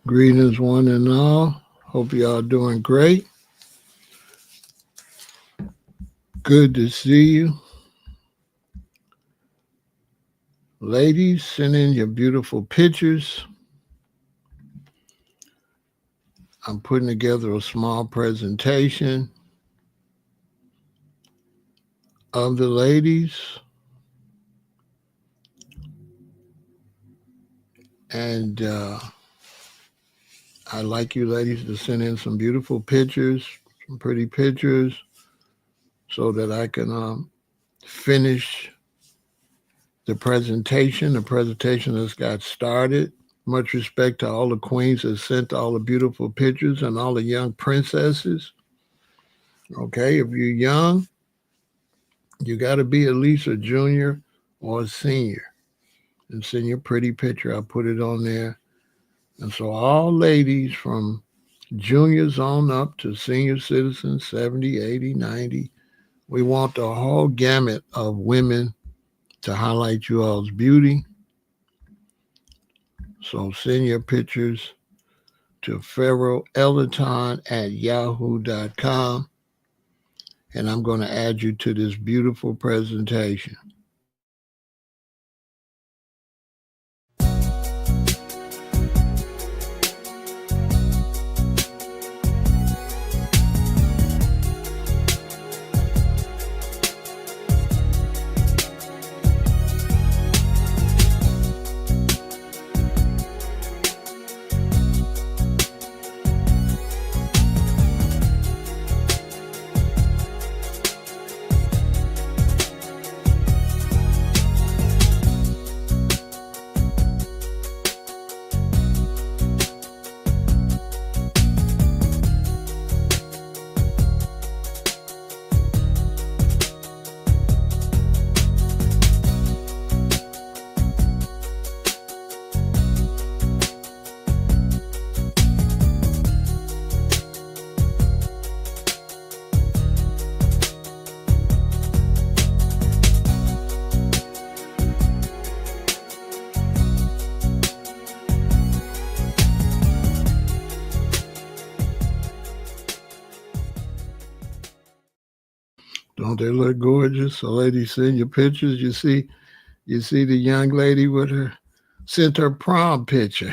Greetings, one and all. Hope y'all doing great. Good to see you. Ladies, send in your beautiful pictures. I'm putting together a small presentation of the ladies. And I'd like you ladies to send in some beautiful pictures, some pretty pictures, so that I can finish the presentation. The presentation has got started. Much respect to all the queens that sent all the beautiful pictures and all the young princesses. Okay, if you're young, you got to be at least a junior or a senior and send your pretty picture. I'll put it on there. And so all ladies from juniors on up to senior citizens, 70, 80, 90, we want the whole gamut of women to highlight you all's beauty. So send your pictures to PharaohElAton at yahoo.com. And I'm going to add you to this beautiful presentation. Don't they look gorgeous? So ladies, send your pictures. You see the young lady with her sent her prom picture.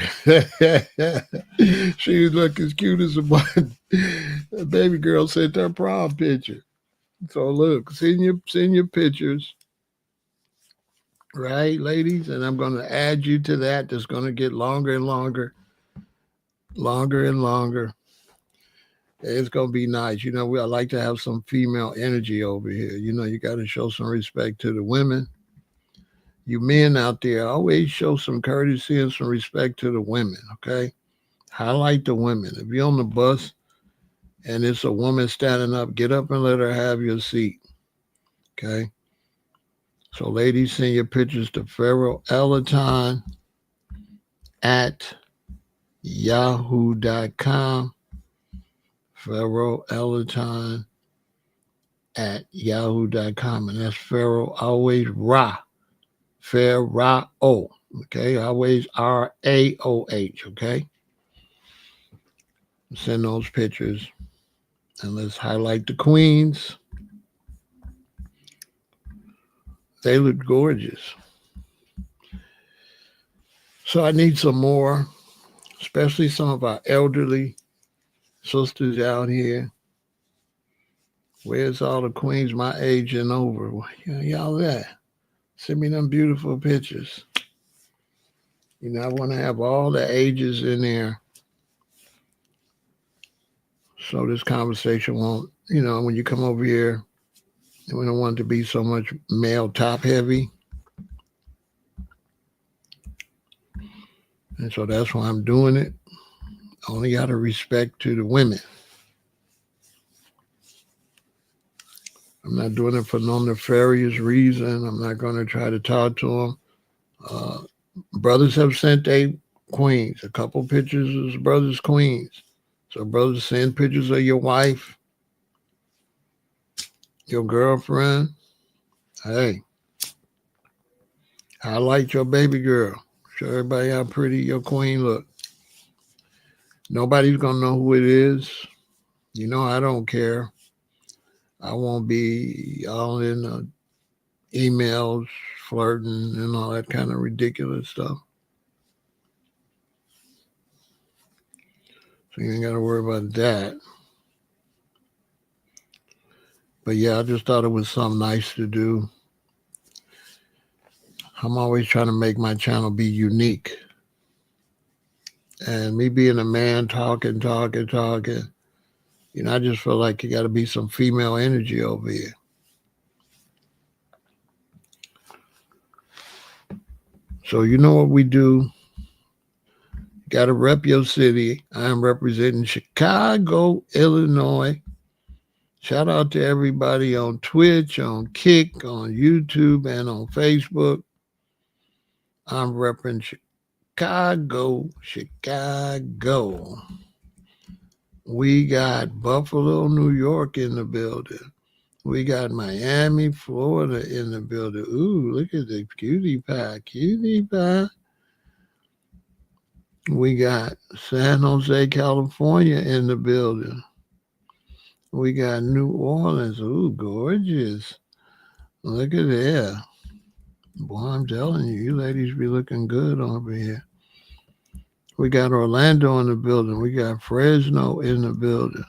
She looked as cute as a button. The baby girl sent her prom picture. So look, send your pictures, right, ladies? And I'm going to add you to that. That's going to get longer and longer, longer and longer. It's going to be nice. I like to have some female energy over here. You got to show some respect to the women. You men out there, always show some courtesy and some respect to the women, okay? Highlight the women. If you're on the bus and it's a woman standing up, get up and let her have your seat, okay? So ladies, send your pictures to PharaohElAton at yahoo.com. PharaohElAton at yahoo.com. And that's Pharaoh, always Ra. Pharaoh. Okay, always RAOH. Okay. Send those pictures. And let's highlight the queens. They look gorgeous. So I need some more, especially some of our elderly sisters out here. Where's all the queens my age and over? Y'all at? Send me them beautiful pictures. I want to have all the ages in there. So this conversation won't, when you come over here, we don't want it to be so much male top heavy. And so that's why I'm doing it. Only out of respect to the women. I'm not doing it for no nefarious reason. I'm not going to try to talk to them. Brothers have sent their queens, a couple pictures of brothers' queens. So brothers, send pictures of your wife, your girlfriend. Hey, highlight your baby girl. Show everybody how pretty your queen look. Nobody's going to know who it is. You know, I don't care. I won't be all in emails, flirting, and all that kind of ridiculous stuff. So you ain't got to worry about that. But yeah, I just thought it was something nice to do. I'm always trying to make my channel be unique. And me being a man talking, you know, I just feel like you got to be some female energy over here. So you know what we do? Got to rep your city. I'm representing Chicago, Illinois. Shout out to everybody on Twitch, on Kick, on YouTube, and on Facebook. I'm repping Chicago. We got Buffalo, New York in the building. We got Miami, Florida in the building. Ooh, look at the cutie pie. We got San Jose, California in the building. We got New Orleans. Ooh, gorgeous. Look at that. Boy, I'm telling you, you ladies be looking good over here. We got Orlando in the building. We got Fresno in the building.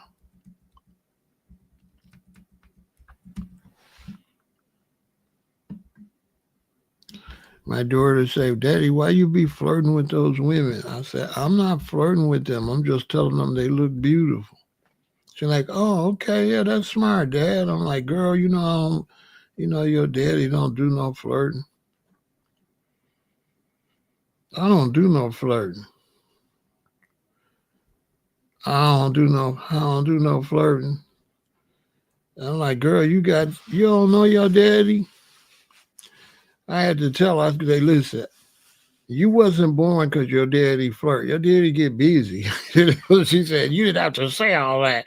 My daughter said, Daddy, why you be flirting with those women? I said, I'm not flirting with them. I'm just telling them they look beautiful. She's like, oh, okay, yeah, that's smart, Dad. I'm like, girl, you know your daddy don't do no flirting. I don't do no flirting. I don't do no flirting. I'm like, girl, you don't know your daddy? I had to tell her, I said, listen, you wasn't born because your daddy flirt. Your daddy get busy. She said, you didn't have to say all that.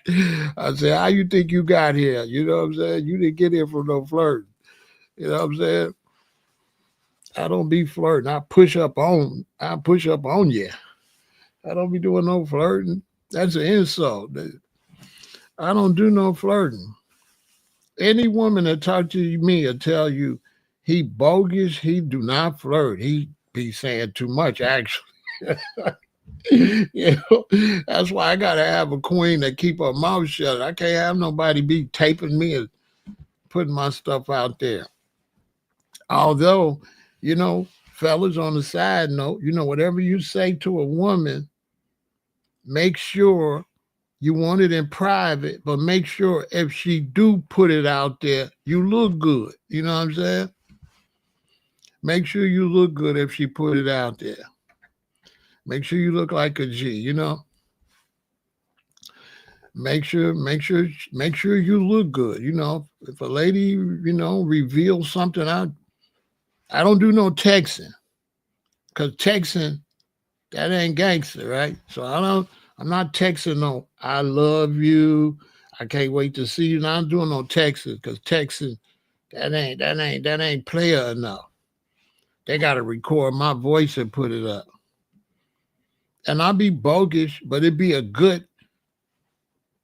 I said, how you think you got here? You know what I'm saying? You didn't get here from no flirting. You know what I'm saying? I don't be flirting. I push up on you. I don't be doing no flirting. That's an insult. I don't do no flirting. Any woman that talk to me will tell you he bogus, he do not flirt. He be saying too much, actually. You know, that's why I gotta have a queen that keep her mouth shut. I can't have nobody be taping me and putting my stuff out there. Although, you know, fellas, on the side note, you know, whatever you say to a woman, make sure you want it in private, but make sure if she do put it out there, you look good. You know what I'm saying? Make sure you look good if she put it out there. Make sure you look like a G, you know? Make sure you look good. You know, if a lady, you know, reveals something, I don't do no texting. Cause texting, that ain't gangster, right? So I'm not texting no I love you. I can't wait to see you. Now I'm doing no texting because texting, that ain't player enough. They gotta record my voice and put it up. And I'll be bogus, but it'd be a good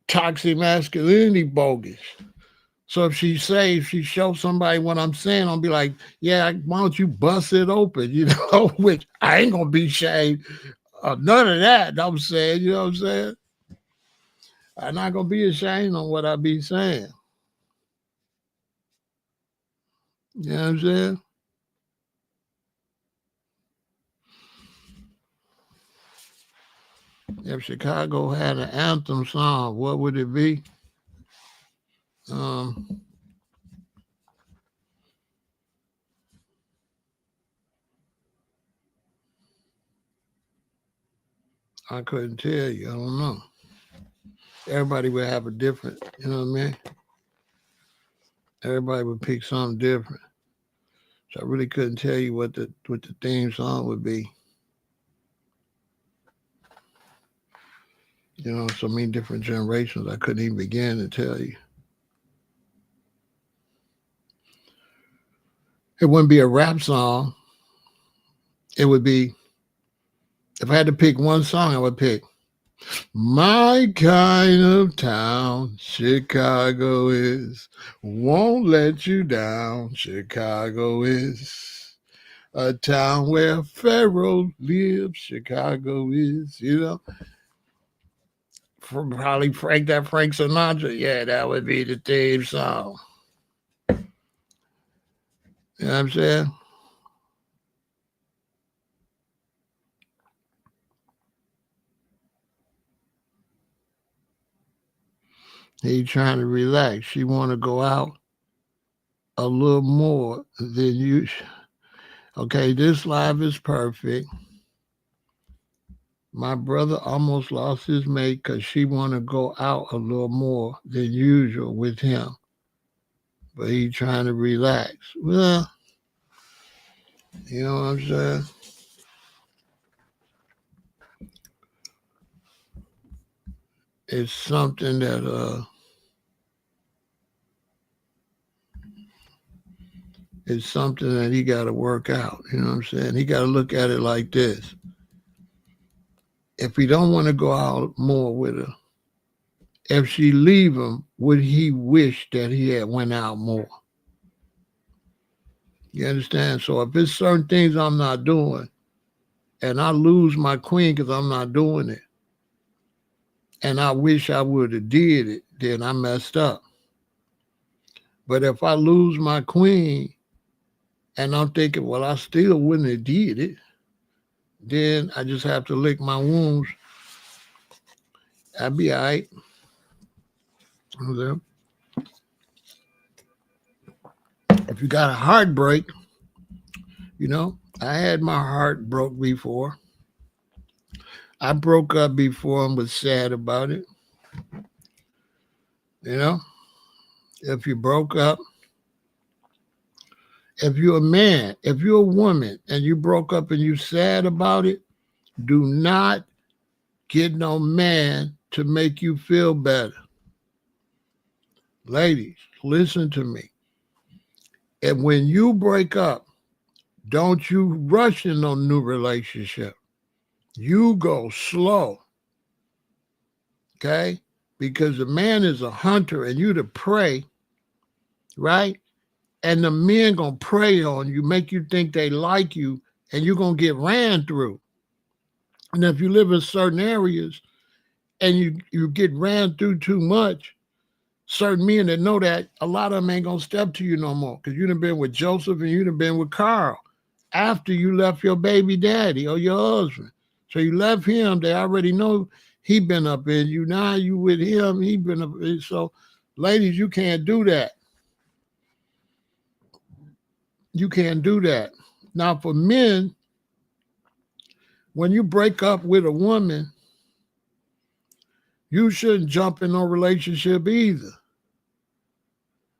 toxic masculinity bogus. So if she shows somebody what I'm saying, I'll be like, yeah, why don't you bust it open? You know, which I ain't gonna be ashamed of none of that. I'm saying, you know what I'm saying? I'm not gonna be ashamed on what I be saying. You know what I'm saying? If Chicago had an anthem song, what would it be? I couldn't tell you. I don't know. Everybody would have a different, you know what I mean? Everybody would pick something different. So I really couldn't tell you what the theme song would be. You know, so many different generations. I couldn't even begin to tell you. It wouldn't be a rap song. It would be, if I had to pick one song, I would pick My kind of town, Chicago is. Won't let you down, Chicago is. A town where Pharaoh lives, Chicago is. From probably Frank Sinatra. Yeah, that would be the theme song. You know what I'm saying? He trying to relax. She want to go out a little more than you. Okay, this life is perfect. My brother almost lost his mate because she want to go out a little more than usual with him. But he trying to relax. Well, you know what I'm saying? It's something that it's something that he got to work out. You know what I'm saying? He got to look at it like this. If he don't want to go out more with her, if she leave him, would he wish that he had went out more? You understand? So if it's certain things I'm not doing, and I lose my queen because I'm not doing it, and I wish I would have did it, then I messed up. But if I lose my queen and I'm thinking, well, I still wouldn't have did it, then I just have to lick my wounds. I'll be all right. If you got a heartbreak, I had my heart broke before. I broke up before and was sad about it. If you broke up, if you're a man, if you're a woman and you broke up and you sad about it, do not get no man to make you feel better. Ladies, listen to me. And when you break up, don't you rush in no new relationship. You go slow. Okay? Because the man is a hunter and you the prey, right? And the men gonna prey on you, make you think they like you, and you're gonna get ran through. And if you live in certain areas and you get ran through too much, certain men that know that, a lot of them ain't gonna step to you no more because you done been with Joseph and you done been with Carl after you left your baby daddy or your husband. So you left him, they already know he been up in you. Now you with him, he been up in. So ladies, you can't do that. You can't do that. Now for men, when you break up with a woman, you shouldn't jump in no relationship either.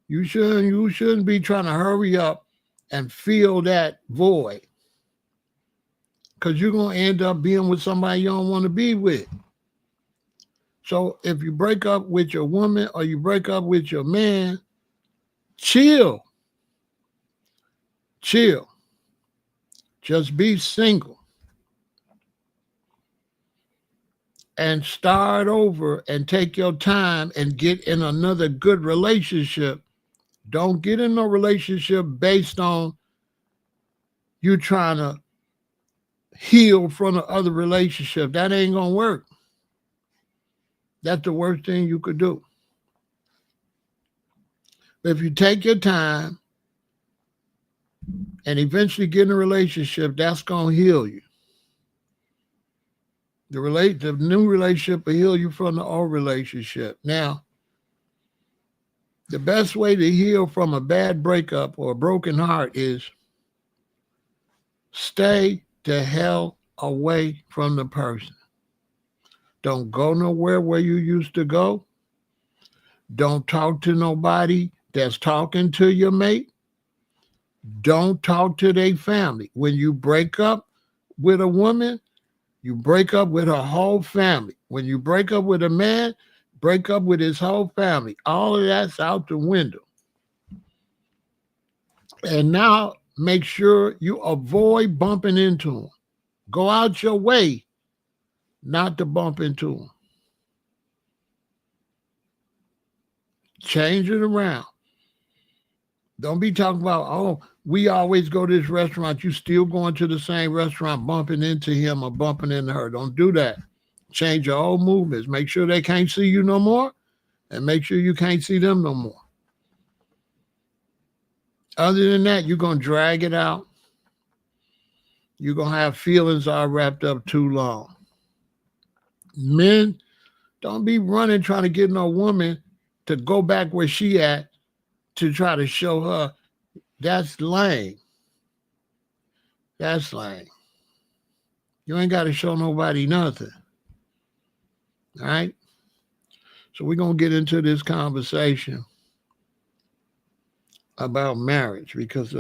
You shouldn't be trying to hurry up and fill that void. Because you're going to end up being with somebody you don't want to be with. So if you break up with your woman or you break up with your man, chill. Chill. Just be single. And start over and take your time and get in another good relationship. Don't get in a relationship based on you trying to heal from the other relationship. That ain't going to work. That's the worst thing you could do. But if you take your time and eventually get in a relationship, that's going to heal you. The new relationship will heal you from the old relationship. Now, the best way to heal from a bad breakup or a broken heart is stay the hell away from the person. Don't go nowhere where you used to go. Don't talk to nobody that's talking to your mate. Don't talk to their family. When you break up with a woman, you break up with her whole family. When you break up with a man, break up with his whole family. All of that's out the window. And now make sure you avoid bumping into them. Go out your way not to bump into them. Change it around. Don't be talking about, oh, we always go to this restaurant. You still going to the same restaurant, bumping into him or bumping into her. Don't do that. Change your whole movements. Make sure they can't see you no more, and make sure you can't see them no more. Other than that, you're going to drag it out. You're going to have feelings all wrapped up too long. Men, don't be running trying to get no woman to go back where she at to try to show her. That's lame. That's lame. You ain't got to show nobody nothing. All right? So we're going to get into this conversation about marriage because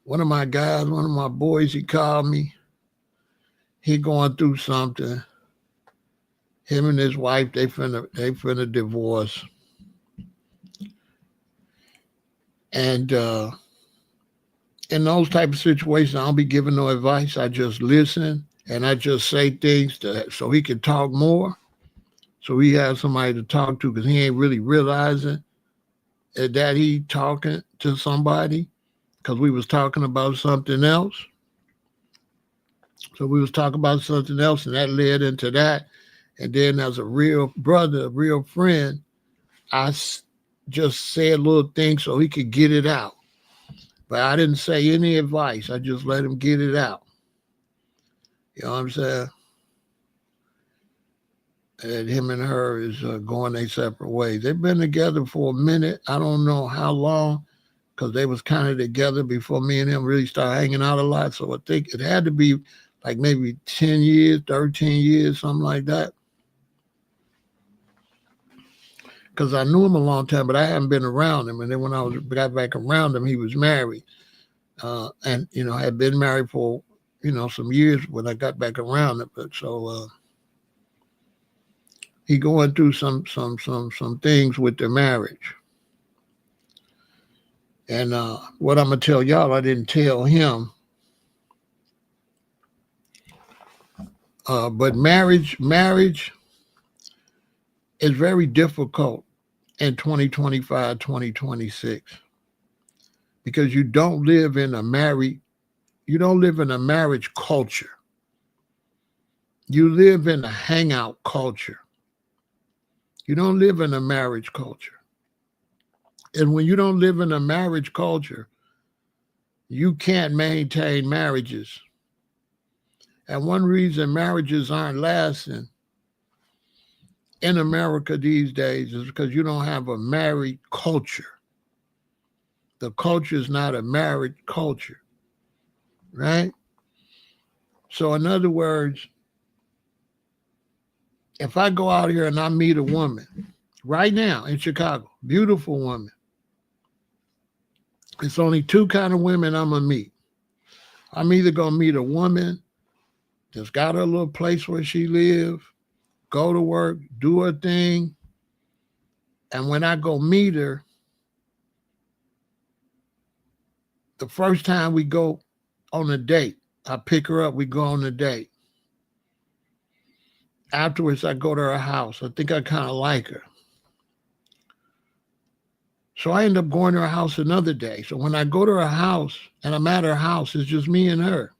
one of my guys, one of my boys, he called me. He going through something. Him and his wife, they finna divorce. And in those type of situations, I don't be giving no advice. I just listen and I just say things so he can talk more. So he has somebody to talk to because he ain't really realizing that he talking to somebody because we was talking about something else. So we was talking about something else and that led into that. And then as a real brother, a real friend, I just said little things so he could get it out. But I didn't say any advice. I just let him get it out. You know what I'm saying? And him and her is going their separate ways. They've been together for a minute. I don't know how long, because they was kind of together before me and him really started hanging out a lot. So I think it had to be like maybe 10 years, 13 years, something like that. Because I knew him a long time, but I hadn't been around him. And then when I got back around him, he was married. And, had been married for, some years when I got back around him. But so he going through some things with their marriage. And what I'm going to tell y'all, I didn't tell him. But marriage is very difficult in 2025, 2026. Because you don't live in a marriage culture. You live in a hangout culture. You don't live in a marriage culture. And when you don't live in a marriage culture, you can't maintain marriages. And one reason marriages aren't lasting in America these days is because you don't have a married culture. The culture is not a married culture, right? So in other words, if I go out here and I meet a woman right now in Chicago, beautiful woman, it's only two kind of women I'm going to meet. I'm either going to meet a woman that's got her little place where she lives, go to work, do her thing, and when I go meet her, the first time we go on a date, I pick her up, we go on a date. Afterwards, I go to her house. I think I kind of like her. So I end up going to her house another day. So when I go to her house and I'm at her house, it's just me and her.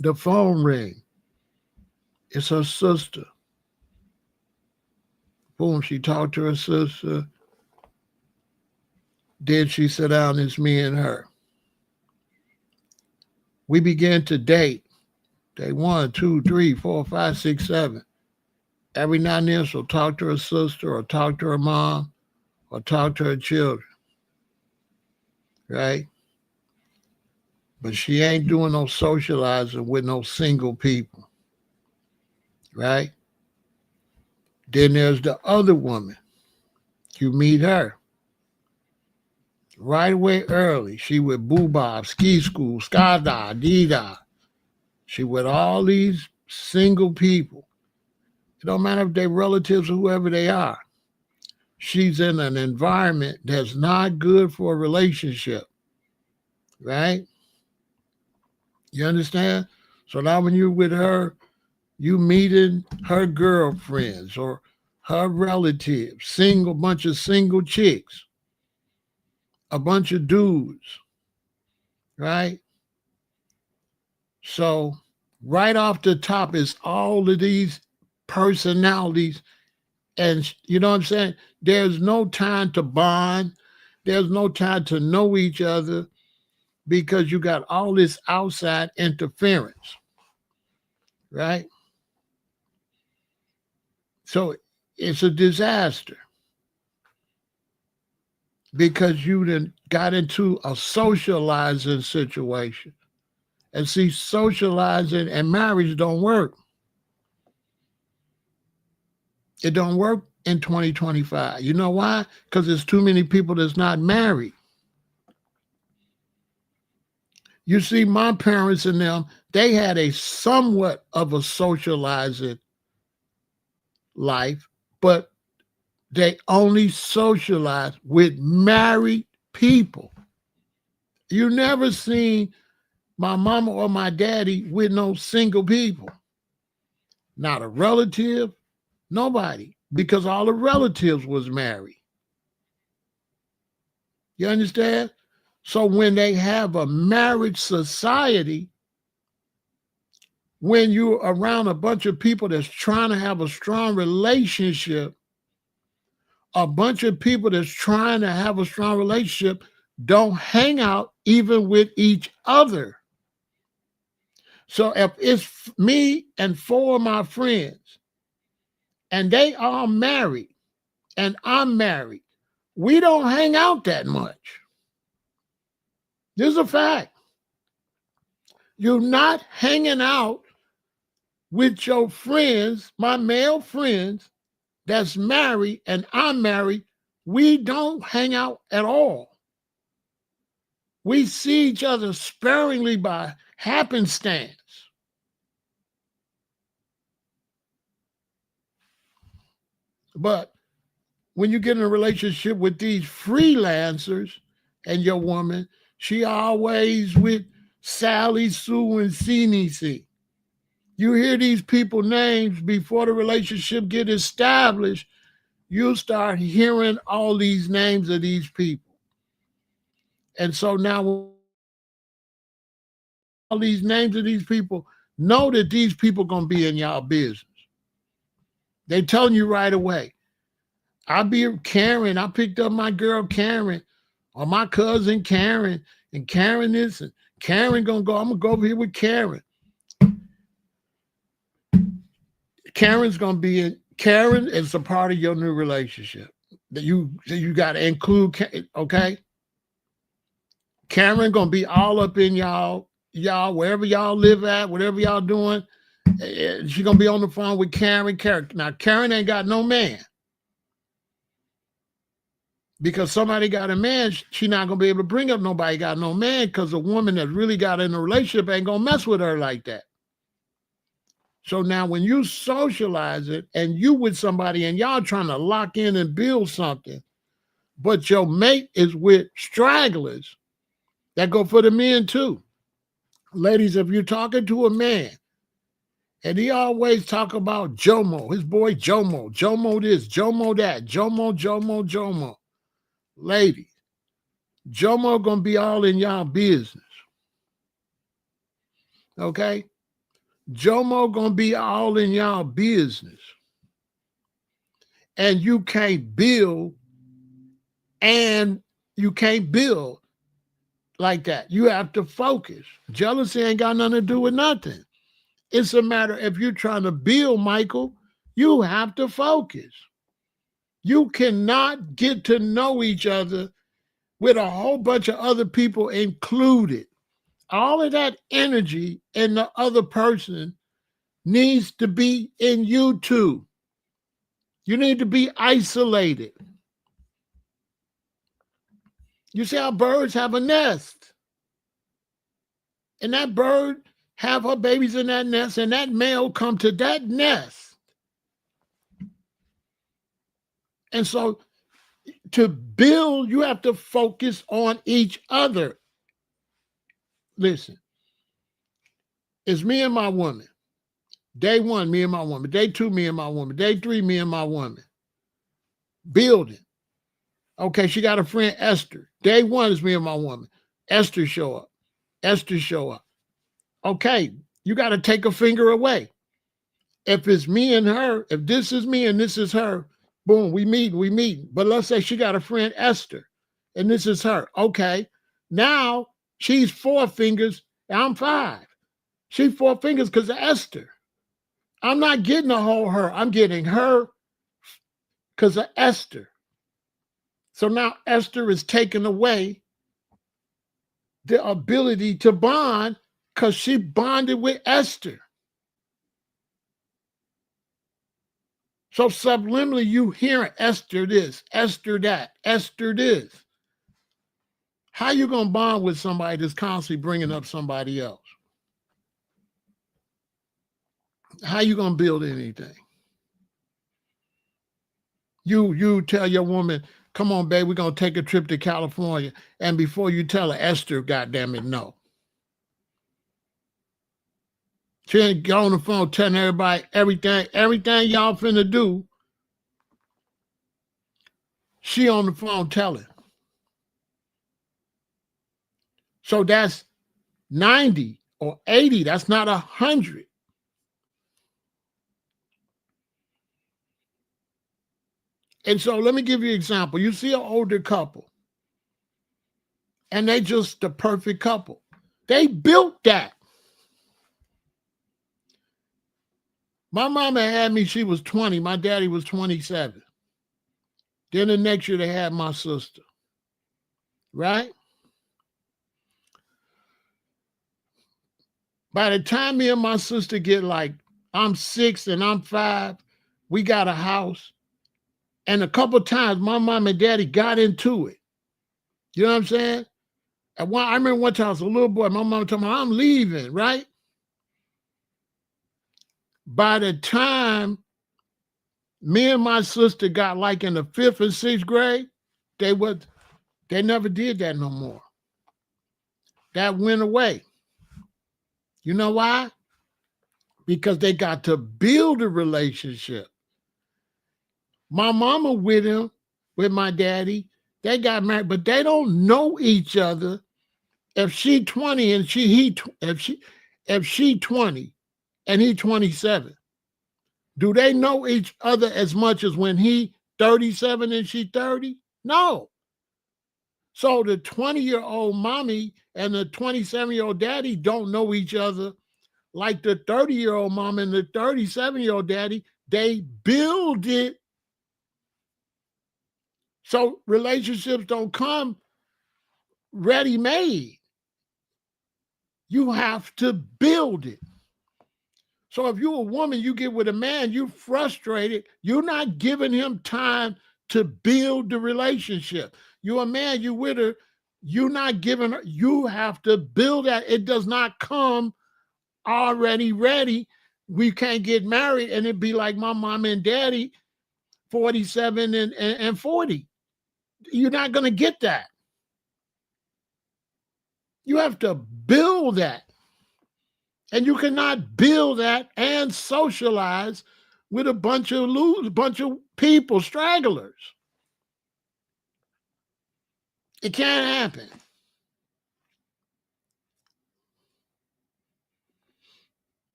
The phone rings. It's her sister. Boom, she talked to her sister. Then she sat down, it's me and her. We began to date. Day 1, 2, 3, 4, 5, 6, 7. Every now and then she'll talk to her sister or talk to her mom or talk to her children. Right? But she ain't doing no socializing with no single people. Right? Then there's the other woman. You meet her. Right away early. She with Boo Bob, Ski School, Skada, Dida. She with all these single people. It don't matter if they're relatives or whoever they are. She's in an environment that's not good for a relationship. Right? You understand? So now when you're with her, you meeting her girlfriends or her relatives, bunch of single chicks, a bunch of dudes, right? So right off the top is all of these personalities. And you know what I'm saying? There's no time to bond. There's no time to know each other because you got all this outside interference, right? So it's a disaster because you then got into a socializing situation. And see, socializing and marriage don't work. It don't work in 2025. You know why? Because there's too many people that's not married. You see, my parents and them, they had a somewhat of a socializing life, but they only socialize with married people. You never seen my mama or my daddy with no single people. Not a relative, nobody, because all the relatives was married. You understand? So when they have a marriage society, when you're around a bunch of people that's trying to have a strong relationship, a bunch of people that's trying to have a strong relationship don't hang out even with each other. So if it's me and four of my friends and they are married and I'm married, we don't hang out that much. This is a fact. You're not hanging out with your friends, my male friends that's married and I'm married. We don't hang out at all. We see each other sparingly by happenstance. But when you get in a relationship with these freelancers and your woman, she always with Sally, Sue, and CNC. You hear these people names before the relationship get established, you'll start hearing all these names of these people. And so now all these names of these people, know that these people gonna be in y'all business. They telling you right away. I be Karen. I picked up my girl Karen or my cousin Karen, and Karen this and Karen gonna go. I'm gonna go over here with Karen. Karen's gonna be in. Karen is a part of your new relationship that you got to include. Okay, Karen gonna be all up in y'all wherever y'all live at, whatever y'all doing. She gonna be on the phone with Karen. Now Karen ain't got no man. Because somebody got a man, she not gonna be able to bring up nobody got no man because a woman that really got in a relationship ain't gonna mess with her like that. So now when you socialize it and you with somebody and y'all trying to lock in and build something, but your mate is with stragglers, that go for the men too. Ladies, if you're talking to a man and he always talk about Jomo, his boy Jomo, Jomo this, Jomo that, Jomo. Ladies, Jomo gonna be all in y'all business. Okay? Jomo gonna be all in y'all business. And you can't build like that. You have to focus. Jealousy ain't got nothing to do with nothing. It's a matter if you're trying to build, Michael, you have to focus. You cannot get to know each other with a whole bunch of other people included. All of that energy in the other person needs to be in you too. You need to be isolated. You see how birds have a nest. And that bird have her babies in that nest, and that male come to that nest. And so to build, you have to focus on each other. Listen, It's me and my woman. Day 1, me and my woman. Day 2, me and my woman. Day 3, me and my woman. Building. Okay, she got a friend, Esther. Day 1 is me and my woman. Esther show up. Esther show up. Okay, you got to take a finger away. If it's me and her, if this is me and this is her, boom, we meet. But let's say she got a friend, Esther, and this is her. Okay, now she's 4 fingers and I'm 5. She's 4 fingers because of Esther. I'm not getting a whole her. I'm getting her because of Esther. So now Esther is taking away the ability to bond because she bonded with Esther. So subliminally, you hear Esther this, Esther that, Esther this. How you going to bond with somebody that's constantly bringing up somebody else? How you going to build anything? You tell your woman, come on, babe, we're going to take a trip to California. And before you tell her, Esther, goddamn it, no. She ain't go on the phone telling everybody everything y'all finna do. She on the phone telling. So that's 90 or 80. That's not 100. And so let me give you an example. You see an older couple, and they just the perfect couple. They built that. My mama had me, she was 20. My daddy was 27. Then the next year they had my sister. Right? By the time me and my sister get like, I'm 6 and I'm 5, we got a house. And a couple times my mom and daddy got into it. You know what I'm saying? And I remember one time I was a little boy, my mom told me, I'm leaving, right? By the time me and my sister got like in the 5th and 6th grade, they never did that no more. That went away. You know why? Because they got to build a relationship. My mama with him, with my daddy, they got married, but they don't know each other. If she 20 and if she 20 and he 27, do they know each other as much as when he 37 and she 30? No. So the 20-year-old mommy and the 27-year-old daddy don't know each other like the 30-year-old mom and the 37-year-old daddy. They build it. So relationships don't come ready-made. You have to build it. So if you're a woman, you get with a man, you're frustrated, you're not giving him time to build the relationship. You're a man, you with her, you're not giving her, you have to build that. It does not come already ready. We can't get married and it'd be like my mom and daddy, 47 and 40. You're not going to get that. You have to build that. And you cannot build that and socialize with a bunch of people, stragglers. It can't happen.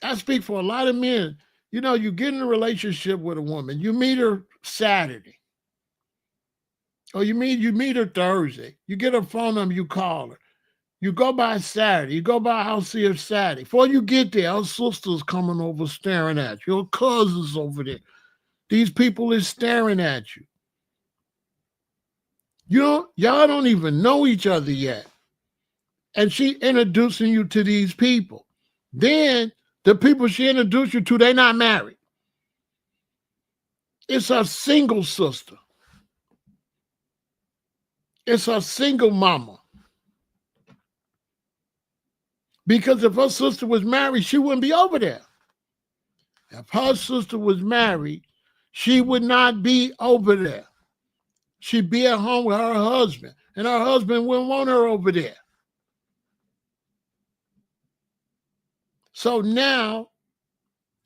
I speak for a lot of men. You know, you get in a relationship with a woman, you meet her Saturday, or you meet her Thursday. You get her phone number, you call her. You go by Saturday. You go by house see her Saturday. Before you get there, her sister's coming over staring at you. Your cousin's over there. These people is staring at you. Y'all don't even know each other yet. And she introducing you to these people. Then the people she introduced you to, they're not married. It's a single sister. It's a single mama. Because if her sister was married, she wouldn't be over there. If her sister was married, she would not be over there. She'd be at home with her husband, and her husband wouldn't want her over there. So now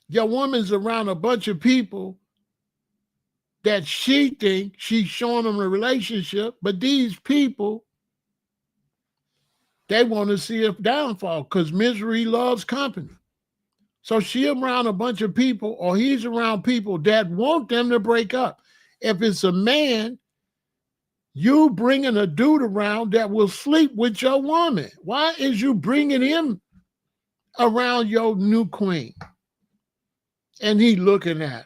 your woman's around a bunch of people that she thinks she's showing them a relationship, but these people, they want to see a downfall because misery loves company. So she around a bunch of people, or he's around people that want them to break up. If it's a man, you bringing a dude around that will sleep with your woman. Why is you bringing him around your new queen? And he looking at her.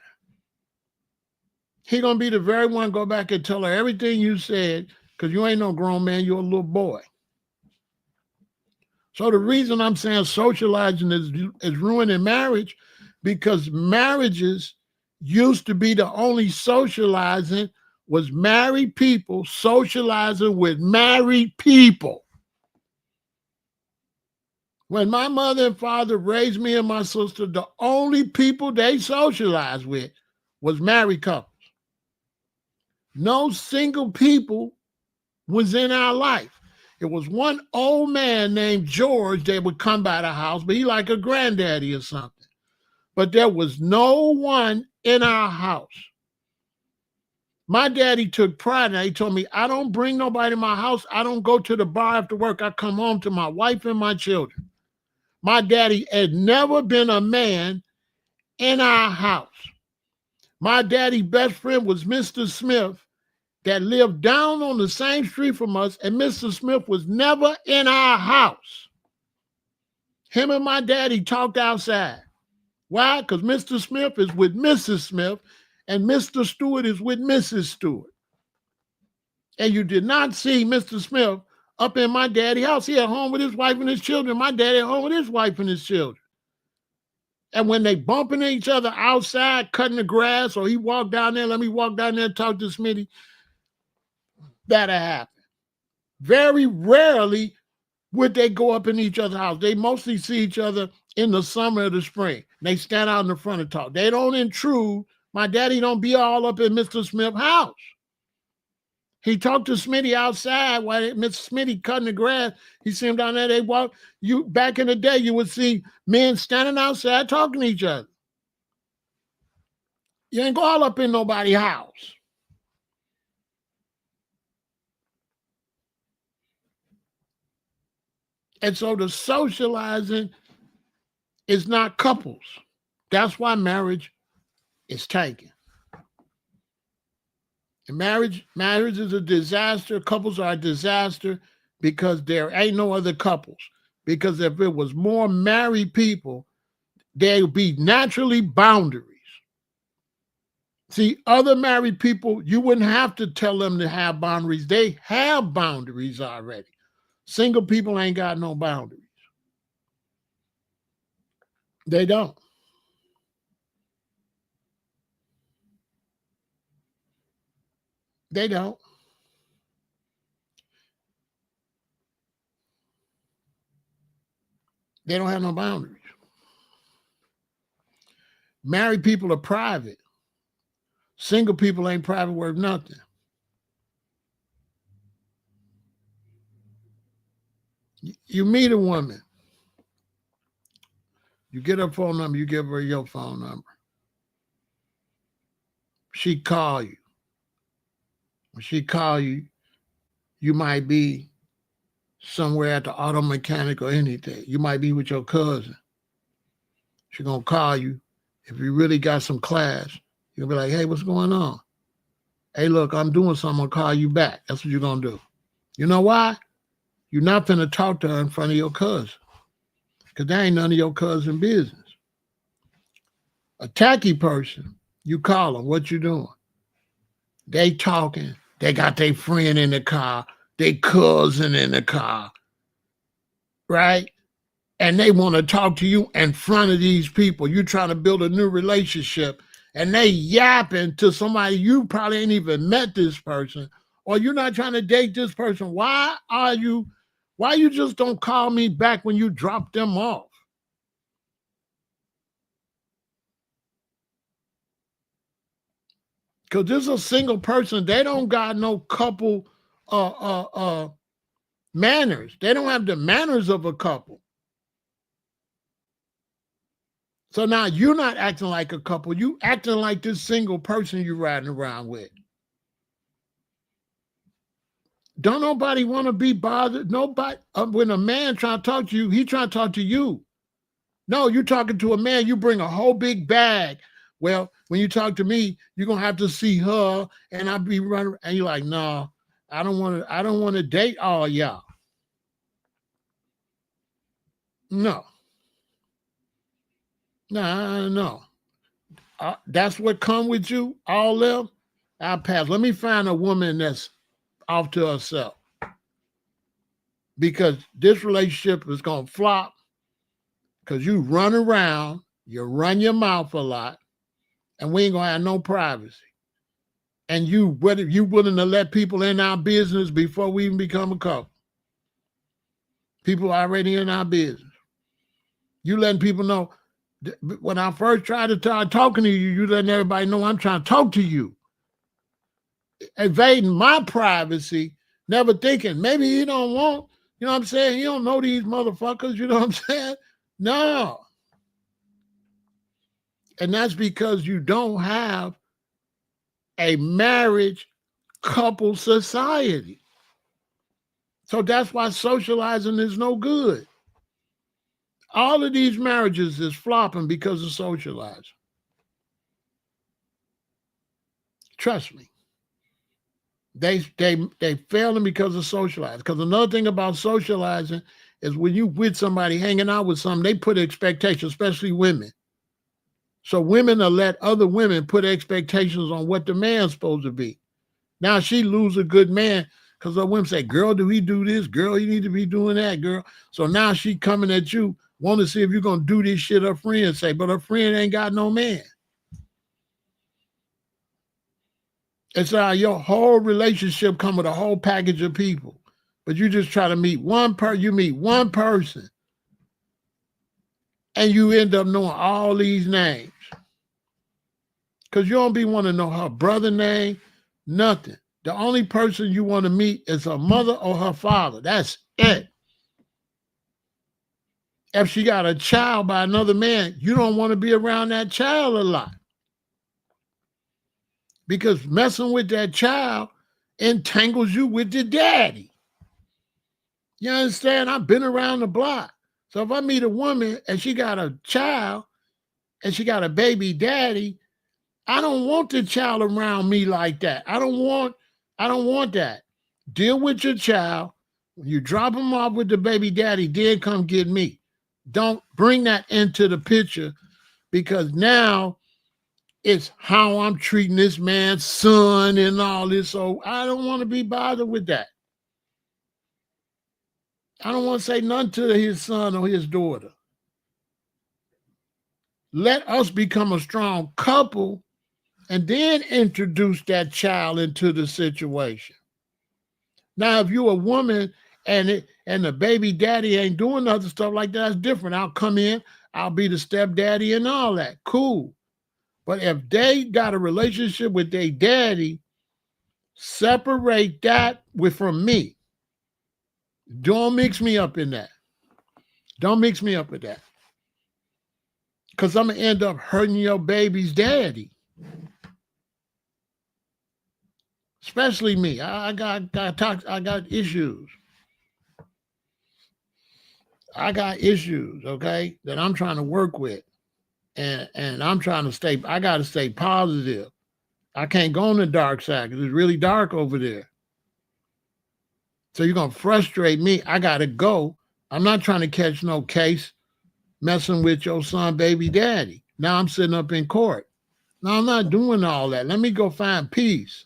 He gonna be the very one go back and tell her everything you said, because you ain't no grown man, you're a little boy. So the reason I'm saying socializing is ruining marriage, because marriages used to be the only socializing was married people socializing with married people. When my mother and father raised me and my sister, the only people they socialized with was married couples. No single people was in our life. It was one old man named George that would come by the house, but he like a granddaddy or something. But there was no one in our house. My daddy took pride in that. He told me, I don't bring nobody in my house. I don't go to the bar after work. I come home to my wife and my children. My daddy had never been a man in our house. My daddy's best friend was Mr. Smith, that lived down on the same street from us, and Mr. Smith was never in our house. Him and my daddy talked outside. Why? Because Mr. Smith is with Mrs. Smith, and Mr. Stewart is with Mrs. Stewart. And you did not see Mr. Smith up in my daddy's house. He at home with his wife and his children. My daddy at home with his wife and his children. And when they bumping each other outside, cutting the grass, or he walked down there, let me walk down there and talk to Smitty, that'll happen. Very rarely would they go up in each other's house. They mostly see each other in the summer or the spring. They stand out in the front and talk. They don't intrude. My daddy don't be all up in Mr. Smith's house. He talked to Smitty outside while Mr. Smitty cutting the grass. He see him down there. They walk. You back in the day, you would see men standing outside talking to each other. You ain't go all up in nobody's house. And so the socializing is not couples. That's why marriage is taken. And marriage is a disaster. Couples are a disaster because there ain't no other couples. Because if it was more married people, there would be naturally boundaries. See, other married people, you wouldn't have to tell them to have boundaries. They have boundaries already. Single people ain't got no boundaries. They don't. They don't. They don't have no boundaries. Married people are private. Single people ain't private worth nothing. You meet a woman. You get her phone number. You give her your phone number. She call you. When she call you, you might be somewhere at the auto mechanic or anything. You might be with your cousin. She's going to call you. If you really got some class, you'll be like, hey, what's going on? Hey, look, I'm doing something. I'm going to call you back. That's what you're going to do. You know why? You're not going to talk to her in front of your cousin, because that ain't none of your cousin business. A tacky person, you call them. What you doing? They talking. They got their friend in the car, their cousin in the car, right? And they want to talk to you in front of these people. You're trying to build a new relationship, and they yapping to somebody you probably ain't even met this person, or you're not trying to date this person. Why you just don't call me back when you drop them off? Because this is a single person. They don't got no couple manners. They don't have the manners of a couple. So now you're not acting like a couple. You acting like this single person you're riding around with. Don't nobody want to be bothered. Nobody, when a man trying to talk to you, he trying to talk to you. No, you're talking to a man, you bring a whole big bag. Well, when you talk to me, you're gonna have to see her, and I'll be running, and you're like, no, I don't want to date all y'all. No. No. That's what come with you, all them. I'll pass. Let me find a woman that's off to herself. Because this relationship is gonna flop because you run around, you run your mouth a lot, and we ain't gonna have no privacy. And whether you willing to let people in our business before we even become a couple. People already in our business. You letting people know. When I first tried to start talking to you, you letting everybody know I'm trying to talk to you. Invading my privacy, never thinking maybe he don't want, you know what I'm saying? He don't know these motherfuckers, you know what I'm saying? No. And that's because you don't have a marriage couple society. So that's why socializing is no good. All of these marriages is flopping because of socializing. Trust me. They failing because of socializing. Because another thing about socializing is when you with somebody hanging out with something, they put expectations, especially women. So women will let other women put expectations on what the man's supposed to be. Now she lose a good man because the women say, girl, do he do this? Girl, you need to be doing that, girl. So now she coming at you, want to see if you're going to do this shit her friends say, but her friend ain't got no man. It's like your whole relationship come with a whole package of people, but you just try to meet one person. You meet one person, and you end up knowing all these names because you don't be want to know her brother name, nothing. The only person you want to meet is her mother or her father. That's it. If she got a child by another man, you don't want to be around that child a lot because messing with that child entangles you with the daddy. You understand? I've been around the block. So if I meet a woman and she got a child and she got a baby daddy, I don't want the child around me like that. I don't want that. Deal with your child. When you drop him off with the baby daddy, then come get me. Don't bring that into the picture because now it's how I'm treating this man's son and all this. So I don't want to be bothered with that. I don't want to say nothing to his son or his daughter. Let us become a strong couple and then introduce that child into the situation. Now, if you're a woman and the baby daddy ain't doing other stuff like that, that's different. I'll come in, I'll be the stepdaddy and all that. Cool. But if they got a relationship with their daddy, separate that from me. Don't mix me up in that. Don't mix me up with that. Because I'm going to end up hurting your baby's daddy. Especially me. I got issues. I got issues, okay, that I'm trying to work with. And I'm trying to I got to stay positive. I can't go on the dark side because it's really dark over there. So you're going to frustrate me. I got to go. I'm not trying to catch no case messing with your son, baby daddy. Now I'm sitting up in court. No, I'm not doing all that. Let me go find peace.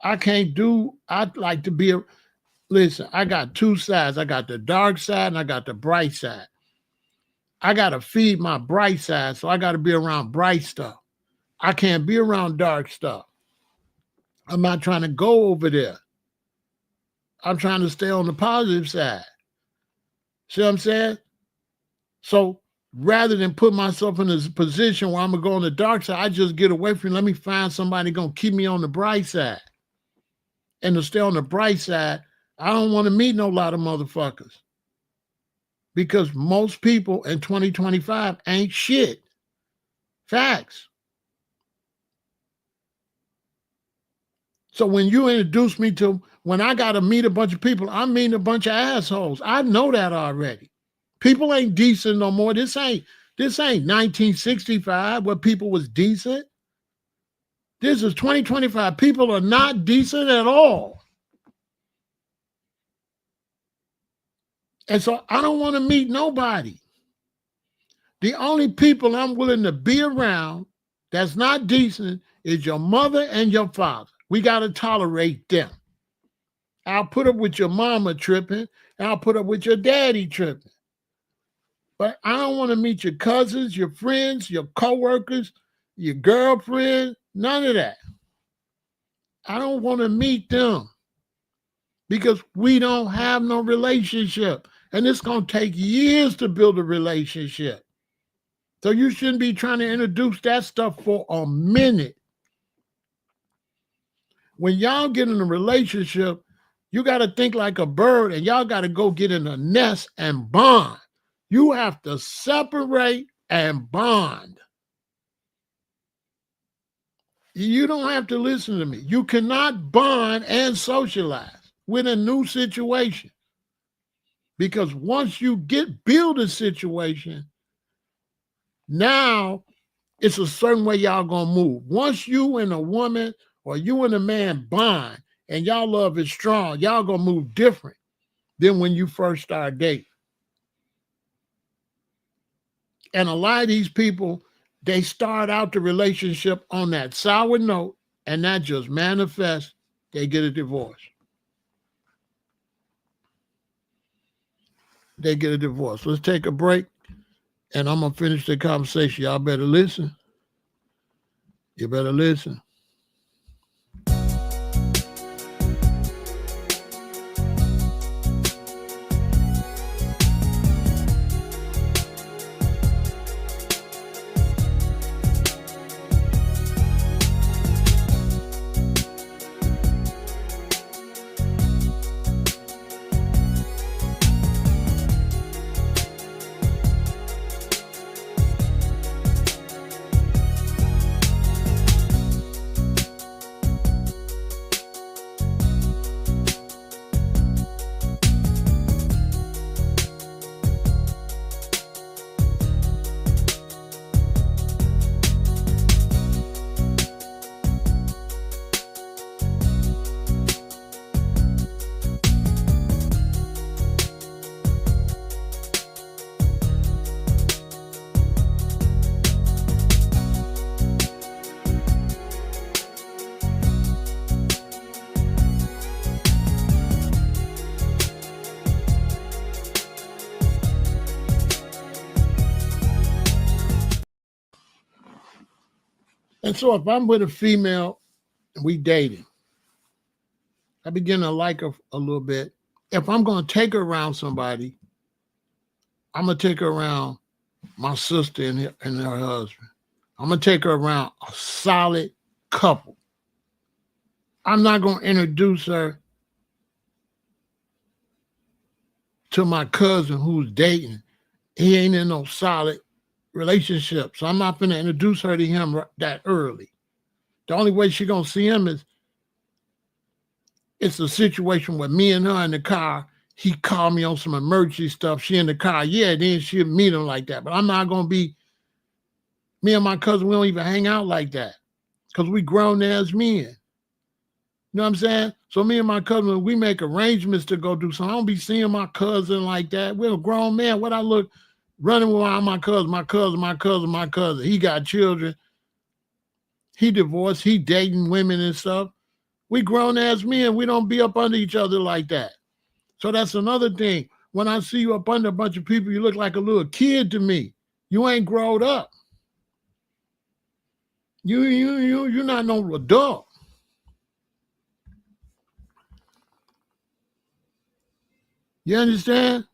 I'd like to be listen, I got two sides. I got the dark side and I got the bright side. I got to feed my bright side, so I got to be around bright stuff. I can't be around dark stuff. I'm not trying to go over there. I'm trying to stay on the positive side. See what I'm saying? So rather than put myself in a position where I'm going to go on the dark side, I just get away from it. Let me find somebody going to keep me on the bright side. And to stay on the bright side, I don't want to meet no lot of motherfuckers. because most people in 2025 ain't shit. Facts. So when you introduce me to, when I got to meet a bunch of people, I'm meeting a bunch of assholes. I know that already. People ain't decent no more. This ain't 1965 where people was decent. This is 2025. People are not decent at all. And so I don't want to meet nobody. The only people I'm willing to be around that's not decent is your mother and your father. We got to tolerate them. I'll put up with your mama tripping, and I'll put up with your daddy tripping. But I don't want to meet your cousins, your friends, your coworkers, your girlfriend, none of that. I don't want to meet them because we don't have no relationship. And it's going to take years to build a relationship. So you shouldn't be trying to introduce that stuff for a minute. When y'all get in a relationship, you got to think like a bird and y'all got to go get in a nest and bond. You have to separate and bond. You don't have to listen to me. You cannot bond and socialize with a new situation. Because once you build a situation, now it's a certain way y'all gonna move. Once you and a woman or you and a man bond and y'all love is strong, y'all gonna move different than when you first start dating. And a lot of these people, they start out the relationship on that sour note and that just manifests, they get a divorce. They get a divorce. Let's take a break and I'm gonna finish the conversation. Y'all better listen. You better listen. And so if I'm with a female and we dating, I begin to like her a little bit. If I'm going to take her around somebody, I'm going to take her around my sister and her husband. I'm going to take her around a solid couple. I'm not going to introduce her to my cousin who's dating. He ain't in no solid relationship. So I'm not going to introduce her to him that early. The only way she's going to see him is it's a situation where me and her in the car, he called me on some emergency stuff. She in the car. Yeah, then she'll meet him like that. But I'm not going to be, me and my cousin, we don't even hang out like that because we grown as men. You know what I'm saying? So me and my cousin, we make arrangements to go do something. I don't be seeing my cousin like that. We're a grown man. What I look running around my cousin. He got children. He divorced. He dating women and stuff. We grown ass men. We don't be up under each other like that. So that's another thing. When I see you up under a bunch of people, you look like a little kid to me. You ain't grown up. You're not no adult. You understand?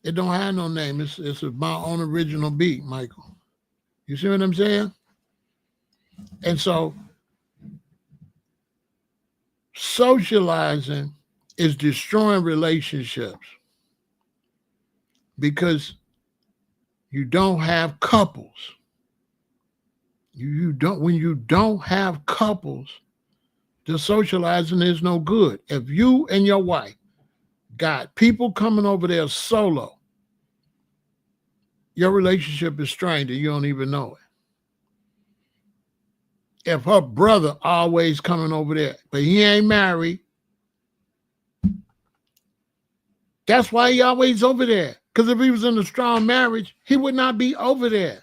It don't have no name. It's my own original beat, Michael. You see what I'm saying? And so socializing is destroying relationships because you don't have couples. You don't, when you don't have couples, the socializing is no good. If you and your wife got people coming over there solo, your relationship is strained and you don't even know it. If her brother always coming over there, but he ain't married, that's why he always over there. Because if he was in a strong marriage, he would not be over there.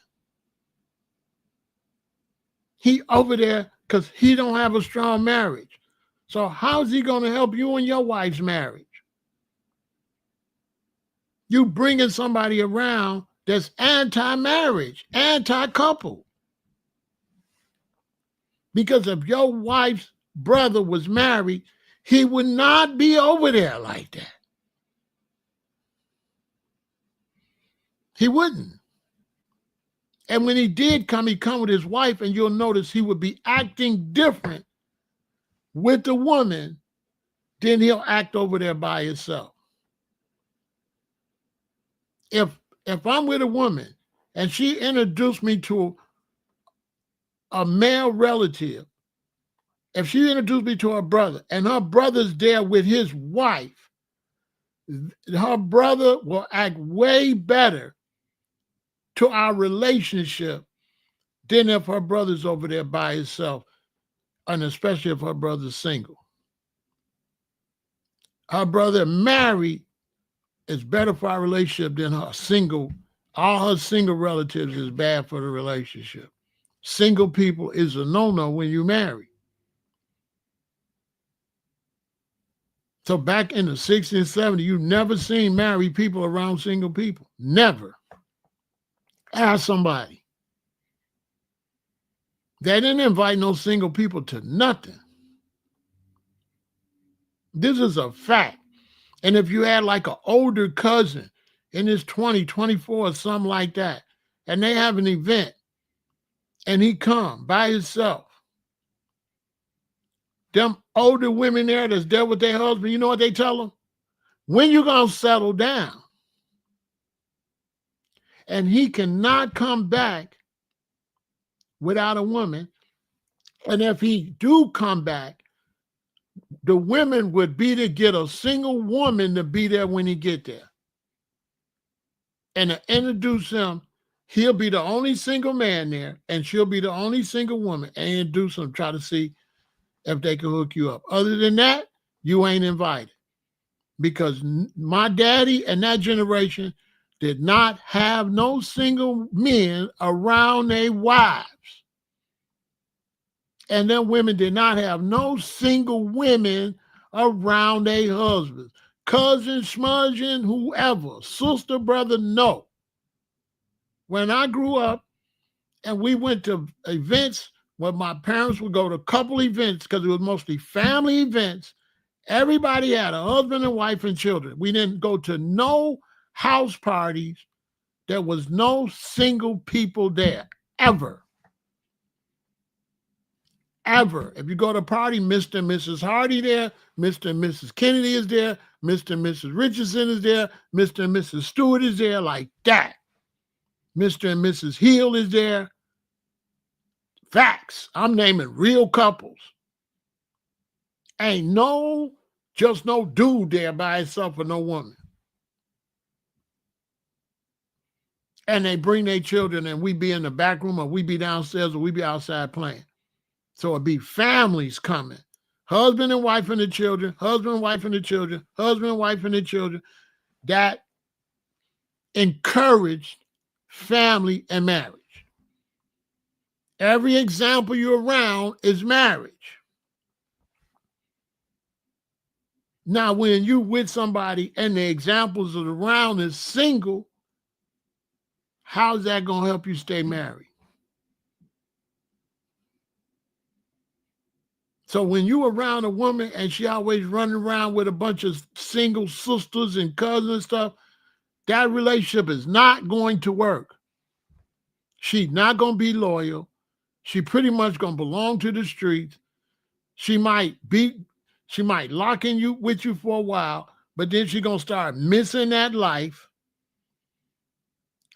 He over there because he don't have a strong marriage. So how's he going to help you in your wife's marriage? You bringing somebody around that's anti-marriage, anti-couple. Because if your wife's brother was married, he would not be over there like that. He wouldn't. And when he did come, he come with his wife, and you'll notice he would be acting different with the woman than he'll act over there by himself. If I'm with a woman and she introduced me to a male relative, if she introduced me to her brother and her brother's there with his wife, her brother will act way better to our relationship than if her brother's over there by himself, and especially if her brother's single. Her brother married is better for our relationship than her single. All her single relatives is bad for the relationship. Single people is a no-no when you marry. So back in the 60s and 70s, you never seen married people around single people. Never. Ask somebody. They didn't invite no single people to nothing. This is a fact. And if you had like an older cousin in his 20, 24 or something like that, and they have an event, and he come by himself, them older women there that's there with their husband, you know what they tell them? When you gonna settle down? And he cannot come back without a woman. And if he do come back, the women would be to get a single woman to be there when he get there. And to introduce him, he'll be the only single man there, and she'll be the only single woman, and introduce them, try to see if they can hook you up. Other than that, you ain't invited. Because my daddy and that generation did not have no single men around their wives. And then women did not have no single women around their husbands. Cousin, smudging, whoever, sister, brother, no. When I grew up and we went to events where my parents would go to a couple events because it was mostly family events, everybody had a husband and wife and children. We didn't go to no house parties. There was no single people there, ever. Ever. If you go to a party, Mr. and Mrs. Hardy there, Mr. and Mrs. Kennedy is there, Mr. and Mrs. Richardson is there, Mr. and Mrs. Stewart is there, like that. Mr. and Mrs. Hill is there. Facts. I'm naming real couples. Ain't just no dude there by himself or no woman. And they bring their children and we be in the back room or we be downstairs or we be outside playing. So it'd be families coming. Husband and wife and the children, husband and wife and the children, husband and wife and the children. That encouraged family and marriage. Every example you're around is marriage. Now, when you with somebody and the examples around is single, how's that going to help you stay married? So when you around a woman and she always running around with a bunch of single sisters and cousins and stuff, that relationship is not going to work. She's not going to be loyal. She pretty much going to belong to the streets. She might be She might lock in you with you for a while, but then she's going to start missing that life,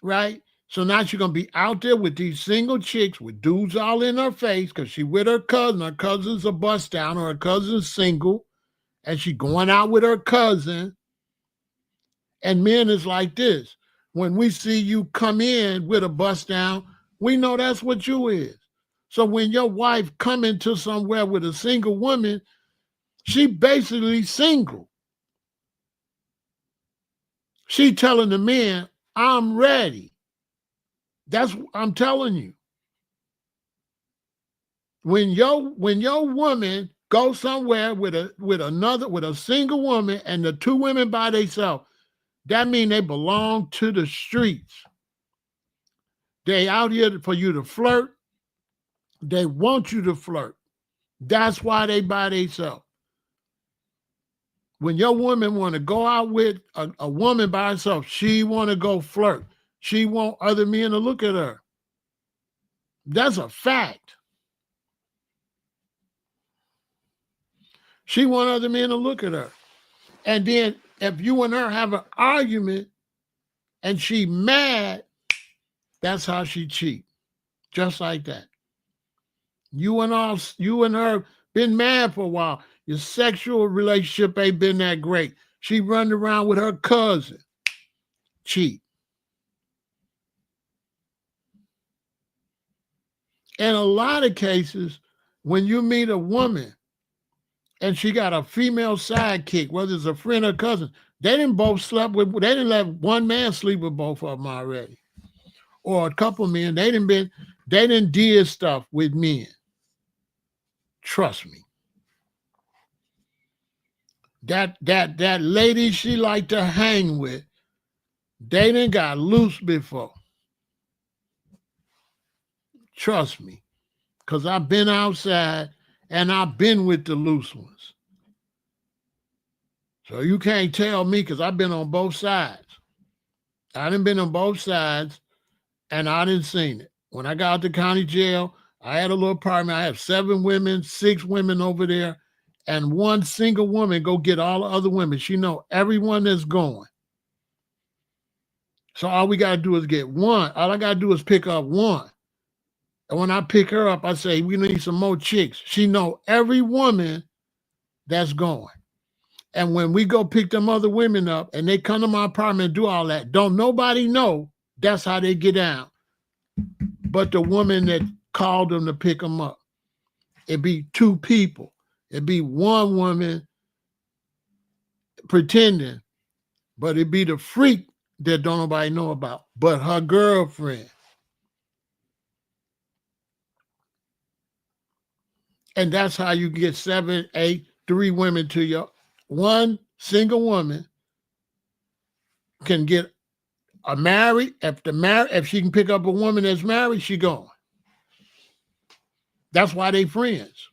right? So now she's going to be out there with these single chicks with dudes all in her face because she with her cousin. Her cousin's a bust down or her cousin's single, and she going out with her cousin. And men is like this. When we see you come in with a bust down, we know that's what you is. So when your wife come into somewhere with a single woman, she basically single. She telling the men, I'm ready. I'm telling you. When your woman goes somewhere with a single woman and the two women by themselves, that means they belong to the streets. They out here for you to flirt. They want you to flirt. That's why they by themselves. When your woman want to go out with a woman by herself, she want to go flirt. She want other men to look at her. That's a fact. She want other men to look at her. And then if you and her have an argument and she mad, that's how she cheat. Just like that. You and her been mad for a while. Your sexual relationship ain't been that great. She running around with her cousin. Cheat. In a lot of cases, when you meet a woman and she got a female sidekick, whether it's a friend or cousin, they didn't let one man sleep with both of them already. Or a couple men, they didn't did stuff with men. Trust me. That lady she liked to hang with, they done got loose before. Trust me. Because I've been outside and I've been with the loose ones. So you can't tell me because I've been on both sides. I done been on both sides and I didn't seen it. When I got out to county jail, I had a little apartment. I have 7 women, 6 women over there, and one single woman go get all the other women. She know everyone that's going. So all we got to do is get one. All I got to do is pick up one. And when I pick her up, I say, we need some more chicks. She know every woman that's going. And when we go pick them other women up and they come to my apartment and do all that, don't nobody know that's how they get down. But the woman that called them to pick them up. It'd be 2 people. It'd be one woman pretending, but it'd be the freak that don't nobody know about, but her girlfriend. And that's how you get 7, 8, 3 women to your one single woman can get a married. If she can pick up a woman that's married, she going. That's why they friends.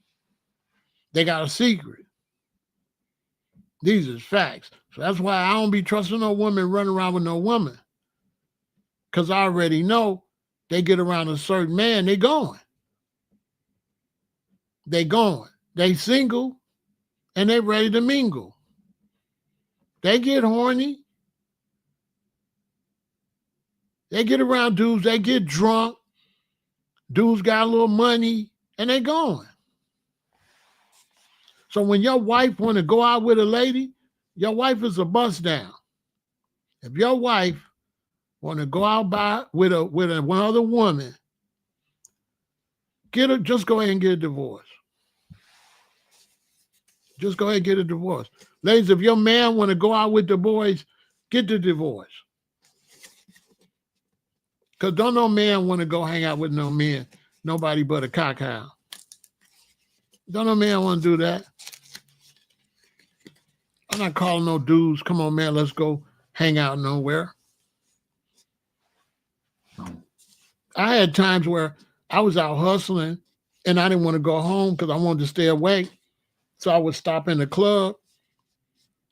They got a secret. These is facts. So that's why I don't be trusting no woman running around with no woman. Because I already know they get around a certain man, they going. They going. They single and they ready to mingle. They get horny. They get around dudes. They get drunk. Dudes got a little money and they going. So when your wife want to go out with a lady, your wife is a bust down. If your wife want to go out with one other woman, just go ahead and get a divorce. Just go ahead and get a divorce. Ladies, if your man want to go out with the boys, get the divorce. Because don't no man want to go hang out with no men, nobody but a cockhound. Don't no man want to do that. I'm not calling no dudes, come on, man, let's go hang out nowhere. I had times where I was out hustling and I didn't want to go home because I wanted to stay awake. So I would stop in the club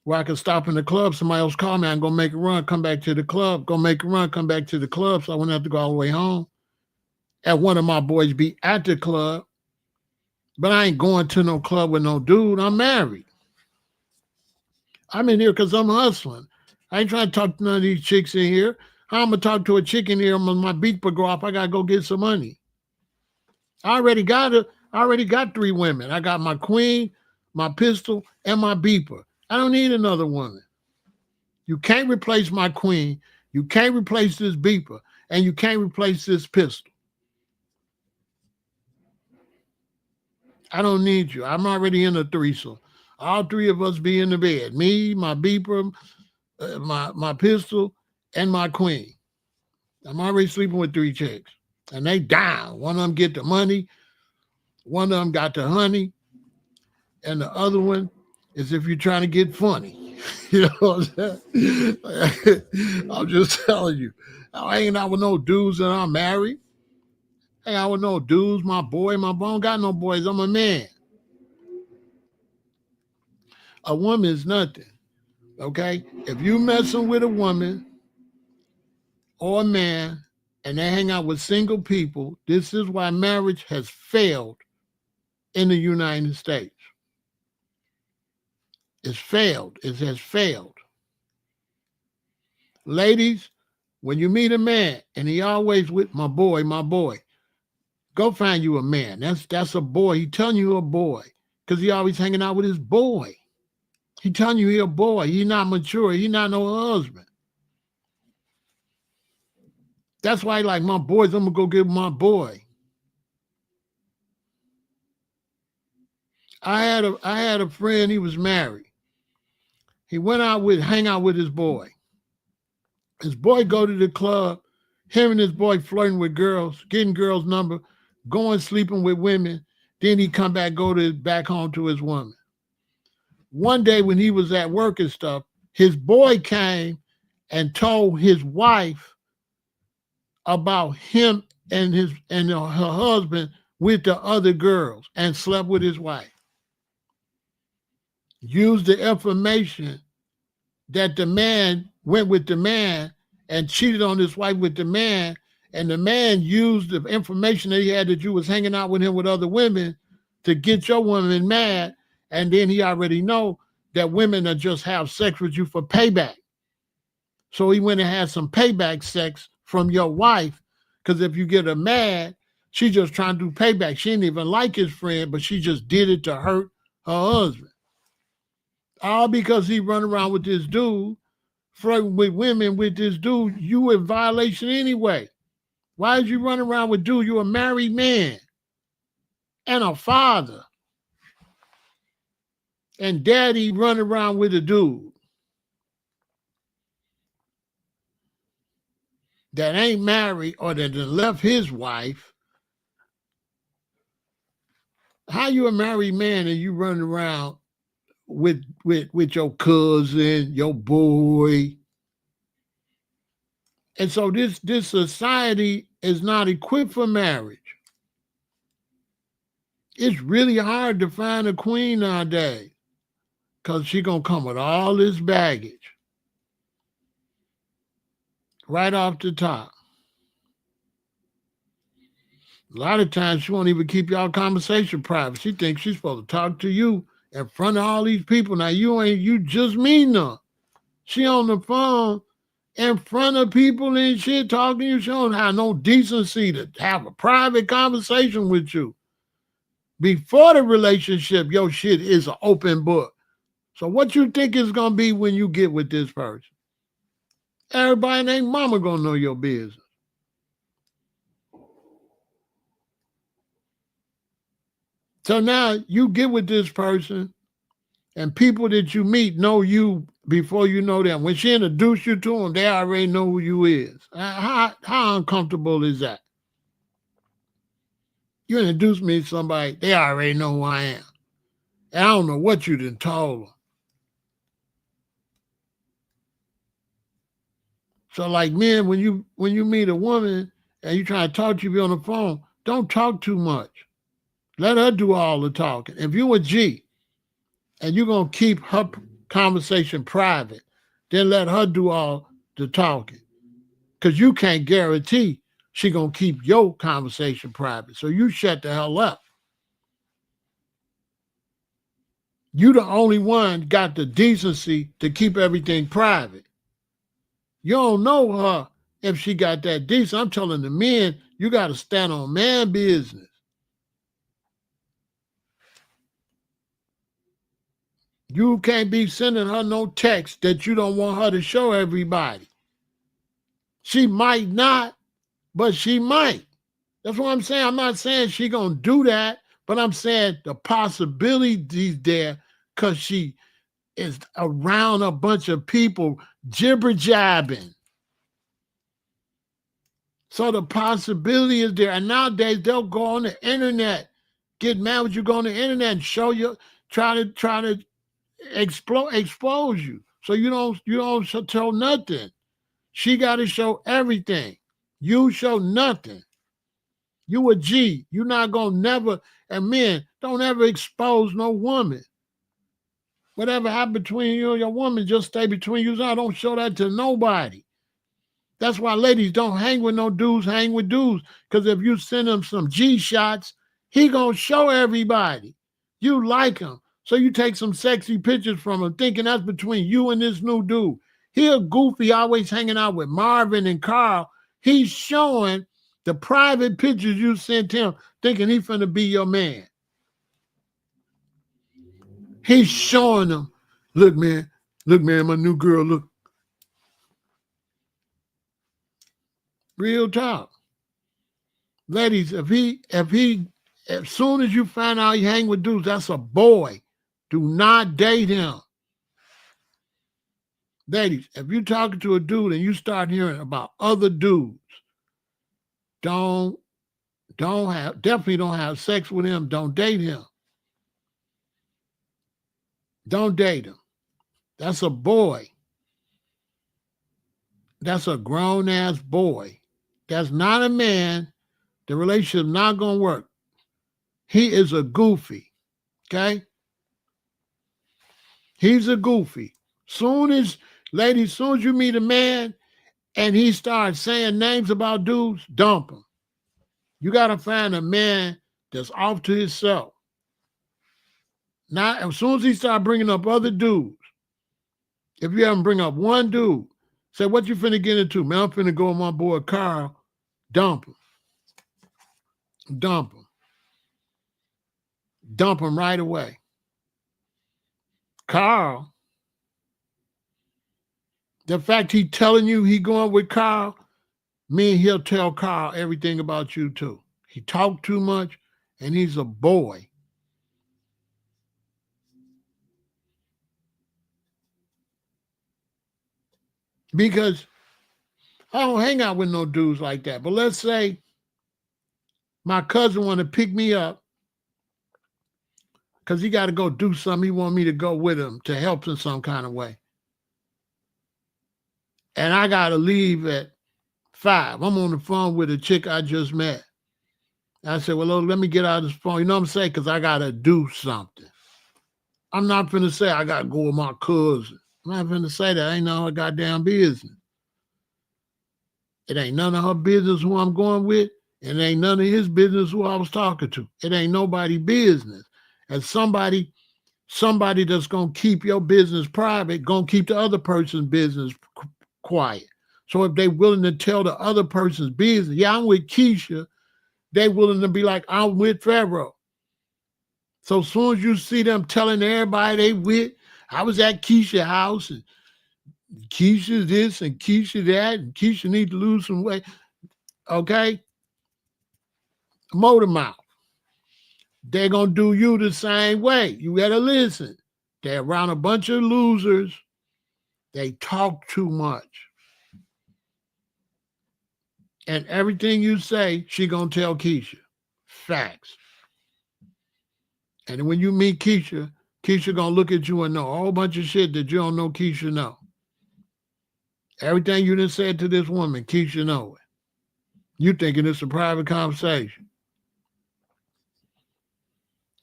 where I could stop in the club. Somebody else called me. I'm going to make a run, come back to the club, go make a run, come back to the club. So I wouldn't have to go all the way home. And one of my boys be at the club, but I ain't going to no club with no dude. I'm married. I'm in here because I'm hustling. I ain't trying to talk to none of these chicks in here. How I'm going to talk to a chick in here when my beeper go off? I got to go get some money. I already got 3 women. I got my queen, my pistol, and my beeper. I don't need another woman. You can't replace my queen. You can't replace this beeper. And you can't replace this pistol. I don't need you. I'm already in a threesome. All 3 of us be in the bed. Me, my beeper, my pistol, and my queen. I'm already sleeping with 3 chicks. And they down. One of them get the money. One of them got the honey. And the other one is if you're trying to get funny. You know what I'm saying? I'm just telling you. I ain't out with no dudes that I'm married. I ain't out with no dudes, my boy, my bone. Got no boys. I'm a man. A woman is nothing. Okay? If you messing with a woman or a man and they hang out with single people, this is why marriage has failed in the United States. It's failed. It has failed. Ladies, when you meet a man and he always with my boy, go find you a man. That's a boy. He telling you a boy because he always hanging out with his boy. He telling you he a boy. He not mature. He not no husband. That's why like my boys, I'm gonna go get my boy. I had a friend, he was married. He went hang out with his boy. His boy go to the club, him and his boy flirting with girls, getting girls' number, going sleeping with women. Then he come back, back home to his woman. One day when he was at work and stuff, his boy came and told his wife about him and her husband with the other girls and slept with his wife. Used the information that the man went with the man and cheated on his wife with the man, and the man used the information that he had that you was hanging out with him with other women to get your woman mad, and then he already know that women are just have sex with you for payback. So he went and had some payback sex from your wife, because if you get her mad, she just trying to do payback. She didn't even like his friend, but she just did it to hurt her husband. All because he run around with this dude, flirting with women with this dude. You in violation anyway. Why did you run around with dude? You're a married man and a father. And daddy run around with a dude that ain't married or that left his wife. How you a married man and you running around with your cousin, your boy? And so this society is not equipped for marriage. It's really hard to find a queen nowadays because she's going to come with all this baggage right off the top. A lot of times she won't even keep y'all conversation private. She thinks she's supposed to talk to you in front of all these people. Now you just mean her. She on the phone in front of people and shit talking to you. She don't have no decency to have a private conversation with you. Before the relationship, your shit is an open book. So what you think is going to be when you get with this person? Everybody and their mama going to know your business. So now you get with this person and people that you meet know you before you know them. When she introduce you to them, they already know who you is. How uncomfortable is that? You introduce me to somebody, they already know who I am. And I don't know what you done told them. So like men, when you meet a woman and you try to talk to you on the phone, don't talk too much. Let her do all the talking. If you a G and you're going to keep her conversation private, then let her do all the talking. Because you can't guarantee she going to keep your conversation private. So you shut the hell up. You the only one got the decency to keep everything private. You don't know her if she got that decent. I'm telling the men, you got to stand on man business. You can't be sending her no text that you don't want her to show everybody. She might not, but she might. That's what I'm saying. I'm not saying she gonna do that, but I'm saying the possibility's there because she is around a bunch of people jibber jabbing. So the possibility is there. And nowadays they'll go on the internet, get mad when you go on the internet and show you, try to expose you. So you don't show nothing. She got to show everything. You show nothing. You a G. You not gonna never, and men, don't ever expose no woman. Whatever happened between you and your woman, just stay between you. I don't show that to nobody. That's why ladies don't hang with no dudes, hang with dudes. Because if you send him some G shots, he gonna show everybody. You like him. So you take some sexy pictures from him, thinking that's between you and this new dude. He a goofy, always hanging out with Marvin and Carl. He's showing the private pictures you sent him, thinking he finna be your man. He's showing them, look, man, my new girl, look. Real talk. Ladies, as soon as you find out he hang with dudes, that's a boy. Do not date him. Ladies, if you're talking to a dude and you start hearing about other dudes, definitely don't have sex with him. Don't date him. Don't date him. That's a boy. That's a grown-ass boy. That's not a man. The relationship's not going to work. He is a goofy, okay? He's a goofy. Ladies, soon as you meet a man and he starts saying names about dudes, dump him. You got to find a man that's off to himself. Now, as soon as he starts bringing up other dudes, if you haven't bring up one dude, say, what you finna get into? Man, I'm finna go with my boy Carl. Dump him. Dump him. Dump him right away. Carl, the fact he telling you he going with Carl, he'll tell Carl everything about you too. He talked too much and he's a boy. Because I don't hang out with no dudes like that. But let's say my cousin want to pick me up because he got to go do something. He want me to go with him to help in some kind of way. And I got to leave at 5. I'm on the phone with a chick I just met. I said, well, let me get out of this phone. You know what I'm saying? Because I got to do something. I'm not finna say I got to go with my cousin. I'm not finna say that. Ain't none of her goddamn business. It ain't none of her business who I'm going with. And it ain't none of his business who I was talking to. It ain't nobody business. And somebody that's going to keep your business private, going to keep the other person's business quiet. So if they willing to tell the other person's business, yeah, I'm with Keisha, they willing to be like, I'm with Pharaoh. So as soon as you see them telling everybody they with, I was at Keisha's house and Keisha this and Keisha that, and Keisha need to lose some weight. Okay? Motor mouth. They're going to do you the same way. You better listen. They're around a bunch of losers. They talk too much. And everything you say, she going to tell Keisha. Facts. And when you meet Keisha going to look at you and know a whole bunch of shit that you don't know Keisha know. Everything you done said to this woman, Keisha know it. You thinking it's a private conversation.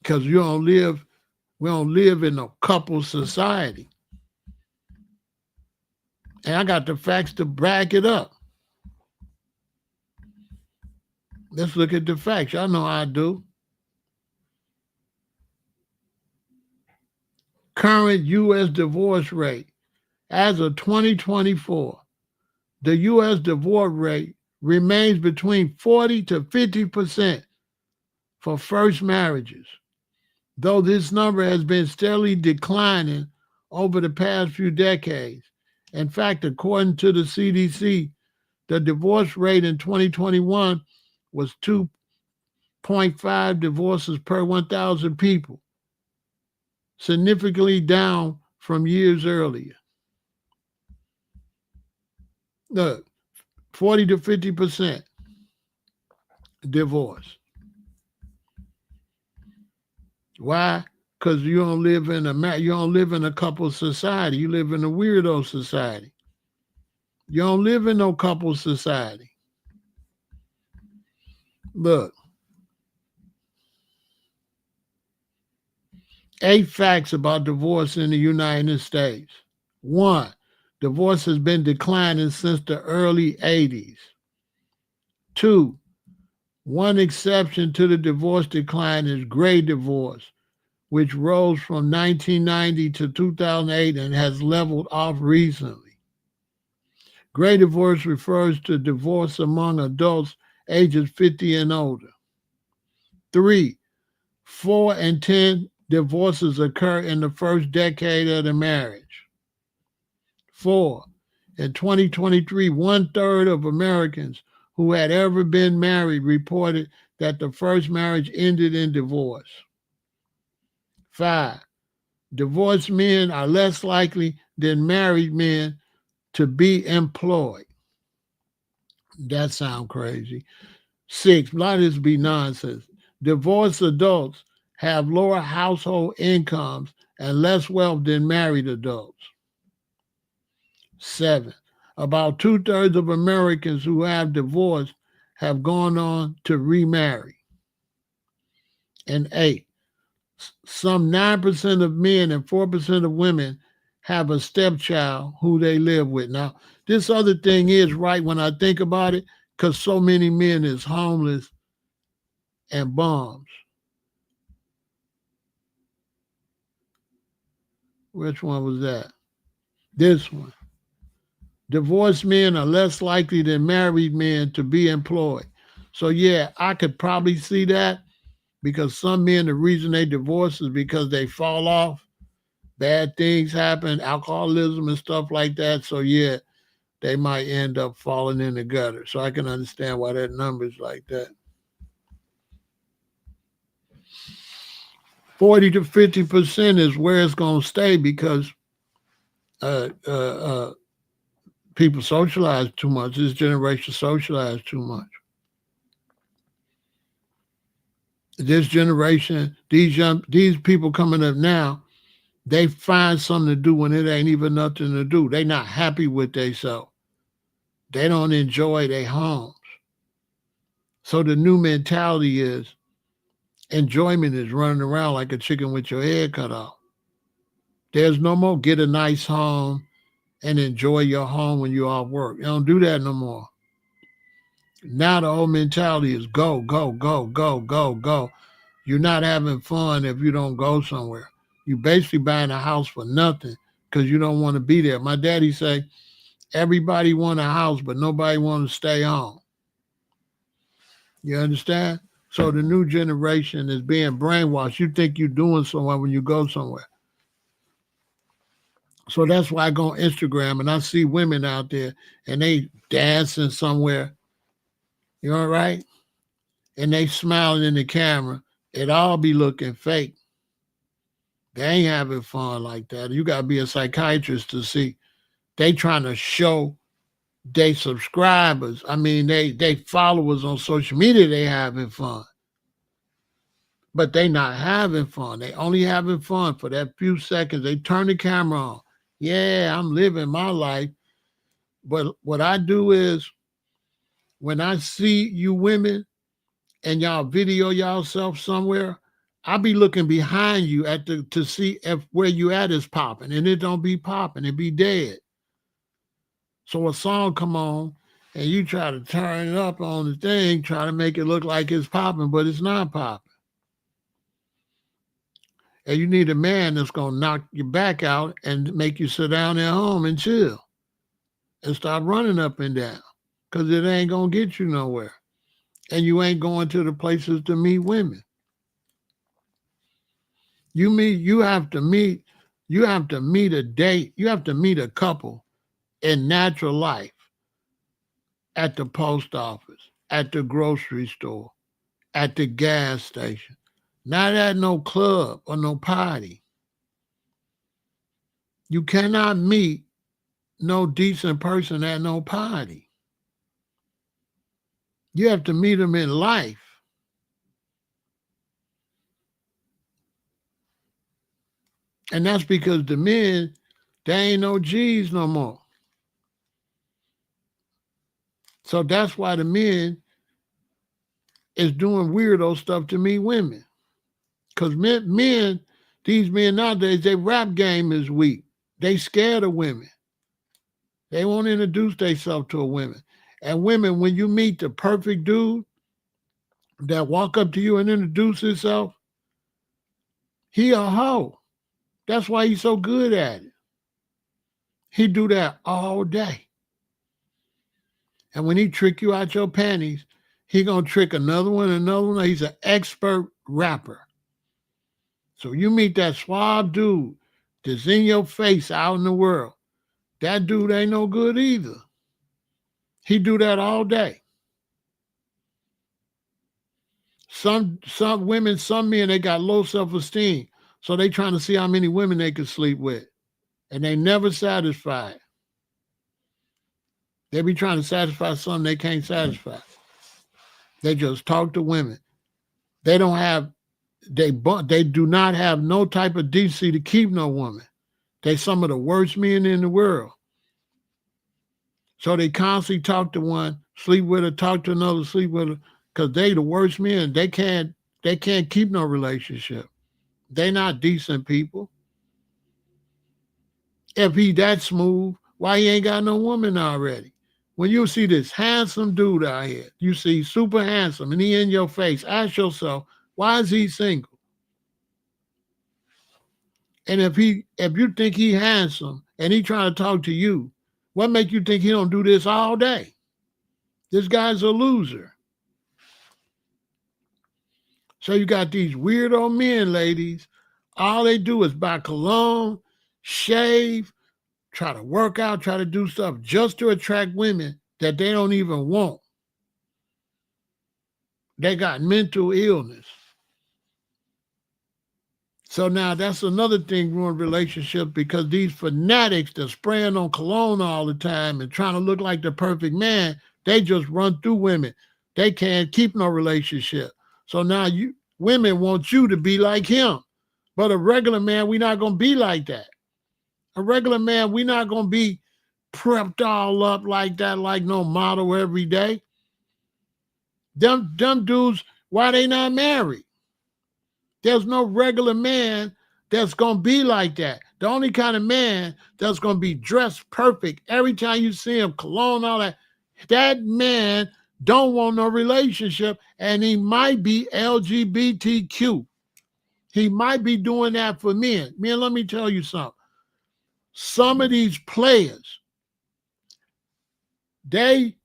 Because we don't live in a couple society. And I got the facts to back it up. Let's look at the facts. Y'all know how I do. current U.S. divorce rate. As of 2024, the U.S. divorce rate remains between 40 to 50% for first marriages, though this number has been steadily declining over the past few decades. In fact, according to the CDC, the divorce rate in 2021 was 2.5 divorces per 1,000 people, significantly down from years earlier. Look, 40 to 50% divorce. Why? Because you don't live in a couple society. You live in a weirdo society. You don't live in no couple society. Look, 8 facts about divorce in the United States. 1, divorce has been declining since the early 80s. 2, one exception to the divorce decline is gray divorce, which rose from 1990 to 2008 and has leveled off recently. Gray divorce refers to divorce among adults ages 50 and older. 3, 4 in 10 divorces occur in the first decade of the marriage. 4, in 2023, 1/3 of Americans who had ever been married reported that the first marriage ended in divorce. 5, divorced men are less likely than married men to be employed. That sounds crazy. 6, a lot of this be nonsense. Divorced adults have lower household incomes and less wealth than married adults. 7, about 2/3 of Americans who have divorced have gone on to remarry. And 8, some 9% of men and 4% of women have a stepchild who they live with. Now, this other thing is right when I think about it, because so many men is homeless and bums. Which one was that? This one. Divorced men are less likely than married men to be employed. So yeah, I could probably see that, because some men, the reason they divorce is because they fall off, bad things happen, alcoholism and stuff like that. So yeah, they might end up falling in the gutter. So I can understand why that number is like that. 40 to 50% is where it's going to stay, because people socialize too much. This generation socialize too much. This generation, these people coming up now, they find something to do when it ain't even nothing to do. They not happy with themselves. They don't enjoy their homes. So the new mentality is enjoyment is running around like a chicken with your head cut off. There's no more get a nice home and enjoy your home when you're off work. You don't do that no more. Now the whole mentality is go, go, go, go, go, go. You're not having fun if you don't go somewhere. You basically buying a house for nothing because you don't want to be there. My daddy say, everybody want a house, but nobody want to stay home. You understand? So the new generation is being brainwashed. You think you're doing somewhere when you go somewhere. So that's why I go on Instagram and I see women out there and they dancing somewhere. You know, right? And they smiling in the camera. It all be looking fake. They ain't having fun like that. You got to be a psychiatrist to see. They trying to show they subscribers. I mean, they followers on social media, they having fun. But they not having fun. They only having fun for that few seconds. They turn the camera on. Yeah, I'm living my life. But what I do is when I see you women and y'all video yourself somewhere, I be looking behind you to see if where you at is popping, and it don't be popping, it be dead. So a song come on, and you try to turn it up on the thing, try to make it look like it's popping, but it's not popping. And you need a man that's going to knock your back out and make you sit down at home and chill and stop running up and down because it ain't going to get you nowhere. And you ain't going to the places to meet women. You have to meet a date. You have to meet a couple in natural life at the post office, at the grocery store, at the gas station, not at no club or no party. You cannot meet no decent person at no party. You have to meet them in life. And that's because the men, they ain't no G's no more. So that's why the men is doing weirdo stuff to meet women. Because men, these men nowadays, their rap game is weak. They scared of women. They won't introduce themselves to a woman. And women, when you meet the perfect dude that walk up to you and introduce himself, he a hoe. That's why he's so good at it. He do that all day. And when he trick you out your panties, he gonna trick another one. He's an expert rapper. So you meet that suave dude that's in your face out in the world. That dude ain't no good either. He do that all day. Some women, some men, they got low self-esteem. So they trying to see how many women they can sleep with. And they never satisfied. They be trying to satisfy something they can't satisfy. They just talk to women. They don't have, they do not have no type of decency to keep no woman. They some of the worst men in the world. So they constantly talk to one, sleep with her, talk to another, sleep with her, because they the worst men. They can't keep no relationship. They not decent people. If he that smooth, why he ain't got no woman already? When you see this handsome dude out here, you see super handsome, and he in your face, ask yourself, why is he single? And if you think he handsome and he trying to talk to you, what make you think he don't do this all day? This guy's a loser. So you got these weirdo men, ladies. All they do is buy cologne, shave, try to work out, try to do stuff just to attract women that they don't even want. They got mental illness. So now that's another thing ruined relationships because these fanatics that spraying on cologne all the time and trying to look like the perfect man, they just run through women. They can't keep no relationship. So now women want you to be like him. But a regular man, we're not going to be like that. A regular man, we're not going to be prepped all up like that, like no model every day. Them dudes, why they not married? There's no regular man that's going to be like that. The only kind of man that's going to be dressed perfect every time you see him, cologne, all that man don't want no relationship, and he might be LGBTQ. He might be doing that for men. Man, let me tell you something. Some of these players, they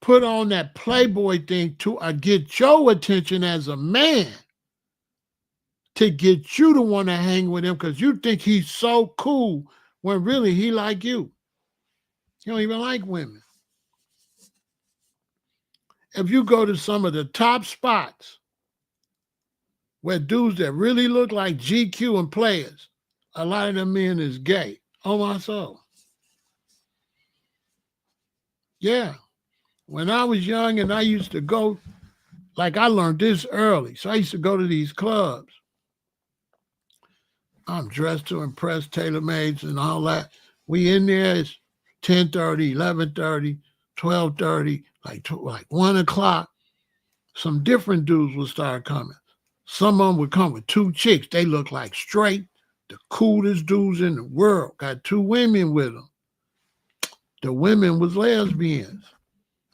put on that Playboy thing to get your attention as a man, to get you to want to hang with him because you think he's so cool when really he like you. He don't even like women. If you go to some of the top spots where dudes that really look like GQ and players, a lot of them men is gay. Oh, my soul. Yeah. When I was young and I used to go, like I learned this early, so I used to go to these clubs. I'm dressed to impress, tailor-mades and all that. We in there, it's 10:30, 11:30, 12:30, like 1 o'clock. Some different dudes would start coming. Some of them would come with two chicks. They look like straight, the coolest dudes in the world. Got two women with them. The women was lesbians.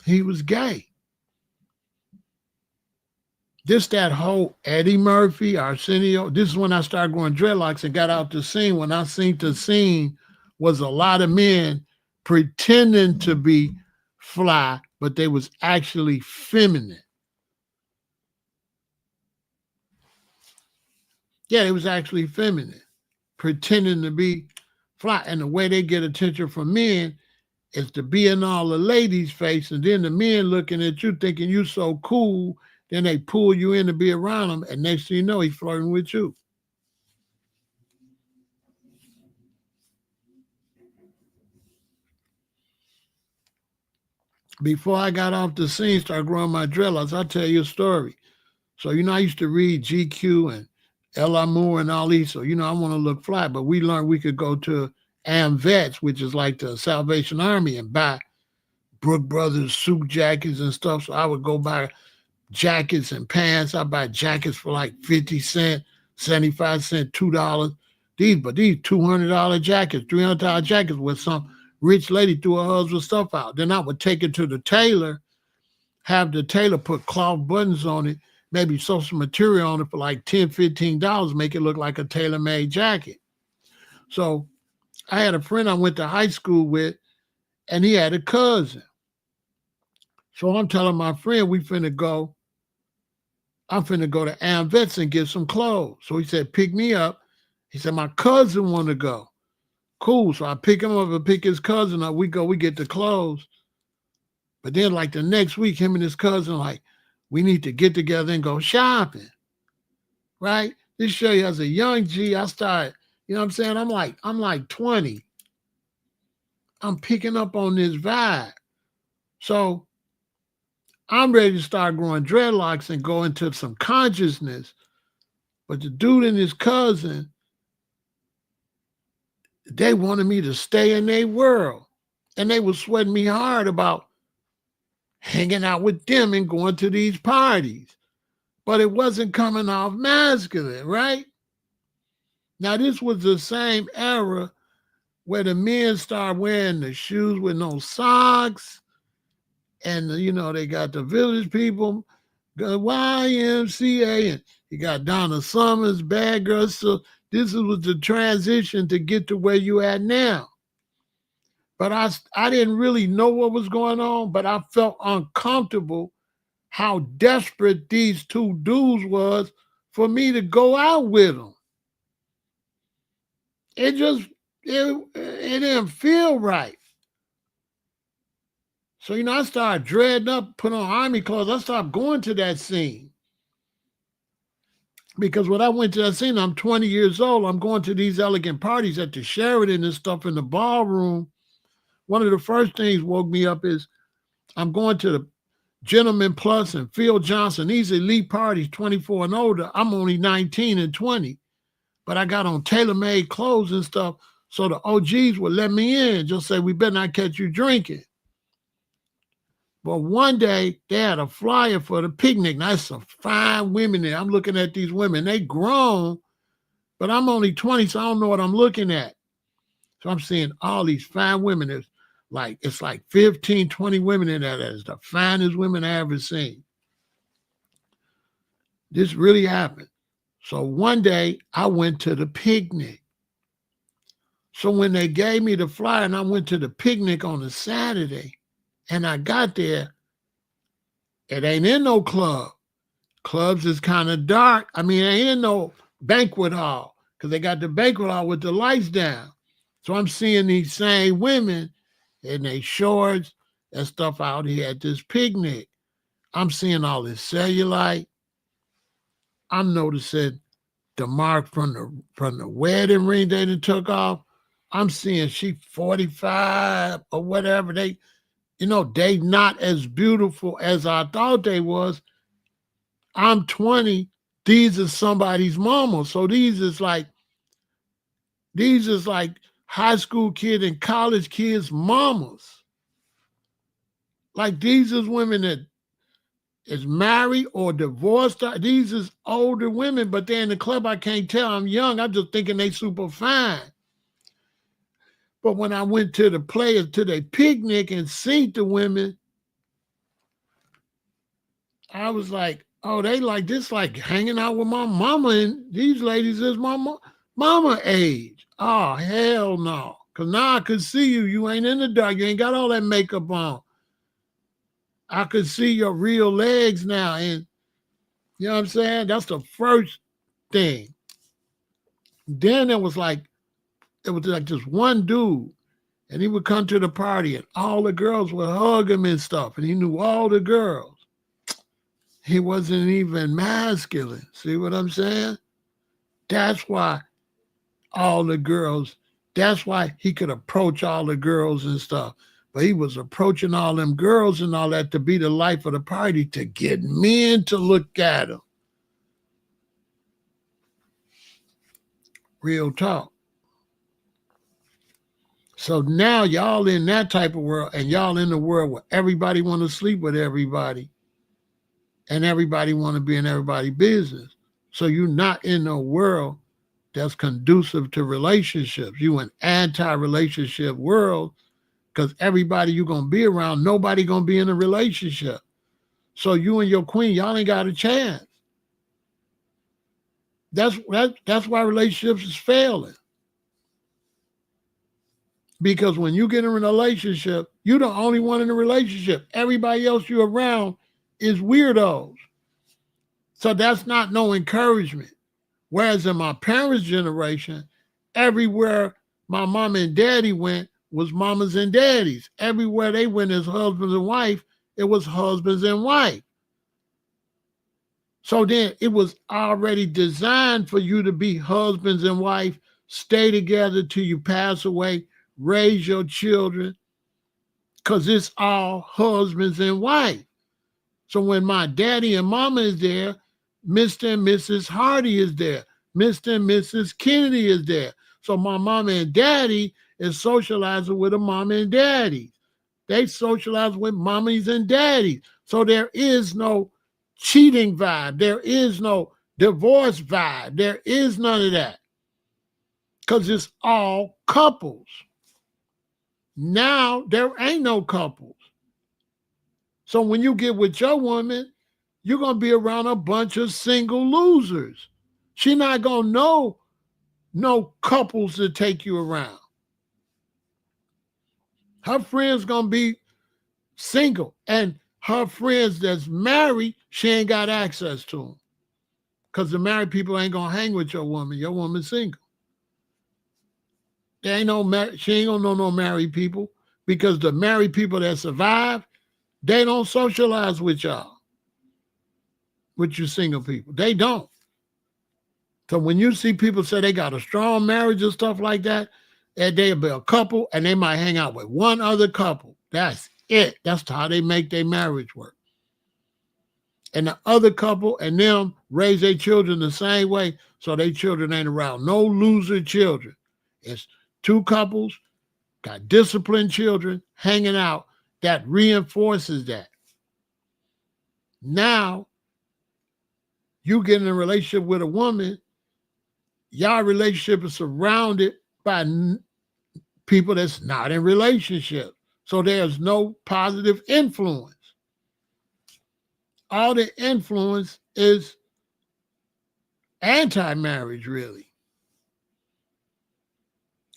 He was gay. that whole Eddie Murphy, Arsenio, this is when I started growing dreadlocks and got out the scene. When I seen the scene was a lot of men pretending to be fly, but they was actually feminine. Yeah, they was actually feminine, pretending to be fly. And the way they get attention from men is to be in all the ladies' face, and then the men looking at you thinking you so cool, then they pull you in to be around them, and next thing you know, he's flirting with you. Before I got off the scene, started growing my dreadlocks, I'll tell you a story. So, I used to read GQ and L.I. Moore and all these. So, I want to look fly, but we learned we could go to AmVets, which is like the Salvation Army, and buy Brook Brothers suit jackets and stuff. So I would go buy jackets and pants. I buy jackets for like 50 cents, 75 cents, $2. These $200 jackets, $300 jackets with some rich lady threw her husband's stuff out. Then I would take it to the tailor, have the tailor put cloth buttons on it, maybe sew some material on it for like $10, $15, make it look like a tailor-made jacket. So I had a friend I went to high school with, and he had a cousin. So I'm telling my friend, I'm finna go to AmVets and get some clothes. So he said, pick me up. He said, my cousin want to go. Cool. So I pick him up and pick his cousin up. We get the clothes. But then like the next week, him and his cousin, like, we need to get together and go shopping. Right? This show you as a young G, I started, you know what I'm saying? I'm like 20. I'm picking up on this vibe. So I'm ready to start growing dreadlocks and go into some consciousness. But the dude and his cousin, they wanted me to stay in their world. And they were sweating me hard about hanging out with them and going to these parties. But it wasn't coming off masculine, right? Now, this was the same era where the men started wearing the shoes with no socks. And, they got the Village People, YMCA, and you got Donna Summers, Bad Girls. So this was the transition to get to where you at now. But I didn't really know what was going on, but I felt uncomfortable how desperate these two dudes was for me to go out with them. It didn't feel right. So, I started dreading up, put on army clothes. I started going to that scene. Because when I went to that scene, I'm 20 years old. I'm going to these elegant parties at the Sheraton and stuff in the ballroom. One of the first things woke me up is I'm going to the Gentleman Plus and Phil Johnson. These elite parties, 24 and older. I'm only 19 and 20. But I got on tailor-made clothes and stuff. So the OGs would let me in, just say, we better not catch you drinking. But one day they had a flyer for the picnic. Now, there's some fine women there. I'm looking at these women. They grown, but I'm only 20, so I don't know what I'm looking at. So I'm seeing all these fine women. It's like 15, 20 women in there. That's the finest women I ever seen. This really happened. So one day I went to the picnic. So when they gave me the flyer and I went to the picnic on a Saturday, and I got there, it ain't in no club. Clubs is kind of dark. I mean, it ain't in no banquet hall because they got the banquet hall with the lights down. So I'm seeing these same women in their shorts and stuff out here at this picnic. I'm seeing all this cellulite. I'm noticing the mark from the wedding ring they done took off. I'm seeing she 45 or whatever. They not as beautiful as I thought they was. I'm 20. These are somebody's mama. So these is like high school kid and college kids' mamas. Like these is women that is married or divorced. These is older women, but they're in the club. I can't tell. I'm young. I'm just thinking they super fine. But when I went to the players, to their picnic and seen the women, I was like, Oh, they like this, like hanging out with my mama, and these ladies is my mama age. Oh, hell no. Because now I could see you. You ain't in the dark. You ain't got all that makeup on. I could see your real legs now. And you know what I'm saying? That's the first thing. Then it was like just one dude. And he would come to the party and all the girls would hug him and stuff. And he knew all the girls. He wasn't even masculine. See what I'm saying? That's why all the girls, that's why he could approach all the girls and stuff. But he was approaching all them girls and all that to be the life of the party, to get men to look at him. Real talk. So now y'all in that type of world, and y'all in the world where everybody want to sleep with everybody and everybody want to be in everybody's business. So you're not in a world that's conducive to relationships. You an anti-relationship world, because everybody you're going to be around, nobody going to be in a relationship. So you and your queen, y'all ain't got a chance. That's why relationships is failing. Because when you get in a relationship, you're the only one in the relationship. Everybody else you're around is weirdos. So that's not no encouragement. Whereas in my parents' generation, everywhere my mom and daddy went was mamas and daddies. Everywhere they went as husbands and wife, it was husbands and wife. So then it was already designed for you to be husbands and wife, stay together till you pass away, raise your children, because it's all husbands and wife. So when my daddy and mama is there, Mr. and Mrs. Hardy is there. Mr. and Mrs. Kennedy is there. So my mama and daddy is socializing with a mama and daddy. They socialize with mommies and daddies. So there is no cheating vibe. There is no divorce vibe. There is none of that. Because it's all couples. Now there ain't no couples. So when you get with your woman, you're going to be around a bunch of single losers. She's not going to know no couples to take you around. Her friends going to be single. And her friends that's married, she ain't got access to them. Because the married people ain't going to hang with your woman. Your woman's single. She ain't going to know no married people. Because the married people that survive, they don't socialize with y'all. With you single people. They don't. So when you see people say they got a strong marriage and stuff like that, and they'll be a couple and they might hang out with one other couple. That's it. That's how they make their marriage work. And the other couple and them raise their children the same way, so their children ain't around no loser children. It's two couples, got disciplined children hanging out. That reinforces that. Now, you get in a relationship with a woman, y'all relationship is surrounded by people that's not in relationship. So there's no positive influence. All the influence is anti-marriage, really.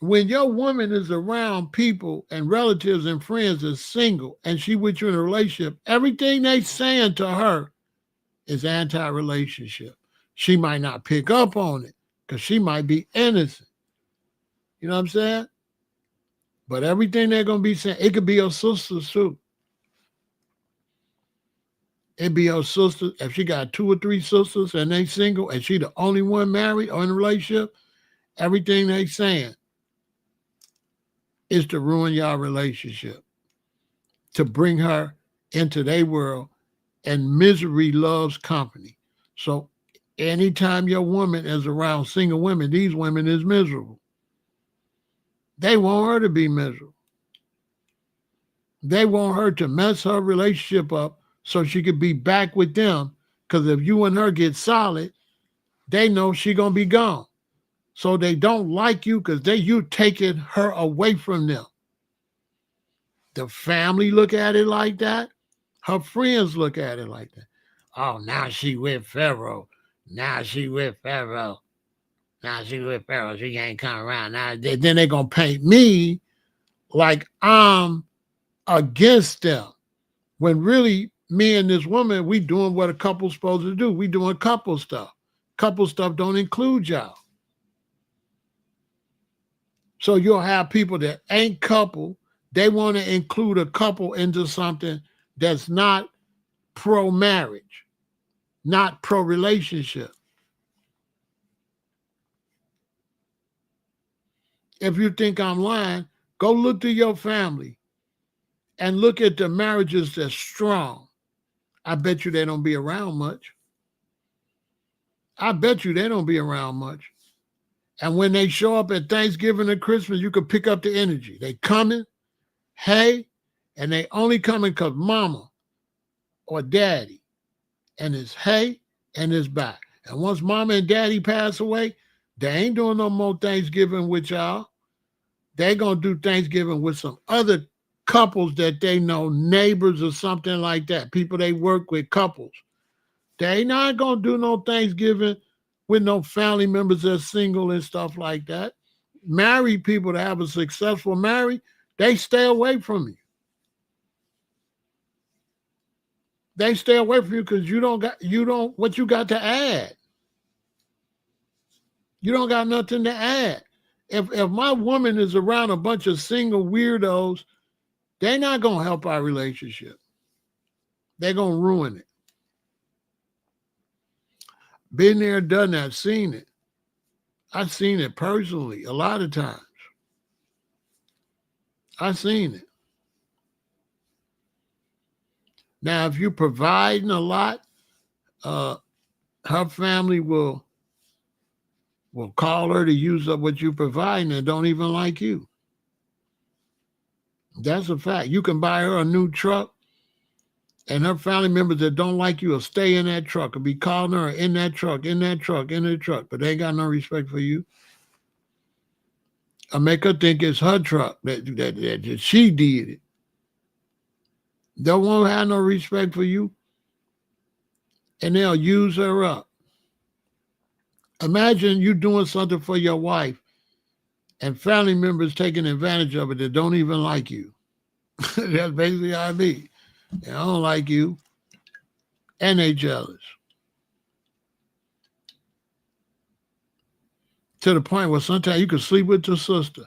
When your woman is around people and relatives and friends that's single and she with you in a relationship, everything they saying to her is anti-relationship. She might not pick up on it because she might be innocent. You know what I'm saying? But everything they're going to be saying, it could be her sisters too. It'd be her sister. If she got 2 or 3 sisters and they single and she the only one married or in a relationship, everything they saying is to ruin your relationship, to bring her into their world, and misery loves company. So anytime your woman is around single women, these women is miserable. They want her to be miserable. They want her to mess her relationship up so she could be back with them. Because if you and her get solid, they know she going to be gone. So they don't like you because you taking her away from them. The family look at it like that. Her friends look at it like that. Oh, now she with Pharaoh. Now she with Pharaoh. Now she with Pharaoh. She ain't come around. Now then they gonna paint me like I'm against them. When really me and this woman, we doing what a couple's supposed to do. We doing couple stuff. Couple stuff don't include y'all. So you'll have people that ain't couple. They want to include a couple into something that's not pro-marriage, not pro-relationship. If you think I'm lying, go look through your family and look at the marriages that's strong. I bet you they don't be around much. I bet you they don't be around much. And when they show up at Thanksgiving and Christmas, you can pick up the energy. They coming, hey, and they only coming because mama or daddy. And it's hey and it's bye. And once mama and daddy pass away, they ain't doing no more Thanksgiving with y'all. They gonna do Thanksgiving with some other couples that they know, neighbors or something like that, people they work with, couples. They not gonna do no Thanksgiving with no family members that's single and stuff like that. Married people that have a successful marriage, they stay away from you. They stay away from you because you don't what you got to add. You don't got nothing to add. If my woman is around a bunch of single weirdos, they're not gonna help our relationship. They're gonna ruin it. Been there, done that, seen it. I've seen it personally a lot of times. I've seen it. Now, if you're providing a lot, her family will call her to use up what you provide and don't even like you. That's a fact. You can buy her a new truck, and her family members that don't like you will stay in that truck or be calling her in that truck, in that truck, in that truck, but they ain't got no respect for you. I make her think it's her truck that she did it. They won't have no respect for you, and they'll use her up. Imagine you doing something for your wife and family members taking advantage of it that don't even like you. That's basically how I be. They don't like you, and they jealous. To the point where sometimes you could sleep with your sister.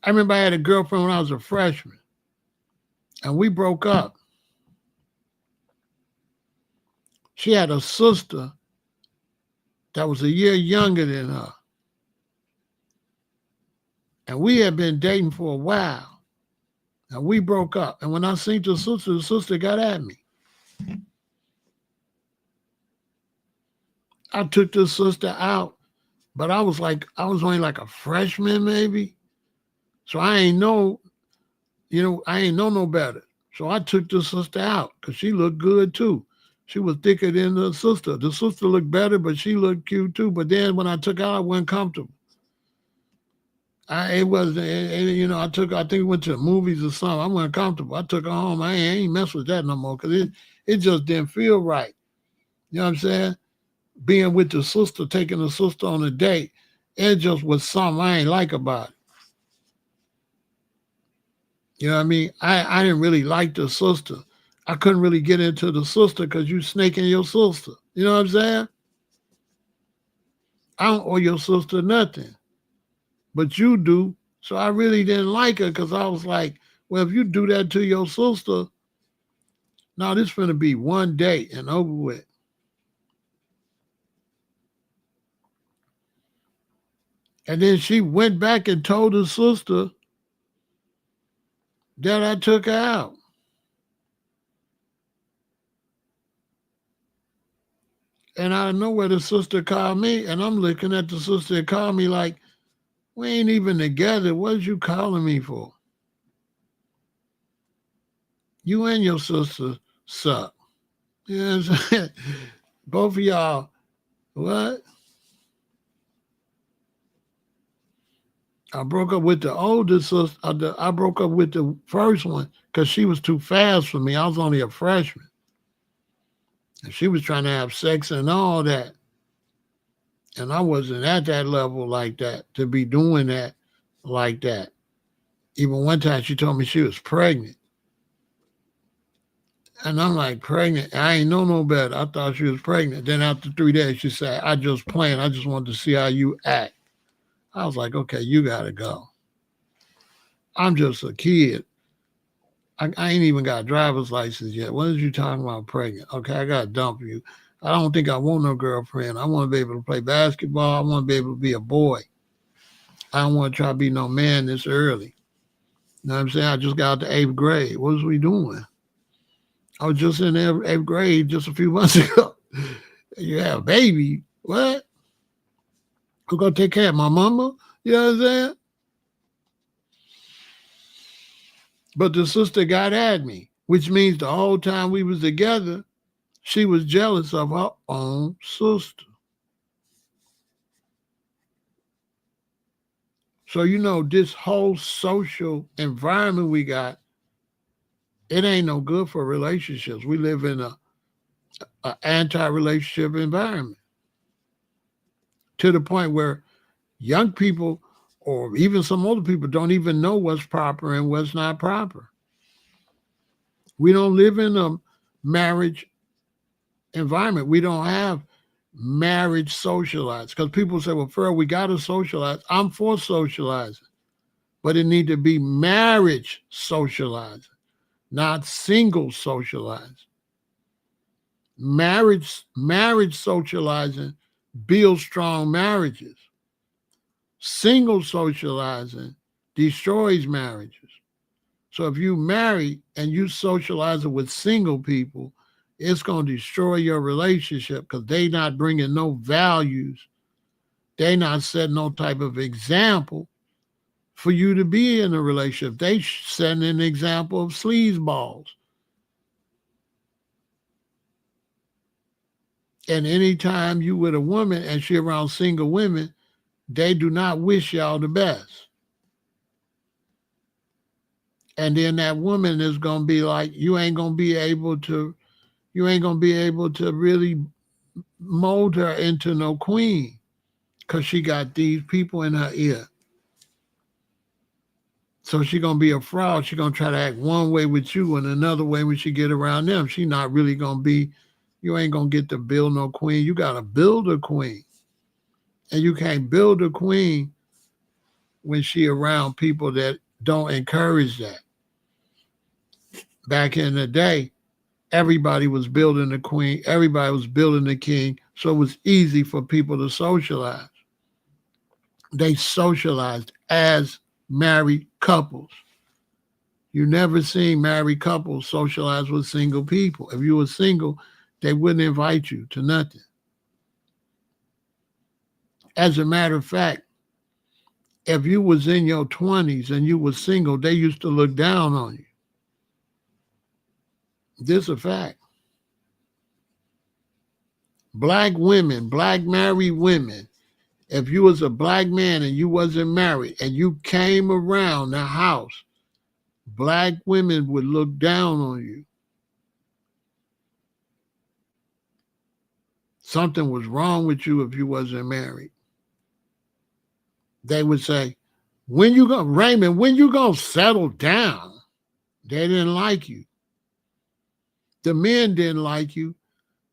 I remember I had a girlfriend when I was a freshman, and we broke up. She had a sister that was a year younger than her. And we had been dating for a while. And we broke up. And when I seen the sister got at me. I took the sister out, but I was only like a freshman maybe. So I ain't know no better. So I took the sister out because she looked good too. She was thicker than the sister. The sister looked better, but she looked cute too. But then when I took her out, I wasn't comfortable. I think we went to the movies or something. I wasn't comfortable. I took her home. I ain't mess with that no more because it just didn't feel right. You know what I'm saying? Being with the sister, taking the sister on a date, it just was something I ain't like about it. You know what I mean? I didn't really like the sister. I couldn't really get into the sister because you snaking your sister. You know what I'm saying? I don't owe your sister nothing, but you do. So I really didn't like her because I was like, well, if you do that to your sister, now this finna be one date and over with. And then she went back and told her sister that I took her out. And out of nowhere, the sister called me, and I'm looking at the sister that called me like, we ain't even together. What you calling me for? You and your sister suck. You know what I'm saying? Both of y'all, what? I broke up with the oldest sister. I broke up with the first one because she was too fast for me. I was only a freshman. And she was trying to have sex and all that. And I wasn't at that level like that to be doing that like that. Even one time she told me she was pregnant. And I'm like, pregnant? I ain't know no better. I thought she was pregnant. Then after 3 days, she said, I just playing. I just wanted to see how you act. I was like, okay, you got to go. I'm just a kid. I ain't even got a driver's license yet. What is you talking about pregnant? Okay, I got to dump you. I don't think I want no girlfriend. I want to be able to play basketball. I want to be able to be a boy. I don't want to try to be no man this early. You know what I'm saying? I just got out to 8th grade. What was we doing? I was just in 8th grade just a few months ago. You have a baby. What? Who gonna take care of my mama? You know what I'm saying? But the sister got at me, which means the whole time we was together, she was jealous of her own sister. So, this whole social environment we got, it ain't no good for relationships. We live in a anti-relationship environment to the point where young people or even some older people don't even know what's proper and what's not proper. We don't live in a marriage environment. We don't have marriage socialized because people say, well, Pharaoh, we got to socialize. I'm for socializing, but it need to be marriage socializing, not single socializing. Marriage socializing builds strong marriages. Single socializing destroys marriages. So if you marry and you socializing with single people, it's going to destroy your relationship because they not bringing no values. They not setting no type of example for you to be in a relationship. They setting an example of sleazeballs. And anytime you with a woman and she around single women, they do not wish y'all the best. And then that woman is going to be like, you ain't going to be able to really mold her into no queen because she got these people in her ear. So she going to be a fraud. She going to try to act one way with you and another way when she get around them. She not really going to be, you ain't going to get to build no queen. You got to build a queen. And you can't build a queen when she around people that don't encourage that. Back in the day, everybody was building a queen. Everybody was building a king. So it was easy for people to socialize. They socialized as married couples. You never seen married couples socialize with single people. If you were single, they wouldn't invite you to nothing. As a matter of fact, if you was in your 20s and you was single, they used to look down on you. This is a fact. Black women, black married women, if you was a black man and you wasn't married and you came around the house, black women would look down on you. Something was wrong with you if you wasn't married. They would say, Raymond, when you gonna settle down? They didn't like you. The men didn't like you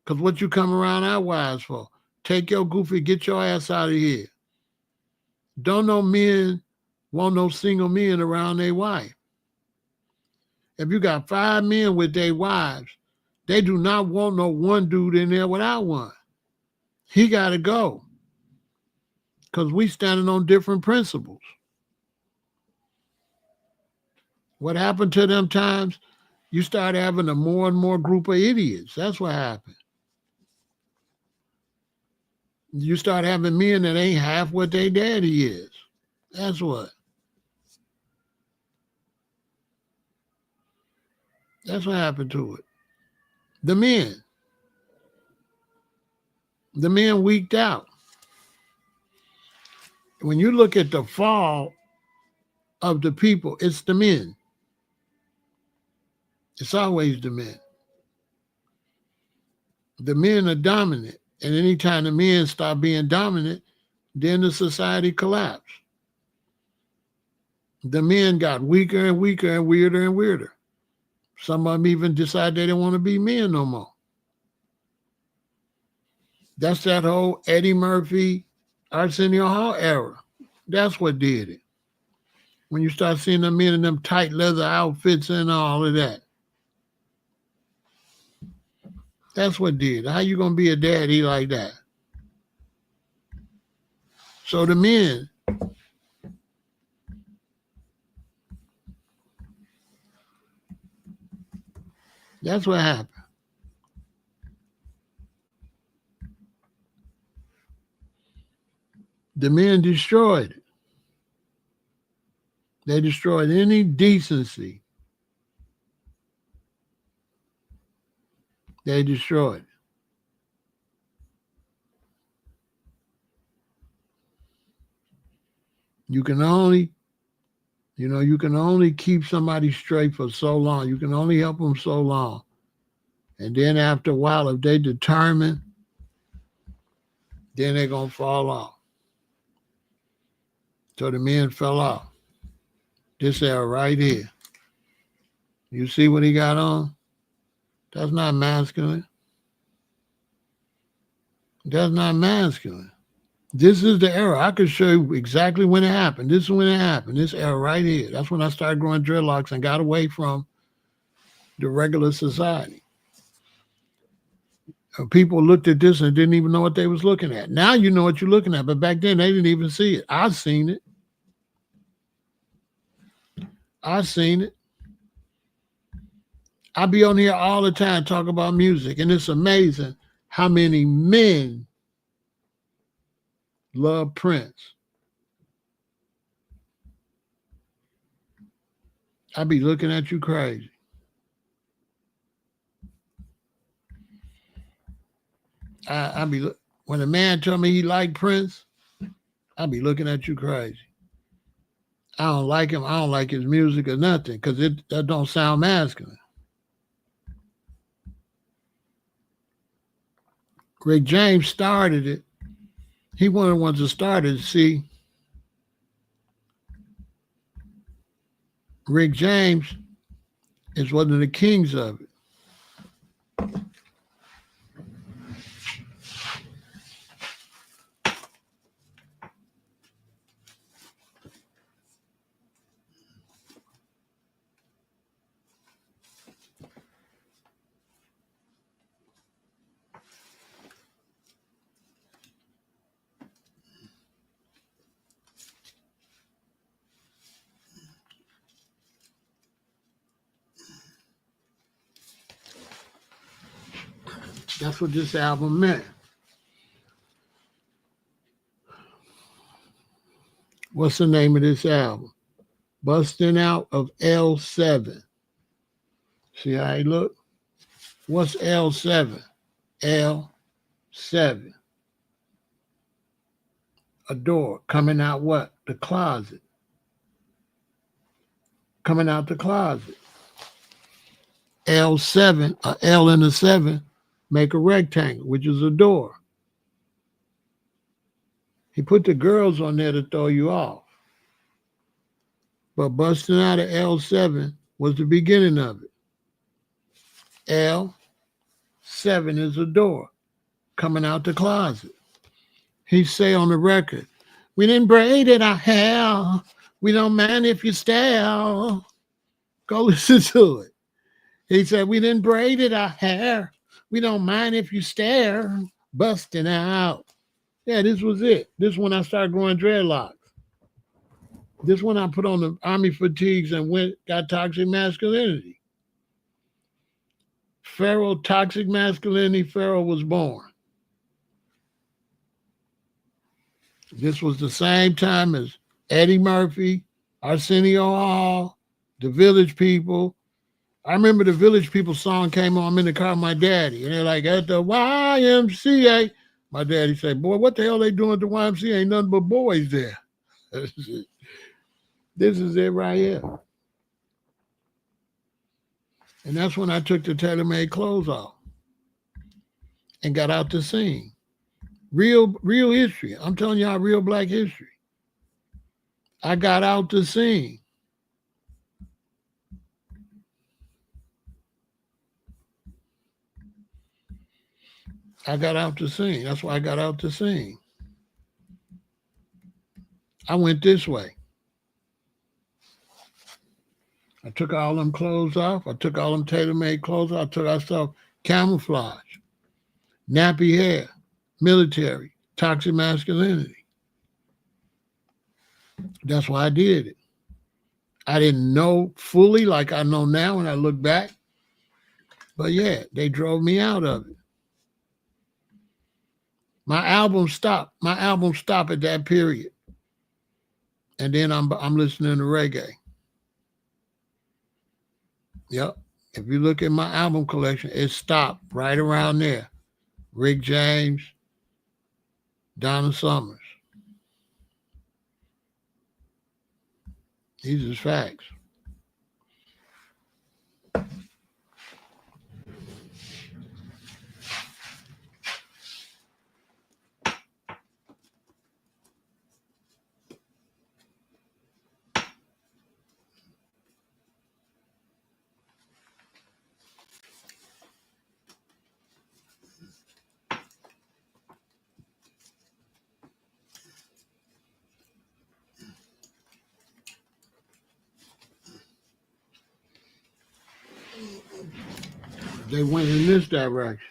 because what you come around our wives for? Take your goofy, get your ass out of here. Don't no men want no single men around their wife. If you got 5 men with their wives, they do not want no one dude in there without one. He got to go because we standing on different principles. What happened to them times? You start having a more and more group of idiots. That's what happened. You start having men that ain't half what their daddy is. That's what. That's what happened to it. The men weaked out. When you look at the fall of the people, it's the men. It's always the men. The men are dominant. And anytime the men stop being dominant, then the society collapsed. The men got weaker and weaker and weirder and weirder. Some of them even decided they didn't want to be men no more. That's that whole Eddie Murphy, Arsenio Hall era. That's what did it. When you start seeing them men in them tight leather outfits and all of that. That's what did it. How you going to be a daddy like that? So the men, that's what happened. The men destroyed it. They destroyed any decency. They destroyed it. You can only keep somebody straight for so long. You can only help them so long. And then after a while, if they determine, then they're going to fall off. So the men fell off. This era right here. You see what he got on? That's not masculine. That's not masculine. This is the era. I could show you exactly when it happened. This is when it happened. This era right here. That's when I started growing dreadlocks and got away from the regular society. People looked at this and didn't even know what they was looking at. Now you know what you're looking at, but back then they didn't even see it. I've seen it. I've seen it. I be on here all the time talking about music, and it's amazing how many men love Prince. I be looking at you crazy. When a man tell me he like Prince, I be looking at you crazy. I don't like him. I don't like his music or nothing because that don't sound masculine. Rick James started it. He one of the ones that started it. See, Rick James is one of the kings of it. That's what this album meant. What's the name of this album? Busting Out of L7. See how he look? What's L7? L7. A door. Coming out what? The closet. Coming out the closet. L7, a L and a 7, make a rectangle, which is a door. He put the girls on there to throw you off. But busting out of L7 was the beginning of it. L7 is a door coming out the closet. He say on the record, we didn't braid it our hair. We don't mind if you stare. Go listen to it. He said, we didn't braid it our hair. We don't mind if you stare. Busting out. Yeah, this was it. This is when I started growing dreadlocks. This when I put on the army fatigues and got toxic masculinity. Pharaoh, toxic masculinity, Pharaoh was born. This was the same time as Eddie Murphy, Arsenio Hall, the Village People. I remember the Village People song came on. I'm in the car with my daddy, and they're like, at the YMCA. My daddy said, boy, what the hell they doing at the YMCA? Ain't nothing but boys there. This is it right here. And that's when I took the tailor-made clothes off. and got out the scene. Real history. I'm telling y'all real black history. I got out the scene. I got out the scene. That's why I got out the scene. I went this way. I took all them clothes off. I took all them tailor-made clothes off. I took our stuff, camouflage, nappy hair, military, toxic masculinity. That's why I did it. I didn't know fully like I know now when I look back. But yeah, they drove me out of it. My album stopped. My album stopped at that period. And then I'm listening to reggae. Yep. If you look at my album collection, it stopped right around there. Rick James, Donna Summers. These are facts. They went in this direction.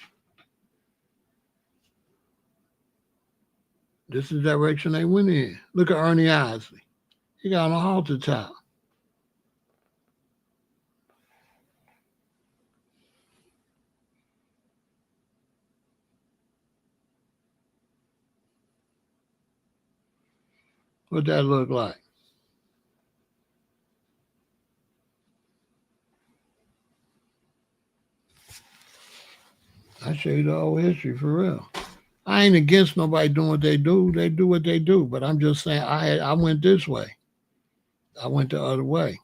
This is the direction they went in. Look at Ernie Isley. He got on a halter top. What that look like? I show you the whole history for real. I ain't against nobody doing what they do. They do what they do. But I'm just saying I went this way. I went the other way.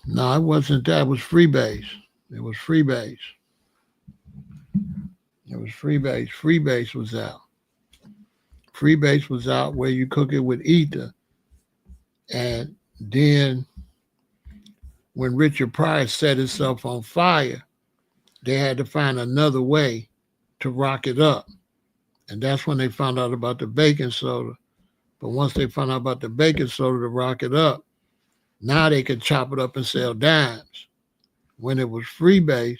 No, it wasn't that. It was Freebase. It was Freebase. It was Freebase. Freebase was out. Freebase was out where you cook it with ether. And then when Richard Pryor set himself on fire, they had to find another way to rock it up. And that's when they found out about the baking soda. But once they found out about the baking soda to rock it up, now they could chop it up and sell dimes. When it was Freebase,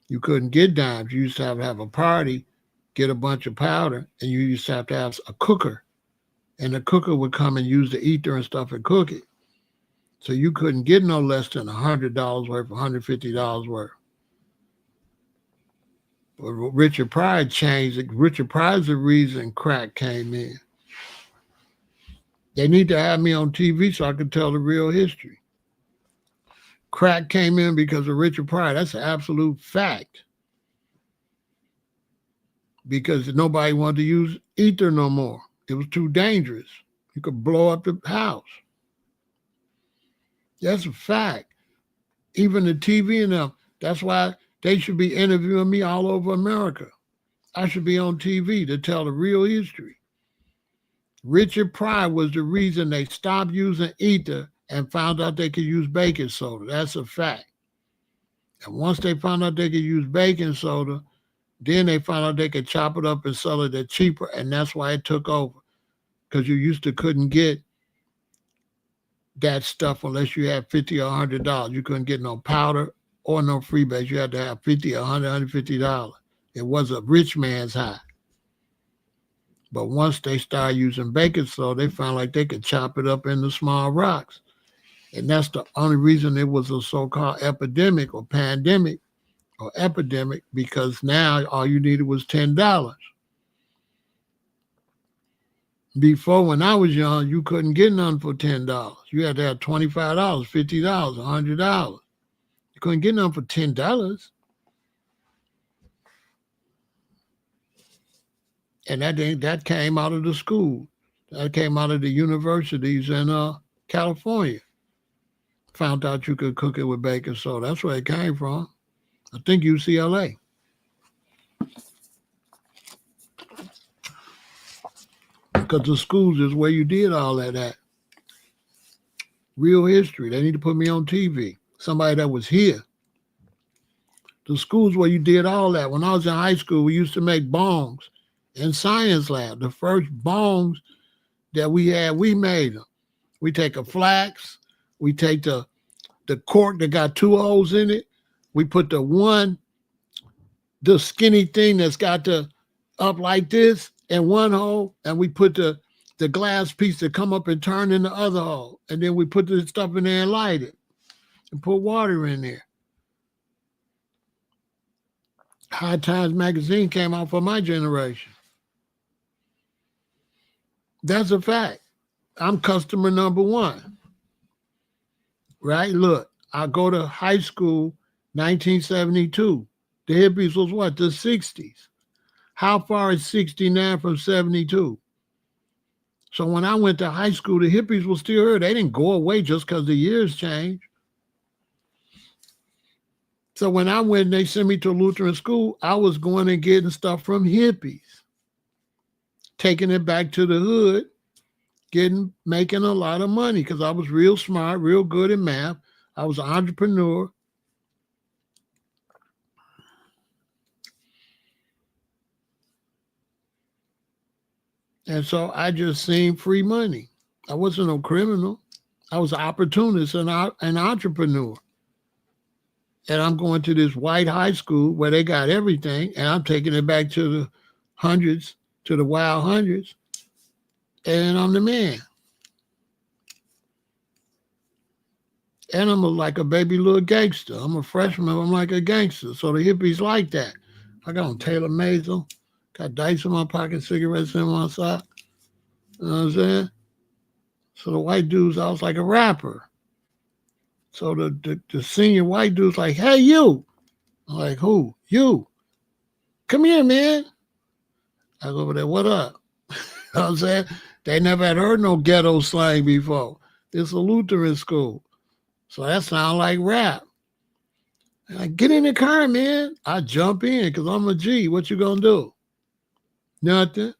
you couldn't get dimes. You used to have a party, get a bunch of powder, and you used to have a cooker. And the cooker would come and use the ether and stuff and cook it. So you couldn't get no less than $100 worth, $150 worth. But Richard Pryor changed it. Richard Pryor's the reason crack came in. They need to have me on TV so I can tell the real history. Crack came in because of Richard Pryor. That's an absolute fact. Because nobody wanted to use ether no more. It was too dangerous. You could blow up the house. That's a fact. Even the TV and them. That's why they should be interviewing me all over America. I should be on TV to tell the real history. Richard Pryor was the reason they stopped using ether and found out they could use baking soda. That's a fact. And once they found out they could use baking soda, then they found out they could chop it up and sell it at cheaper, and that's why it took over. Because you used to couldn't get that stuff unless you had $50 or $100. You couldn't get no powder or no freebase. You had to have $50, $100, $150. It was a rich man's high. But once they started using baking soda, they found like they could chop it up into small rocks. And that's the only reason it was a so-called epidemic or pandemic or epidemic, because now all you needed was $10. Before, when I was young, you couldn't get none for $10. You had to have $25, $50, $100. You couldn't get none for $10. And that came out of the school. That came out of the universities and California. Found out you could cook it with baking soda. That's where it came from. I think UCLA. Because the schools is where you did all of that. Real history. They need to put me on TV. Somebody that was here. The schools where you did all that. When I was in high school, we used to make bongs in science lab. The first bongs that we had, we made them. We take a flax. We take the cork that got 2 holes in it. We put the skinny thing that's got the up like this in one hole, and we put the glass piece that come up and turn in the other hole. And then we put the stuff in there and light it and put water in there. High Times magazine came out for my generation. That's a fact. I'm customer number one. Right? Look, I go to high school, 1972. The hippies was what? The 60s. How far is 69 from 72? So when I went to high school, the hippies were still here. They didn't go away just because the years changed. So when I went and they sent me to Lutheran school, I was going and getting stuff from hippies, taking it back to the hood, making a lot of money because I was real smart, real good in math. I was an entrepreneur. And so I just seen free money. I wasn't no criminal. I was an opportunist and an entrepreneur. And I'm going to this white high school where they got everything, and I'm taking it back to the hundreds, to the wild hundreds, and I'm the man. And I'm like a baby little gangster. I'm a freshman. I'm like a gangster. So the hippies like that. I got on Taylor Mason, got dice in my pocket, cigarettes in my sock. You know what I'm saying? So the white dudes, I was like a rapper. So the senior white dude's like, hey, you. I'm like, who? You. Come here, man. I go over there, what up? You know what I'm saying? They never had heard no ghetto slang before. It's a Lutheran school. So that sounds like rap. And I get in the car, man. I jump in because I'm a G. What you gonna do? Nothing.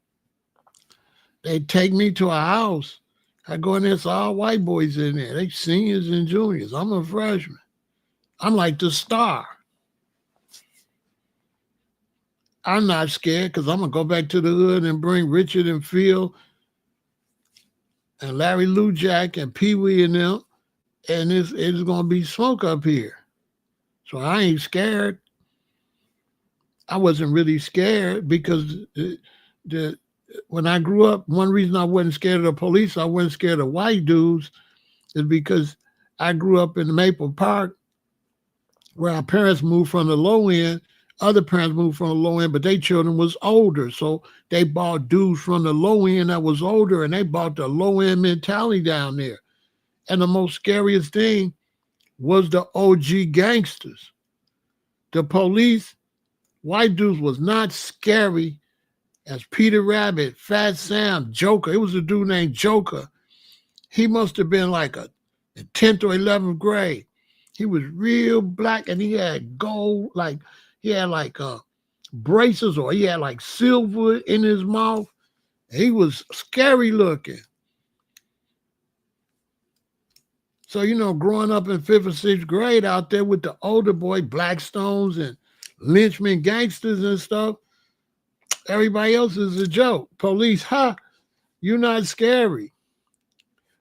They take me to a house. I go in there, it's all white boys in there. They seniors and juniors. I'm a freshman. I'm like the star. I'm not scared because I'm going to go back to the hood and bring Richard and Phil and Larry Lou Jack and Pee Wee and them, and it's going to be smoke up here. So I ain't scared. I wasn't really scared because when I grew up, one reason I wasn't scared of the police, I wasn't scared of white dudes, is because I grew up in Maple Park where our parents moved from the low end. Other parents moved from the low end, but their children was older. So they bought dudes from the low end that was older, and they bought the low end mentality down there. And the most scariest thing was the OG gangsters. The police, white dudes was not scary as Peter Rabbit, Fat Sam, Joker. It was a dude named Joker. He must have been like in 10th or 11th grade. He was real black and he had gold, like he had like braces, or he had like silver in his mouth. He was scary looking. So, you know, growing up in 5th or 6th grade out there with the older boy, Blackstones and lynchmen gangsters and stuff, everybody else is a joke. Police, you're not scary.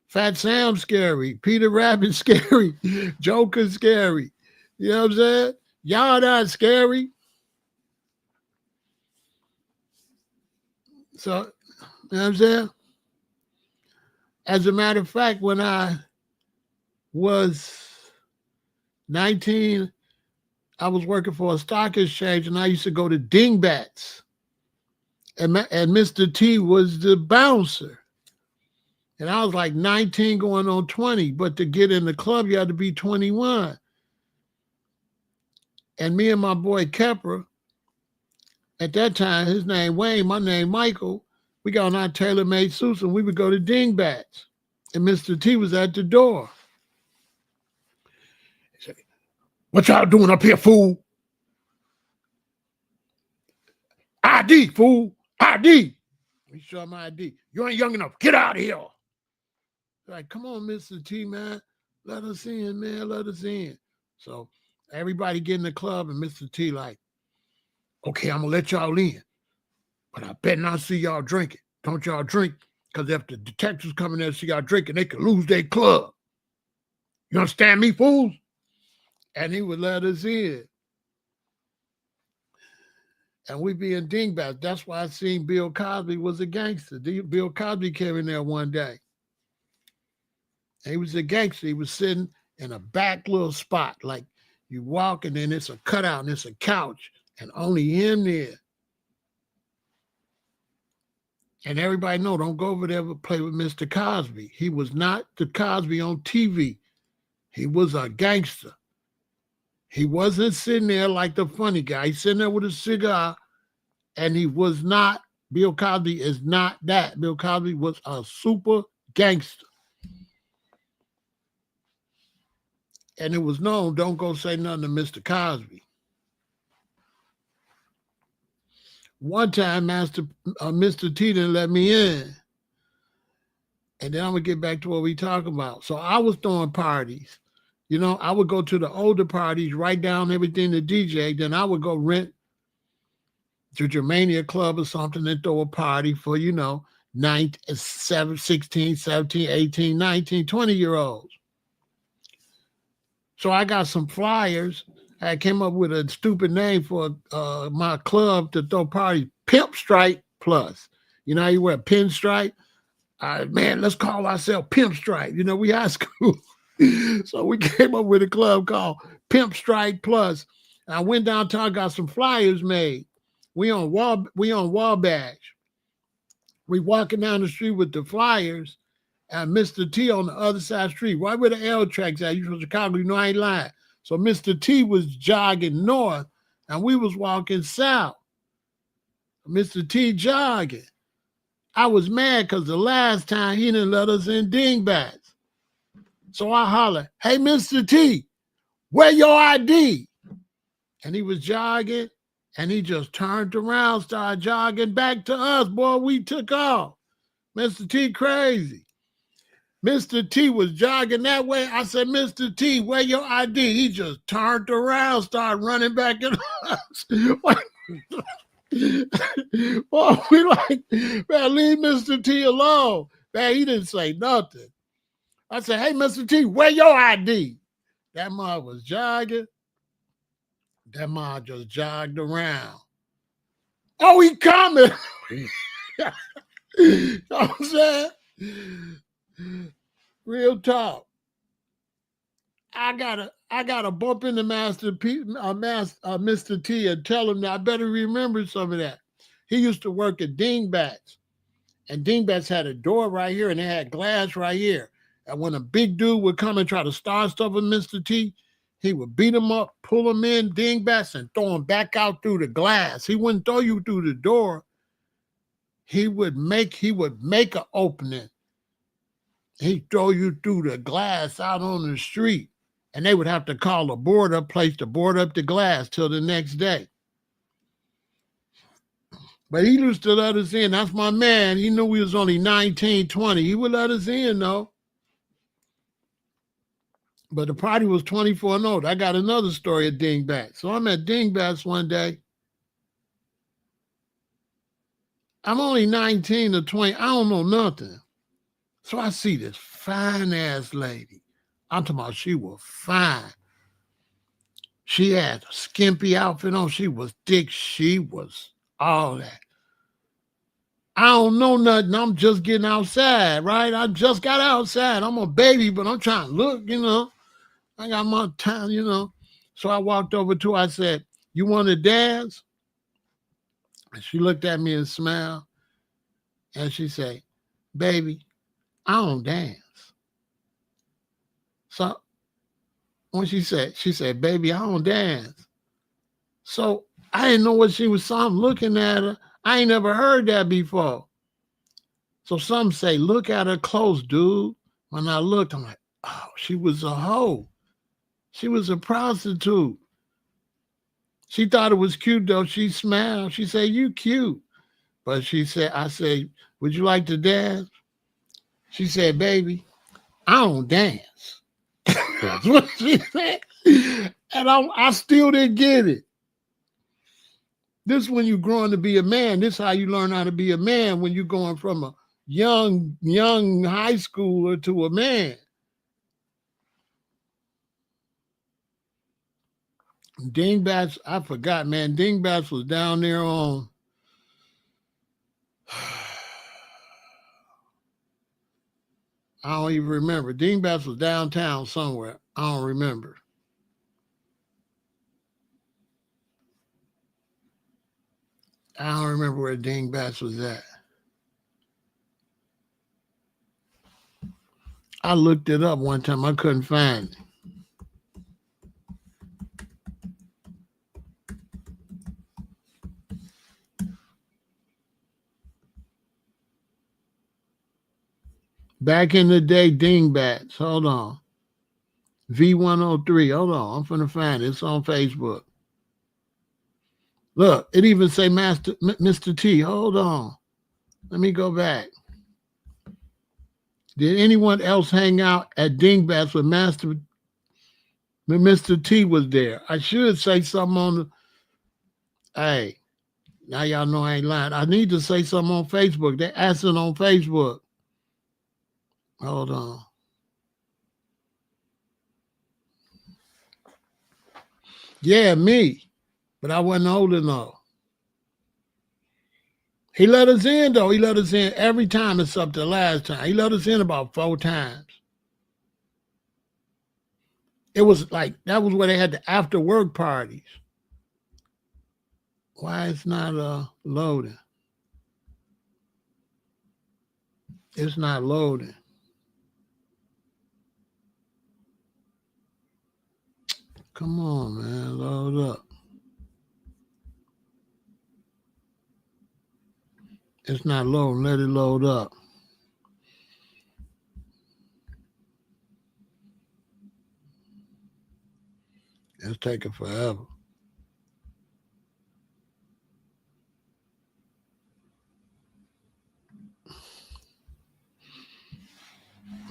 Fat Sam scary. Peter Rabbit scary. Joker scary. You know what I'm saying? Y'all not scary. So, you know what I'm saying? As a matter of fact, when I was 19, I was working for a stock exchange and I used to go to dingbats. And Mr. T was the bouncer. And I was like 19 going on 20, but to get in the club, you had to be 21. And me and my boy Kepper, at that time, his name Wayne, my name Michael, we got on our tailor-made suits and we would go to dingbats. And Mr. T was at the door. He said, "What y'all doing up here, fool? ID, fool. ID." He showed my ID. "You ain't young enough. Get out of here." Like, come on, Mr. T, man. Let us in, man. Let us in. So everybody get in the club, and Mr. T like, "Okay, I'm going to let y'all in. But I bet not see y'all drinking. Don't y'all drink, because if the detectives come in there and see y'all drinking, they could lose their club. You understand me, fools?" And he would let us in. And we be in dingbats. That's why I seen Bill Cosby was a gangster. Bill Cosby came in there one day. And he was a gangster. He was sitting in a back little spot. Like you walk and then it's a cutout and it's a couch and only him there. And everybody know, don't go over there and play with Mr. Cosby. He was not the Cosby on TV. He was a gangster. He wasn't sitting there like the funny guy. He's sitting there with a cigar, and he was not, Bill Cosby is not that. Bill Cosby was a super gangster. And it was known, don't go say nothing to Mr. Cosby. One time, Mr. T didn't let me in. And then I'm going to get back to what we talking about. So I was throwing parties. You know, I would go to the older parties, write down everything to DJ. Then I would go rent to Germania Club or something and throw a party for, 16, 17, 18, 19, 20-year-olds. So I got some flyers. I came up with a stupid name for my club to throw parties. Pimp Strike Plus. You know how you wear pinstripe? Man, let's call ourselves Pimp Strike. We high school. So we came up with a club called Pimp Strike Plus. I went downtown, got some flyers made. We on Wabash. We walking down the street with the flyers, and Mr. T on the other side of the street, right where the L tracks at. You from Chicago, I ain't lying. So Mr. T was jogging north, and we was walking south. Mr. T jogging. I was mad because the last time he didn't let us in dingbats. So I hollered, "Hey, Mr. T, where your ID?" And he was jogging, and he just turned around, started jogging back to us. Boy, we took off. Mr. T crazy. Mr. T was jogging that way. I said, "Mr. T, where your ID?" He just turned around, started running back at us. Boy, we like, man, leave Mr. T alone. Man, he didn't say nothing. I said, "Hey, Mr. T, where your ID?" That mom was jogging. That mom just jogged around. "Oh, he coming." You know what I'm saying? Real talk. I gotta bump into Mr. T and tell him that I better remember some of that. He used to work at Dingbats, and Dingbats had a door right here, and they had glass right here. And when a big dude would come and try to start stuff with Mr. T, he would beat him up, pull him in dingbats, and throw him back out through the glass. He wouldn't throw you through the door. He would make an opening. He'd throw you through the glass out on the street. And they would have to call a place to board up the glass till the next day. But he used to let us in. That's my man. He knew we was only 19, 20. He would let us in, though. But the party was 24 and old. I got another story at Dingbats. So I'm at Dingbats one day. I'm only 19 or 20. I don't know nothing. So I see this fine-ass lady. I'm talking about she was fine. She had a skimpy outfit on. She was thick. She was all that. I don't know nothing. I'm just getting outside, right? I just got outside. I'm a baby, but I'm trying to look, I got my time, So I walked over to her. I said, "You want to dance?" And she looked at me and smiled. And she said, "Baby, I don't dance." So when she said, "Baby, I don't dance." So I didn't know what she was saying. I'm looking at her. I ain't never heard that before. So some say, "Look at her close, dude." When I looked, I'm like, oh, she was a hoe. She was a prostitute. She thought it was cute though. She smiled. She said, "You cute." But I said, "Would you like to dance?" She said, "Baby, I don't dance." That's what she said. And I still didn't get it. This is when you're growing to be a man. This is how you learn how to be a man, when you're going from a young high schooler to a man. Dingbats, I forgot, man. Dingbats was down there on I don't even remember. Dingbats was downtown somewhere. I don't remember. I don't remember where Dingbats was at. I looked it up one time. I couldn't find it. Back in the day, Dingbats. Hold on. V103. Hold on. I'm finna find it. It's on Facebook. Look, it even say Mr. T. Hold on. Let me go back. Did anyone else hang out at Dingbats when Mr. T was there? I should say something on the... Hey, now y'all know I ain't lying. I need to say something on Facebook. They asking on Facebook. Hold on. Yeah, me. But I wasn't old enough. He let us in, though. He let us in every time except the last time. He let us in about 4 times. It was like, that was where they had the after work parties. Why it's not loading? It's not loading. Come on, man. Load up. It's not loading. Let it load up. It's taking forever.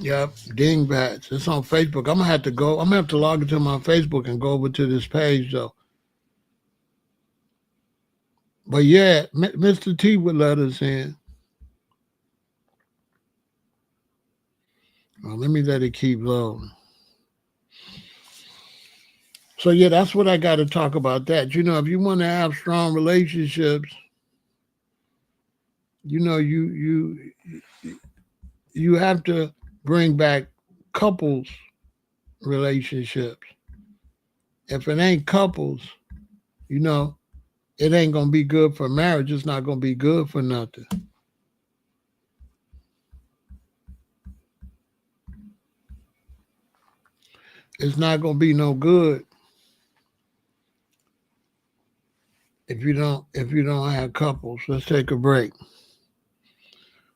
Yep, Dingbats. It's on Facebook. I'm gonna have to go. I'm gonna have to log into my Facebook and go over to this page though. But yeah, Mr. T would let us in. Well, let me let it keep loading. So yeah, that's what I got to talk about. That, you know, if you want to have strong relationships, you know, you have to bring back couples relationships. If it ain't couples, you know, it ain't gonna be good for marriage. It's not gonna be good for nothing. It's not gonna be no good if you don't have couples. Let's take a break.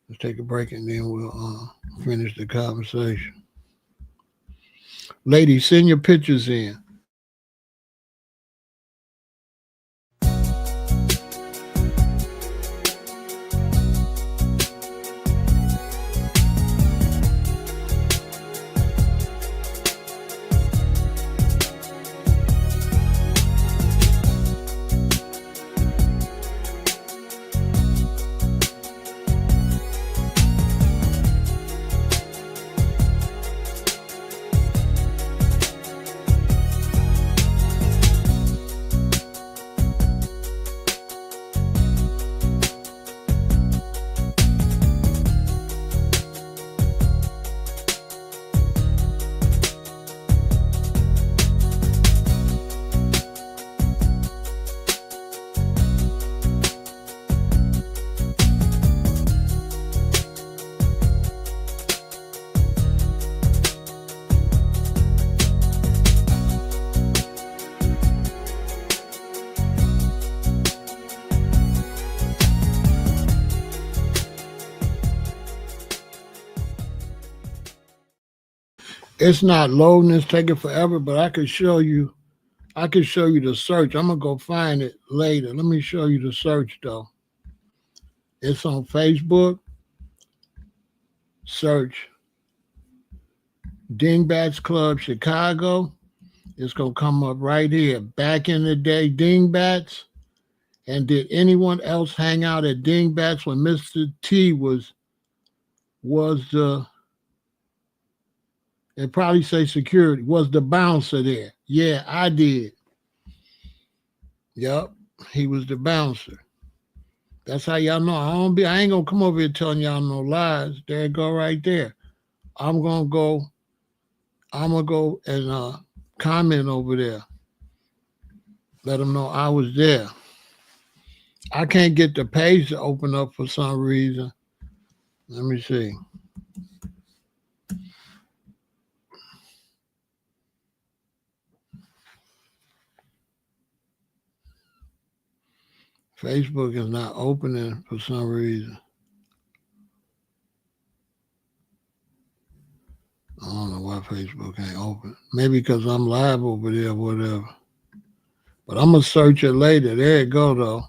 Let's take a break and then we'll finish the conversation. Ladies, send your pictures in. It's not loading. It's taking forever, but I could show you. I could show you the search. I'm gonna go find it later. Let me show you the search though. It's on Facebook. Search Dingbats Club Chicago. It's gonna come up right here. Back in the day, Dingbats. And did anyone else hang out at Dingbats when Mr. T was the, it probably say security, was the bouncer there? Yeah, I did. Yep, he was the bouncer. That's how y'all know. I ain't gonna come over here telling y'all no lies. There it go right there. I'm gonna go and comment over there. Let them know I was there. I can't get the page to open up for some reason. Let me see. Facebook is not opening for some reason. I don't know why Facebook ain't open. Maybe because I'm live over there or whatever. But I'm going to search it later. There it go, though.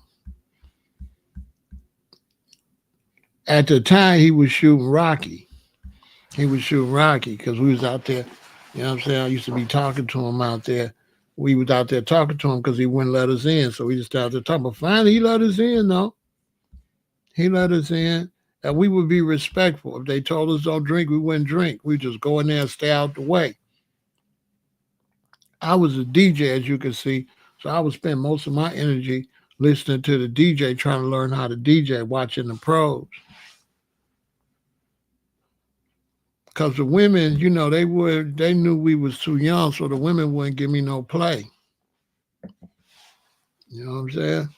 At the time, he was shooting Rocky. He was shooting Rocky because we was out there. You know what I'm saying? I used to be talking to him out there. We was out there talking to him because he wouldn't let us in. So we just out there talking. But finally, he let us in, though. He let us in. And we would be respectful. If they told us don't drink, we wouldn't drink. We'd just go in there and stay out the way. I was a DJ, as you can see. So I would spend most of my energy listening to the DJ, trying to learn how to DJ, watching the pros. Because the women, you know, they knew we was too young, so the women wouldn't give me no play. You know what I'm saying?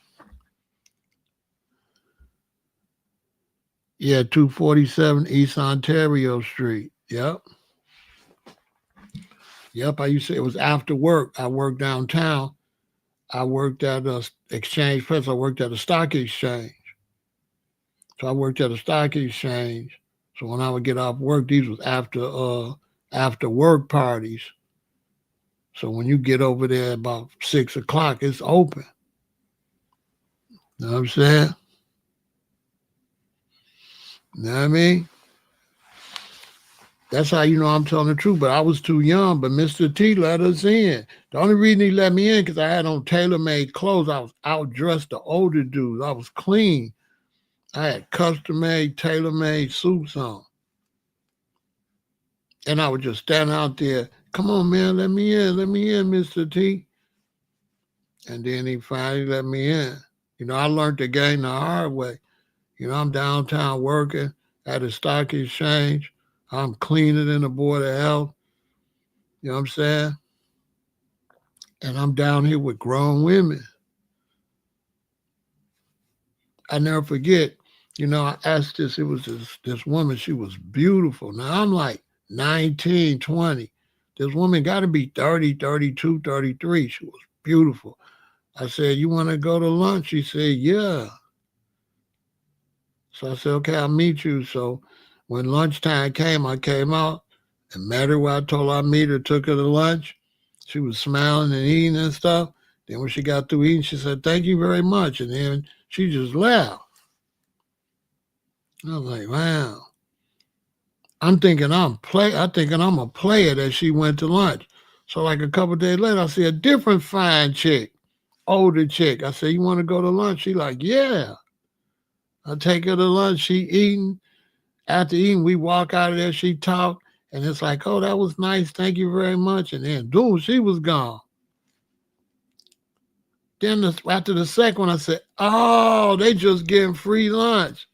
Yeah, 247 East Ontario Street. Yep. Yep, I used to, it was after work. I worked downtown. I worked at a exchange press. I worked at a stock exchange. So I worked at a stock exchange. So when I would get off work, these was after work parties. So when you get over there about 6 o'clock, it's open. You know what I'm saying? You know what I mean? That's how you know I'm telling the truth. But I was too young. But Mr. T let us in. The only reason he let me in because I had on tailor-made clothes. I was outdressed the older dudes. I was clean. I had custom-made, tailor-made suits on. And I would just stand out there. Come on, man, let me in, Mr. T. And then he finally let me in. You know, I learned the game the hard way. You know, I'm downtown working at a stock exchange. I'm cleaner than the Board of Health. You know what I'm saying? And I'm down here with grown women. I never forget, you know, I asked this, it was this woman, she was beautiful. Now I'm like 19, 20. This woman got to be 30, 32, 33. She was beautiful. I said, you want to go to lunch? She said, yeah. So I said, okay, I'll meet you. So when lunchtime came, I came out and met her where I told her I'd meet her, took her to lunch. She was smiling and eating and stuff. Then when she got through eating, she said, thank you very much. And then she just left. I was like, wow. I'm thinking I'm a player that she went to lunch. So like a couple of days later, I see a different fine chick, older chick. I said, you want to go to lunch? She like, yeah. I take her to lunch. She eating. After eating, we walk out of there. She talk. And it's like, oh, that was nice. Thank you very much. And then, dude, she was gone. Then after the second one, I said, oh, they just getting free lunch.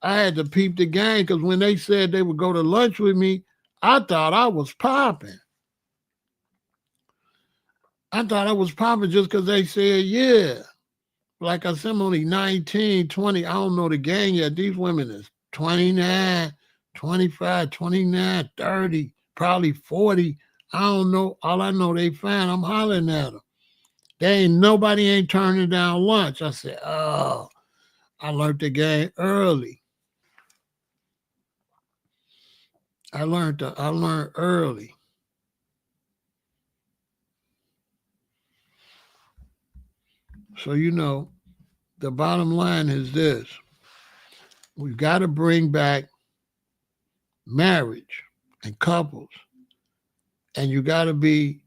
I had to peep the game because when they said they would go to lunch with me, I thought I was popping. I thought I was popping just because they said, yeah. Like I said, I'm only 19, 20. I don't know the gang yet. These women is 29, 25, 29, 30, probably 40. I don't know. All I know, they fine. I'm hollering at them. Nobody ain't turning down lunch. I said, oh, I learned the game early. I learned early. So, the bottom line is this. We've got to bring back marriage and couples. And you got to be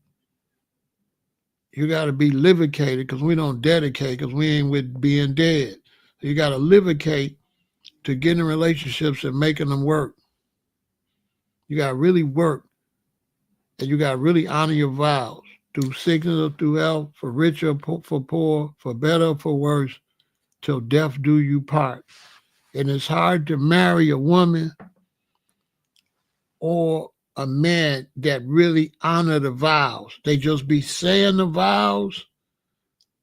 livicated because we don't dedicate because we ain't with being dead. So you got to livicate to get in relationships and making them work. You got to really work and you got to really honor your vows through sickness or through health, for richer or for poor, for better or for worse, till death do you part. And it's hard to marry a woman or a man that really honor the vows. They just be saying the vows,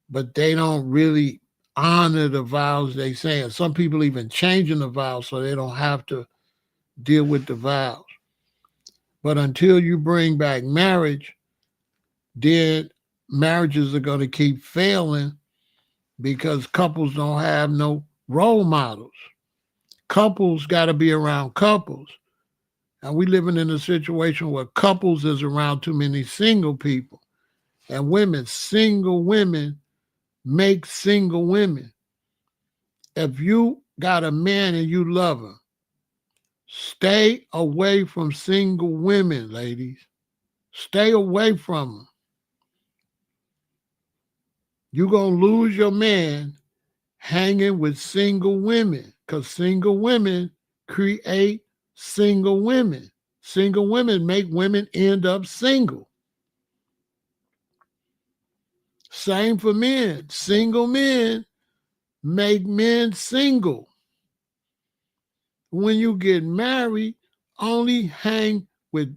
but they don't really honor the vows they saying. Some people even changing the vows so they don't have to deal with the vows. But until you bring back marriage, then marriages are going to keep failing because couples don't have no role models. Couples got to be around couples. And we living in a situation where couples is around too many single people. And single women make single women. If you got a man and you love him, stay away from single women, ladies. Stay away from them. You're going to lose your man hanging with single women because single women create single women. Single women make women end up single. Same for men. Single men make men single. When you get married, only hang with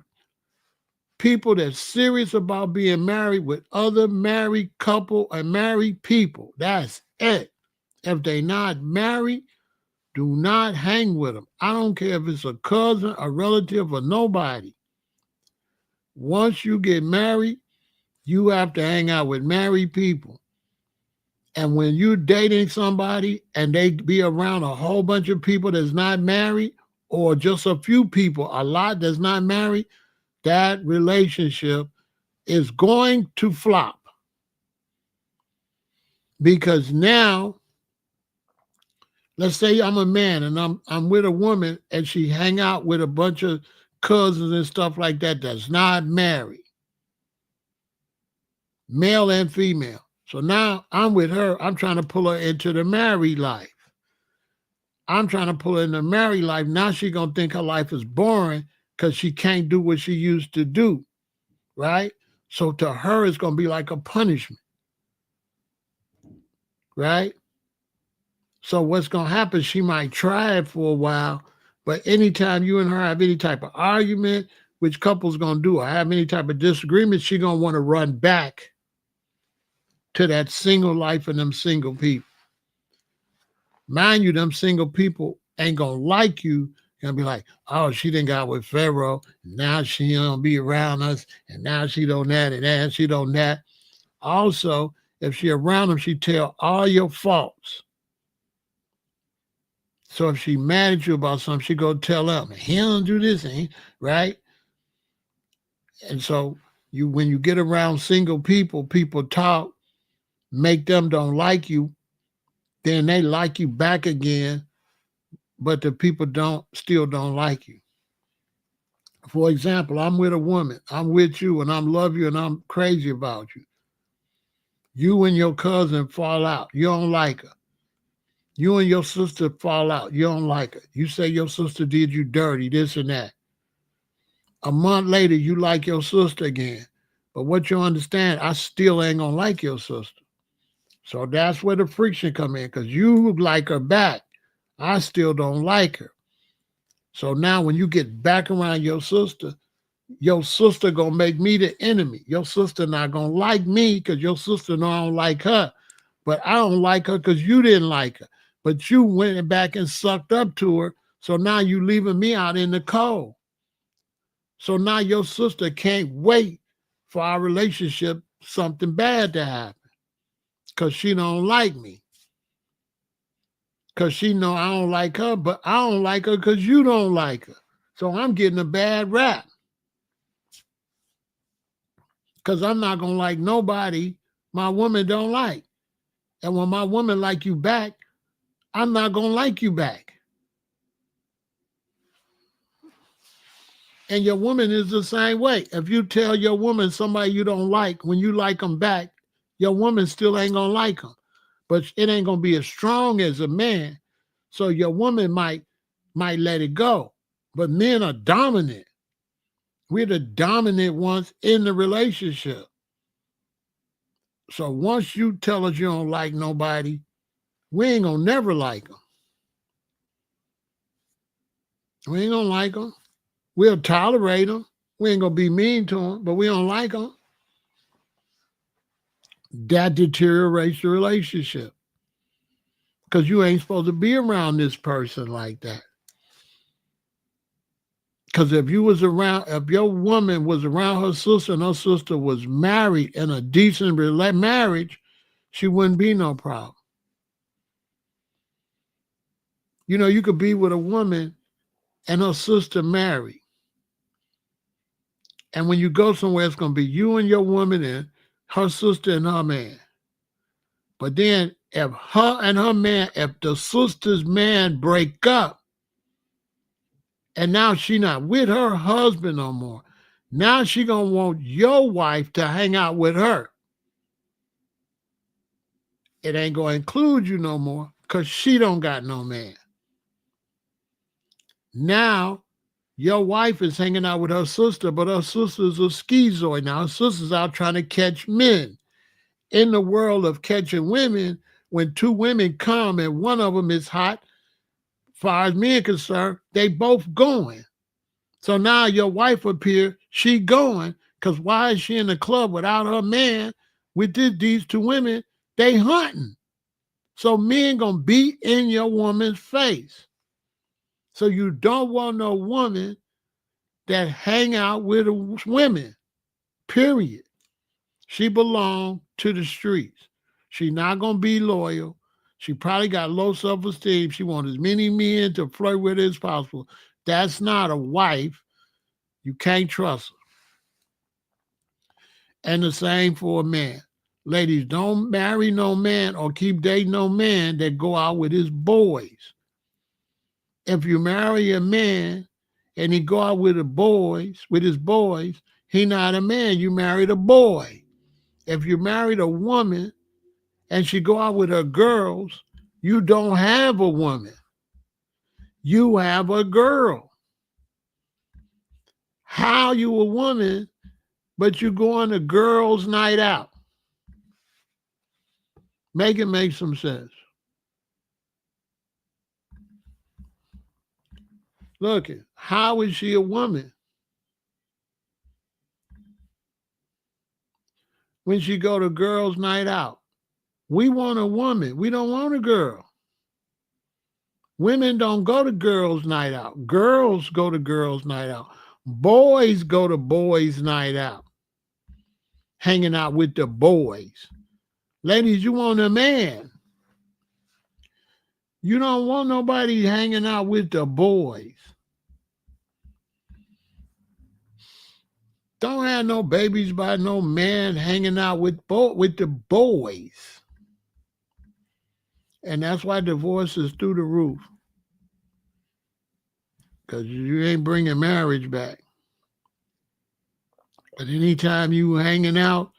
people that's serious about being married with other married couple and married people. That's it. If they not married, do not hang with them. I don't care if it's a cousin, a relative, or nobody. Once you get married, you have to hang out with married people. And when you're dating somebody and they be around a whole bunch of people that's not married, or just a few people, a lot that's not married, that relationship is going to flop. Because now, let's say I'm a man and I'm with a woman and she hang out with a bunch of cousins and stuff like that that's not married, male and female. So now I'm with her. I'm trying to pull her into the married life. I'm trying to pull her into married life. Now she's going to think her life is boring because she can't do what she used to do, right? So to her, it's going to be like a punishment, right? So what's going to happen, she might try it for a while, but anytime you and her have any type of argument, which couple's going to do, or have any type of disagreement, she's going to want to run back to that single life and them single people. Mind you, them single people ain't going to like you. You're going to be like, oh, she done got with Pharaoh. Now she don't be around us. And now she don't that and that. She don't that. Also, if she around them, she tell all your faults. So if she mad at you about something, she go tell them, he don't do this, right? And so when you get around single people, people talk, make them don't like you, then they like you back again, but the people still don't like you. For example, I'm with a woman, I'm with you, and I love you, and I'm crazy about you. You and your cousin fall out, you don't like her. You and your sister fall out, you don't like her. You say your sister did you dirty, this and that. A month later, you like your sister again. But what you understand, I still ain't gonna like your sister. So that's where the friction come in, because you like her back. I still don't like her. So now when you get back around your sister gonna make me the enemy. Your sister not gonna like me because your sister know I don't like her. But I don't like her because you didn't like her. But you went back and sucked up to her. So now you leaving me out in the cold. So now your sister can't wait for our relationship, something bad to happen, because she don't like me. Because she know I don't like her, but I don't like her because you don't like her. So I'm getting a bad rap. Because I'm not going to like nobody my woman don't like. And when my woman like you back, I'm not going to like you back. And your woman is the same way. If you tell your woman somebody you don't like, when you like them back, your woman still ain't going to like them. But it ain't going to be as strong as a man. So your woman might let it go. But men are dominant. We're the dominant ones in the relationship. So once you tell us you don't like nobody, we ain't going to never like them. We ain't going to like them. We'll tolerate them. We ain't going to be mean to them, but we don't like them. That deteriorates the relationship because you ain't supposed to be around this person like that. Because if your woman was around her sister and her sister was married in a decent marriage, she wouldn't be no problem. You know, you could be with a woman and her sister married. And when you go somewhere, it's going to be you and your woman and her sister and her man. But then if her and her man, if the sister's man break up, and now she not with her husband no more, now she going to want your wife to hang out with her. It ain't going to include you no more because she don't got no man. Now, your wife is hanging out with her sister, but her sister's a schizoid. Now, her sister's out trying to catch men. In the world of catching women, when two women come and one of them is hot, as far as me are concerned, they both going. So now your wife up here, she going, because why is she in the club without her man with these two women? They hunting. So men gonna be in your woman's face. So you don't want no woman that hang out with women, period. She belong to the streets. She not gonna be loyal. She probably got low self-esteem. She wants as many men to flirt with as possible. That's not a wife. You can't trust her. And the same for a man. Ladies, don't marry no man or keep dating no man that go out with his boys. If you marry a man and he go out with his boys, he not a man. You married a boy. If you married a woman and she go out with her girls, you don't have a woman. You have a girl. How you a woman, but you go on a girls' night out? Make it make some sense. Look, how is she a woman? When she go to girls' night out. We want a woman. We don't want a girl. Women don't go to girls' night out. Girls go to girls' night out. Boys go to boys' night out. Hanging out with the boys. Ladies, you want a man. You don't want nobody hanging out with the boys. Don't have no babies by no man hanging out with the boys. And that's why divorce is through the roof. Because you ain't bringing marriage back. But anytime you hanging out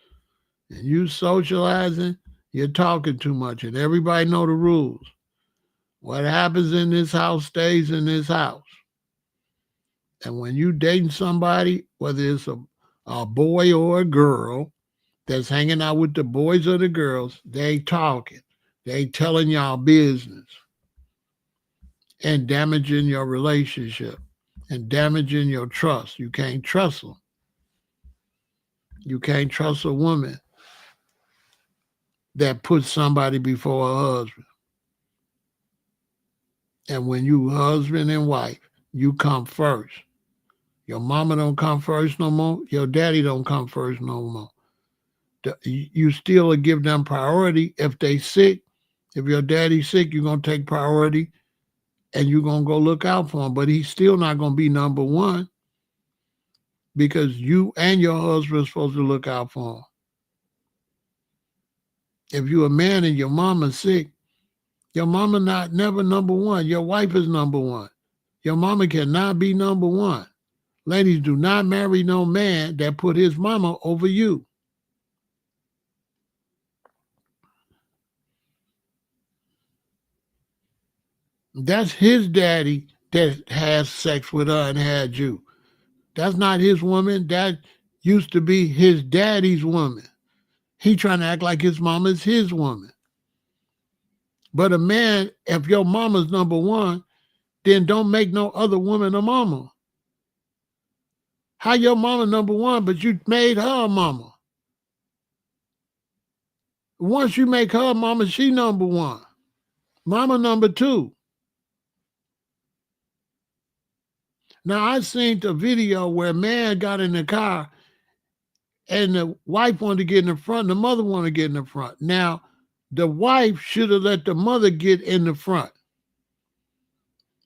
and you socializing, you're talking too much. And everybody know the rules. What happens in this house stays in this house. And when you dating somebody, whether it's a boy or a girl that's hanging out with the boys or the girls, they talking. They telling y'all business and damaging your relationship and damaging your trust. You can't trust them. You can't trust a woman that puts somebody before her husband. And when you husband and wife, you come first. Your mama don't come first no more. Your daddy don't come first no more. You still give them priority. If they sick, if your daddy's sick, you're going to take priority and you're going to go look out for him. But he's still not going to be number one because you and your husband are supposed to look out for him. If you're a man and your mama's sick, your mama never number one. Your wife is number one. Your mama cannot be number one. Ladies, do not marry no man that put his mama over you. That's his daddy that has sex with her and had you. That's not his woman. That used to be his daddy's woman. He trying to act like his mama's his woman. But a man, if your mama's number one, then don't make no other woman a mama. How your mama number one, but you made her a mama? Once you make her a mama, she number one. Mama number two. Now, I seen a video where a man got in the car and the wife wanted to get in the front and the mother wanted to get in the front. Now, the wife should have let the mother get in the front.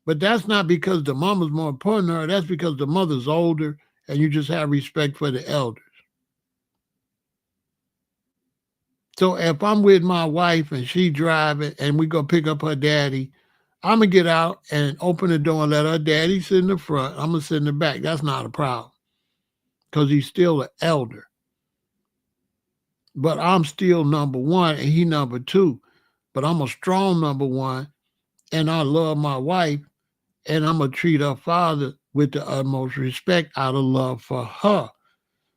But that's not because the mama's more important to her. That's because the mother's older and you just have respect for the elders. So if I'm with my wife and she driving and we go pick up her daddy, I'm going to get out and open the door and let her daddy sit in the front. I'm going to sit in the back. That's not a problem because he's still an elder. But I'm still number one and he number two. But I'm a strong number one and I love my wife and I'm going to treat her father with the utmost respect out of love for her.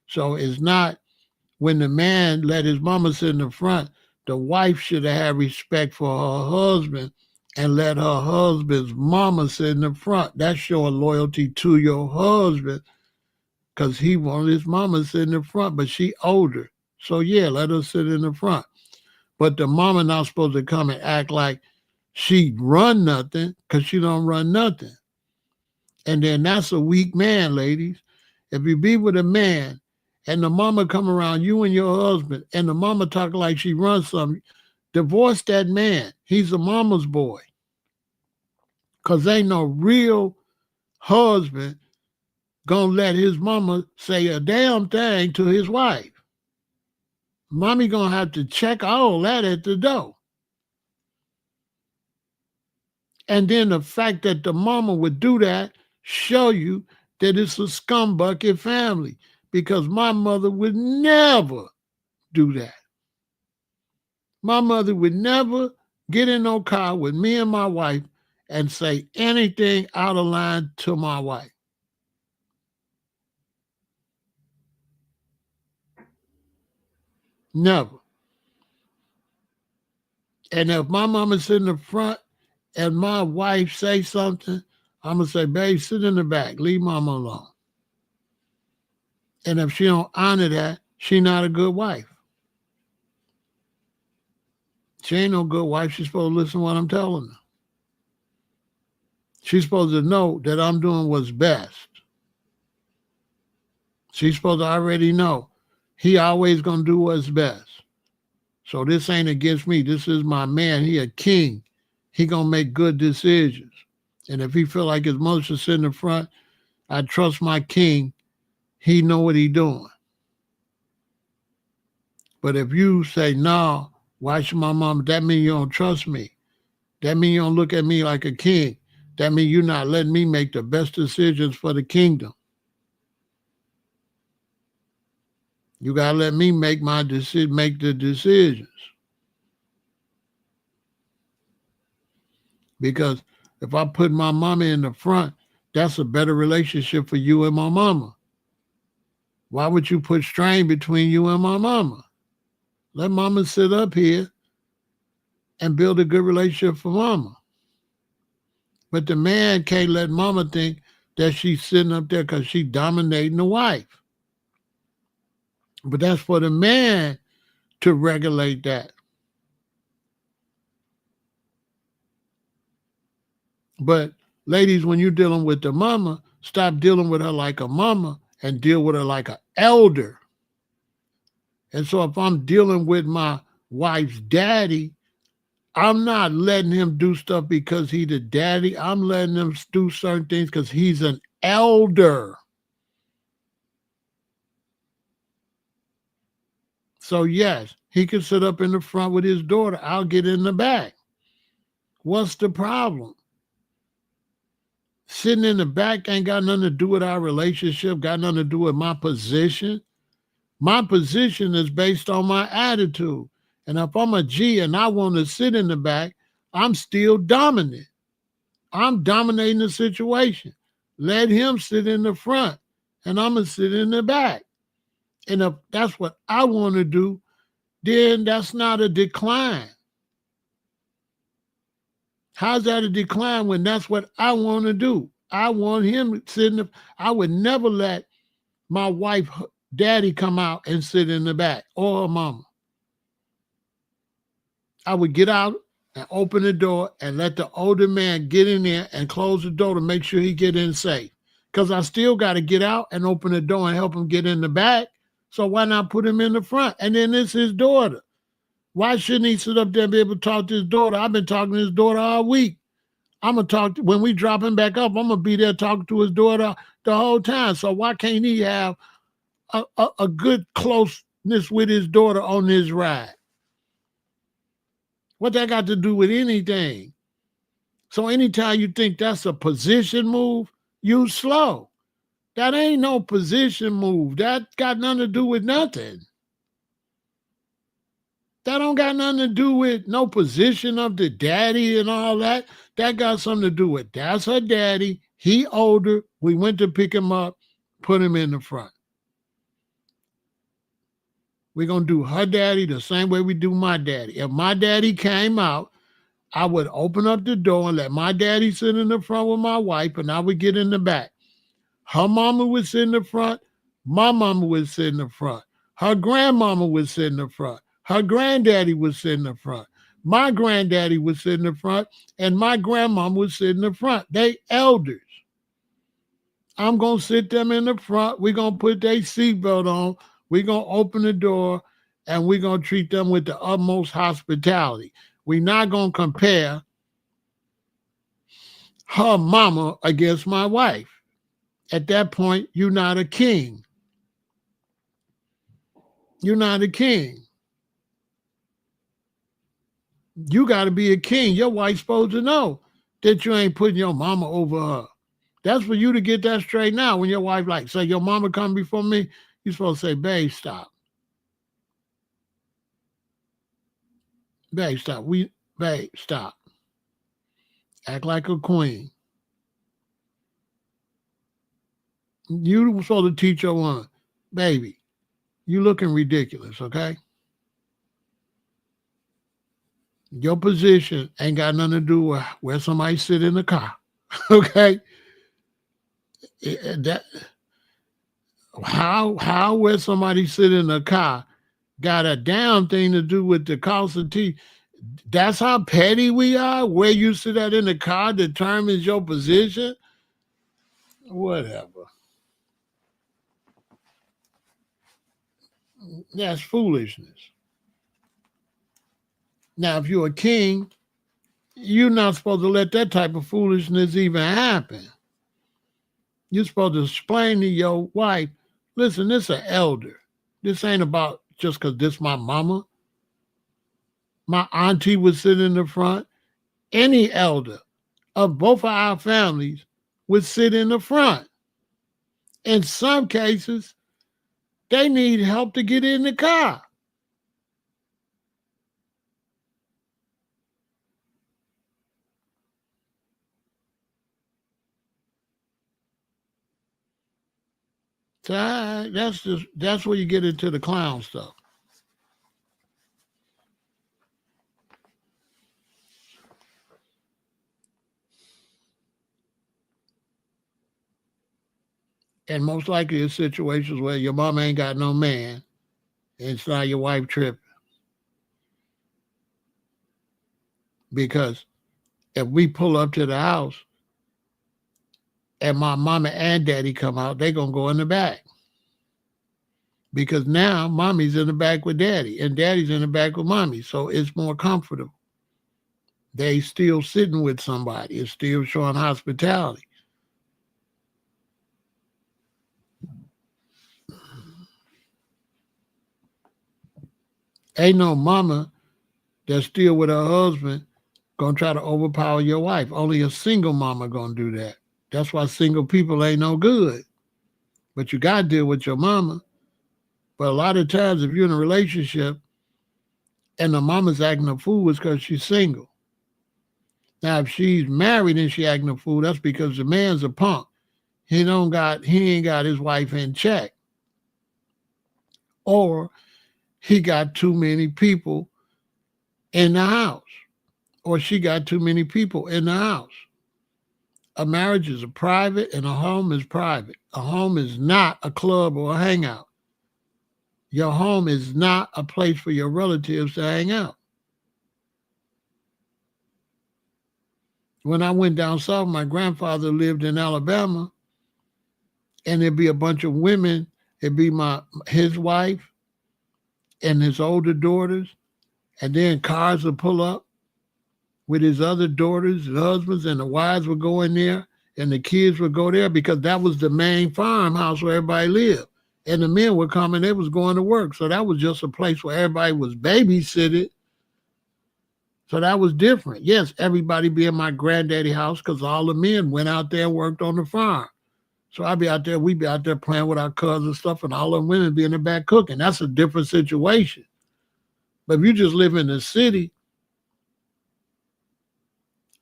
So it's not when the man let his mama sit in the front, the wife should have had respect for her husband and let her husband's mama sit in the front. That's showing loyalty to your husband because he wanted his mama to sit in the front, but she older. So yeah, let her sit in the front. But the mama not supposed to come and act like she run nothing because she don't run nothing. And then that's a weak man, ladies. If you be with a man and the mama come around you and your husband and the mama talk like she runs something, divorce that man. He's a mama's boy. Because ain't no real husband gonna let his mama say a damn thing to his wife. Mommy gonna have to check all that at the door. And then the fact that the mama would do that show you that it's a scumbucket family because my mother would never do that. My mother would never get in no car with me and my wife and say anything out of line to my wife. Never. And if my mama's in the front and my wife say something, I'm going to say, babe, sit in the back. Leave mama alone. And if she don't honor that, she not a good wife. She ain't no good wife. She's supposed to listen to what I'm telling her. She's supposed to know that I'm doing what's best. She's supposed to already know he always going to do what's best. So this ain't against me. This is my man. He a king. He going to make good decisions. And if he feel like his mother should sit in the front, I trust my king. He know what he doing. But if you say, no, why should my mama? That means you don't trust me. That means you don't look at me like a king. That means you're not letting me make the best decisions for the kingdom. You got to let me make the decisions. Because if I put my mama in the front, that's a better relationship for you and my mama. Why would you put strain between you and my mama? Let mama sit up here and build a good relationship for mama. But the man can't let mama think that she's sitting up there because she's dominating the wife. But that's for the man to regulate that. But ladies, when you're dealing with the mama, stop dealing with her like a mama and deal with her like an elder. And so if I'm dealing with my wife's daddy, I'm not letting him do stuff because he's the daddy. I'm letting him do certain things because he's an elder. So yes, He can sit up in the front with his daughter. I'll get in the back. What's the problem? Sitting in the back ain't got nothing to do with our relationship, got nothing to do with my position. My position is based on my attitude. And if I'm a G and I want to sit in the back, I'm still dominant. I'm dominating the situation. Let him sit in the front and I'm going to sit in the back. And if that's what I want to do, then that's not a decline. How's that a decline when that's what I want to do? I want him sitting. I would never let my wife, daddy, come out and sit in the back, or her mama. I would get out and open the door and let the older man get in there and close the door to make sure he get in safe. Because I still got to get out and open the door and help him get in the back. So why not put him in the front? And then it's his daughter. Why shouldn't he sit up there and be able to talk to his daughter? I've been talking to his daughter all week. I'm going to talk, when we drop him back up, I'm going to be there talking to his daughter the whole time. So why can't he have a good closeness with his daughter on this ride? What that got to do with anything? So anytime you think that's a position move, you slow. That ain't no position move. That got nothing to do with nothing. That don't got nothing to do with no position of the daddy and all that. That got something to do with that's her daddy. He older. We went to pick him up, put him in the front. We're going to do her daddy the same way we do my daddy. If my daddy came out, I would open up the door and let my daddy sit in the front with my wife, and I would get in the back. Her mama would sit in the front. My mama would sit in the front. Her grandmama would sit in the front. Her granddaddy would sit in the front. My granddaddy would sit in the front, and my grandmama would sit in the front. They elders. I'm going to sit them in the front. We're going to put their seatbelt on. We're going to open the door, and we're going to treat them with the utmost hospitality. We're not going to compare her mama against my wife. At that point, you're not a king. You're not a king. You got to be a king. Your wife's supposed to know that you ain't putting your mama over her. That's for you to get that straight now. When your wife like, say, your mama come before me, you're supposed to say, babe, stop. Babe, stop. Babe, stop. Act like a queen. You supposed to teach your woman, baby, you looking ridiculous, okay? Your position ain't got nothing to do with where somebody sit in the car, okay? How where somebody sit in the car got a damn thing to do with the cost of tea. That's how petty we are. Where you sit at in the car determines your position. Whatever. That's foolishness. Now, if you're a king, you're not supposed to let that type of foolishness even happen. You're supposed to explain to your wife, listen, this is an elder. This ain't about just because this my mama. My auntie would sit in the front. Any elder of both of our families would sit in the front. In some cases, they need help to get in the car. So that's where you get into the clown stuff. And most likely it's situations where your mom ain't got no man. It's not your wife tripping. Because if we pull up to the house and my mama and daddy come out, they going to go in the back. Because now mommy's in the back with daddy and daddy's in the back with mommy. So it's more comfortable. They still sitting with somebody. It's still showing hospitality. Ain't no mama that's still with her husband gonna try to overpower your wife. Only a single mama gonna do that. That's why single people ain't no good. But you gotta deal with your mama. But a lot of times if you're in a relationship and the mama's acting a fool, it's because she's single. Now if she's married and she acting a fool, that's because the man's a punk. He ain't got his wife in check. Or he got too many people in the house. Or she got too many people in the house. A marriage is a private and a home is private. A home is not a club or a hangout. Your home is not a place for your relatives to hang out. When I went down south, my grandfather lived in Alabama, and there'd be a bunch of women. It'd be his wife and his older daughters, and then cars would pull up with his other daughters and husbands, and the wives would go in there, and the kids would go there because that was the main farmhouse where everybody lived. And the men would come and they was going to work. So that was just a place where everybody was babysitted. So that was different. Yes, everybody be in my granddaddy house because all the men went out there and worked on the farm. So I'd be out there, we'd be out there playing with our cousins and stuff, and all the women be in the back cooking. That's a different situation. But if you just live in the city,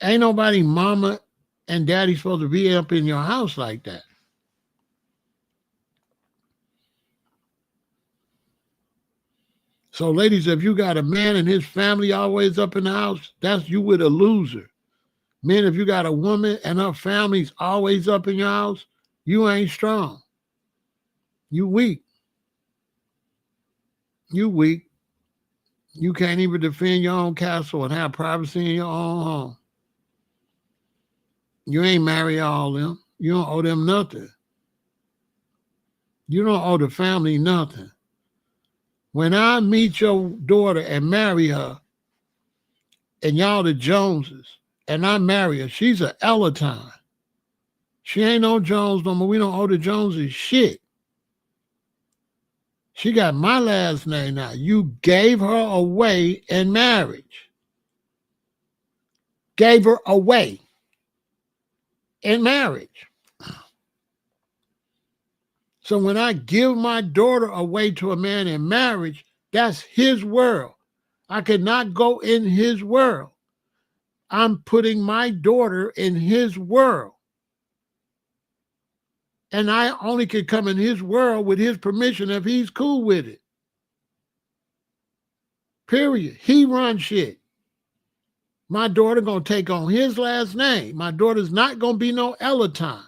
ain't nobody mama and daddy supposed to be up in your house like that. So ladies, if you got a man and his family always up in the house, that's you with a loser. Men, if you got a woman and her family's always up in your house, you ain't strong. You weak. You weak. You can't even defend your own castle and have privacy in your own home. You ain't marry all them. You don't owe them nothing. You don't owe the family nothing. When I meet your daughter and marry her, and y'all the Joneses, and I marry her, she's an El-Aton. She ain't no Jones no more. We don't owe the Joneses shit. She got my last name now. You gave her away in marriage. Gave her away in marriage. So when I give my daughter away to a man in marriage, that's his world. I cannot go in his world. I'm putting my daughter in his world. And I only can come in his world with his permission if he's cool with it. Period. He runs shit. My daughter gonna take on his last name. My daughter's not gonna be no El-Aton.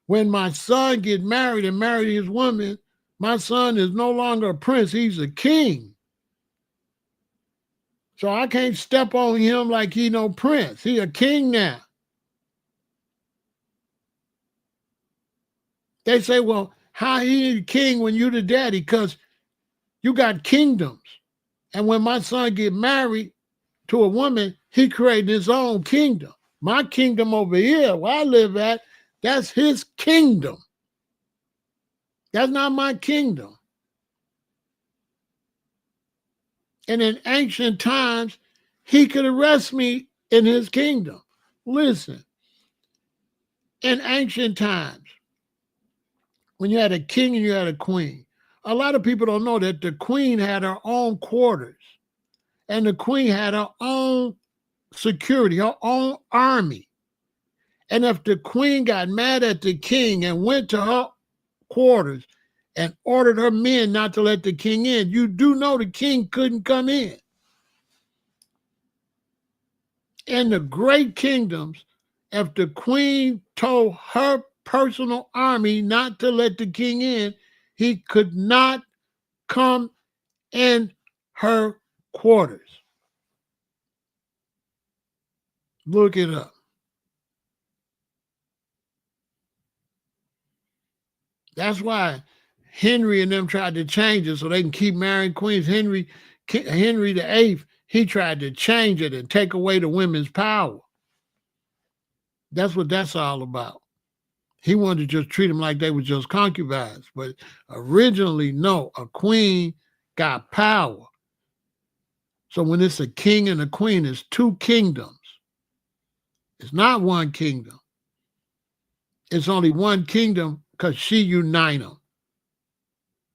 When my son get married and married his woman, my son is no longer a prince, he's a king. So I can't step on him like he no prince. He a king now. They say, well, how he king when you the daddy? Because you got kingdoms. And when my son get married to a woman, he created his own kingdom. My kingdom over here, where I live at, that's his kingdom. That's not my kingdom. And in ancient times, he could arrest me in his kingdom. Listen, in ancient times, when you had a king and you had a queen, a lot of people don't know that the queen had her own quarters and the queen had her own security, her own army. And if the queen got mad at the king and went to her quarters and ordered her men not to let the king in, you do know the king couldn't come in. In the great kingdoms, if the queen told her personal army not to let the king in, he could not come in her quarters. Look it up. That's why Henry and them tried to change it so they can keep marrying queens. Henry VIII, he tried to change it and take away the women's power. That's what that's all about. He wanted to just treat them like they were just concubines. But originally, no, a queen got power. So when it's a king and a queen, it's two kingdoms. It's not one kingdom. It's only one kingdom because she unite them.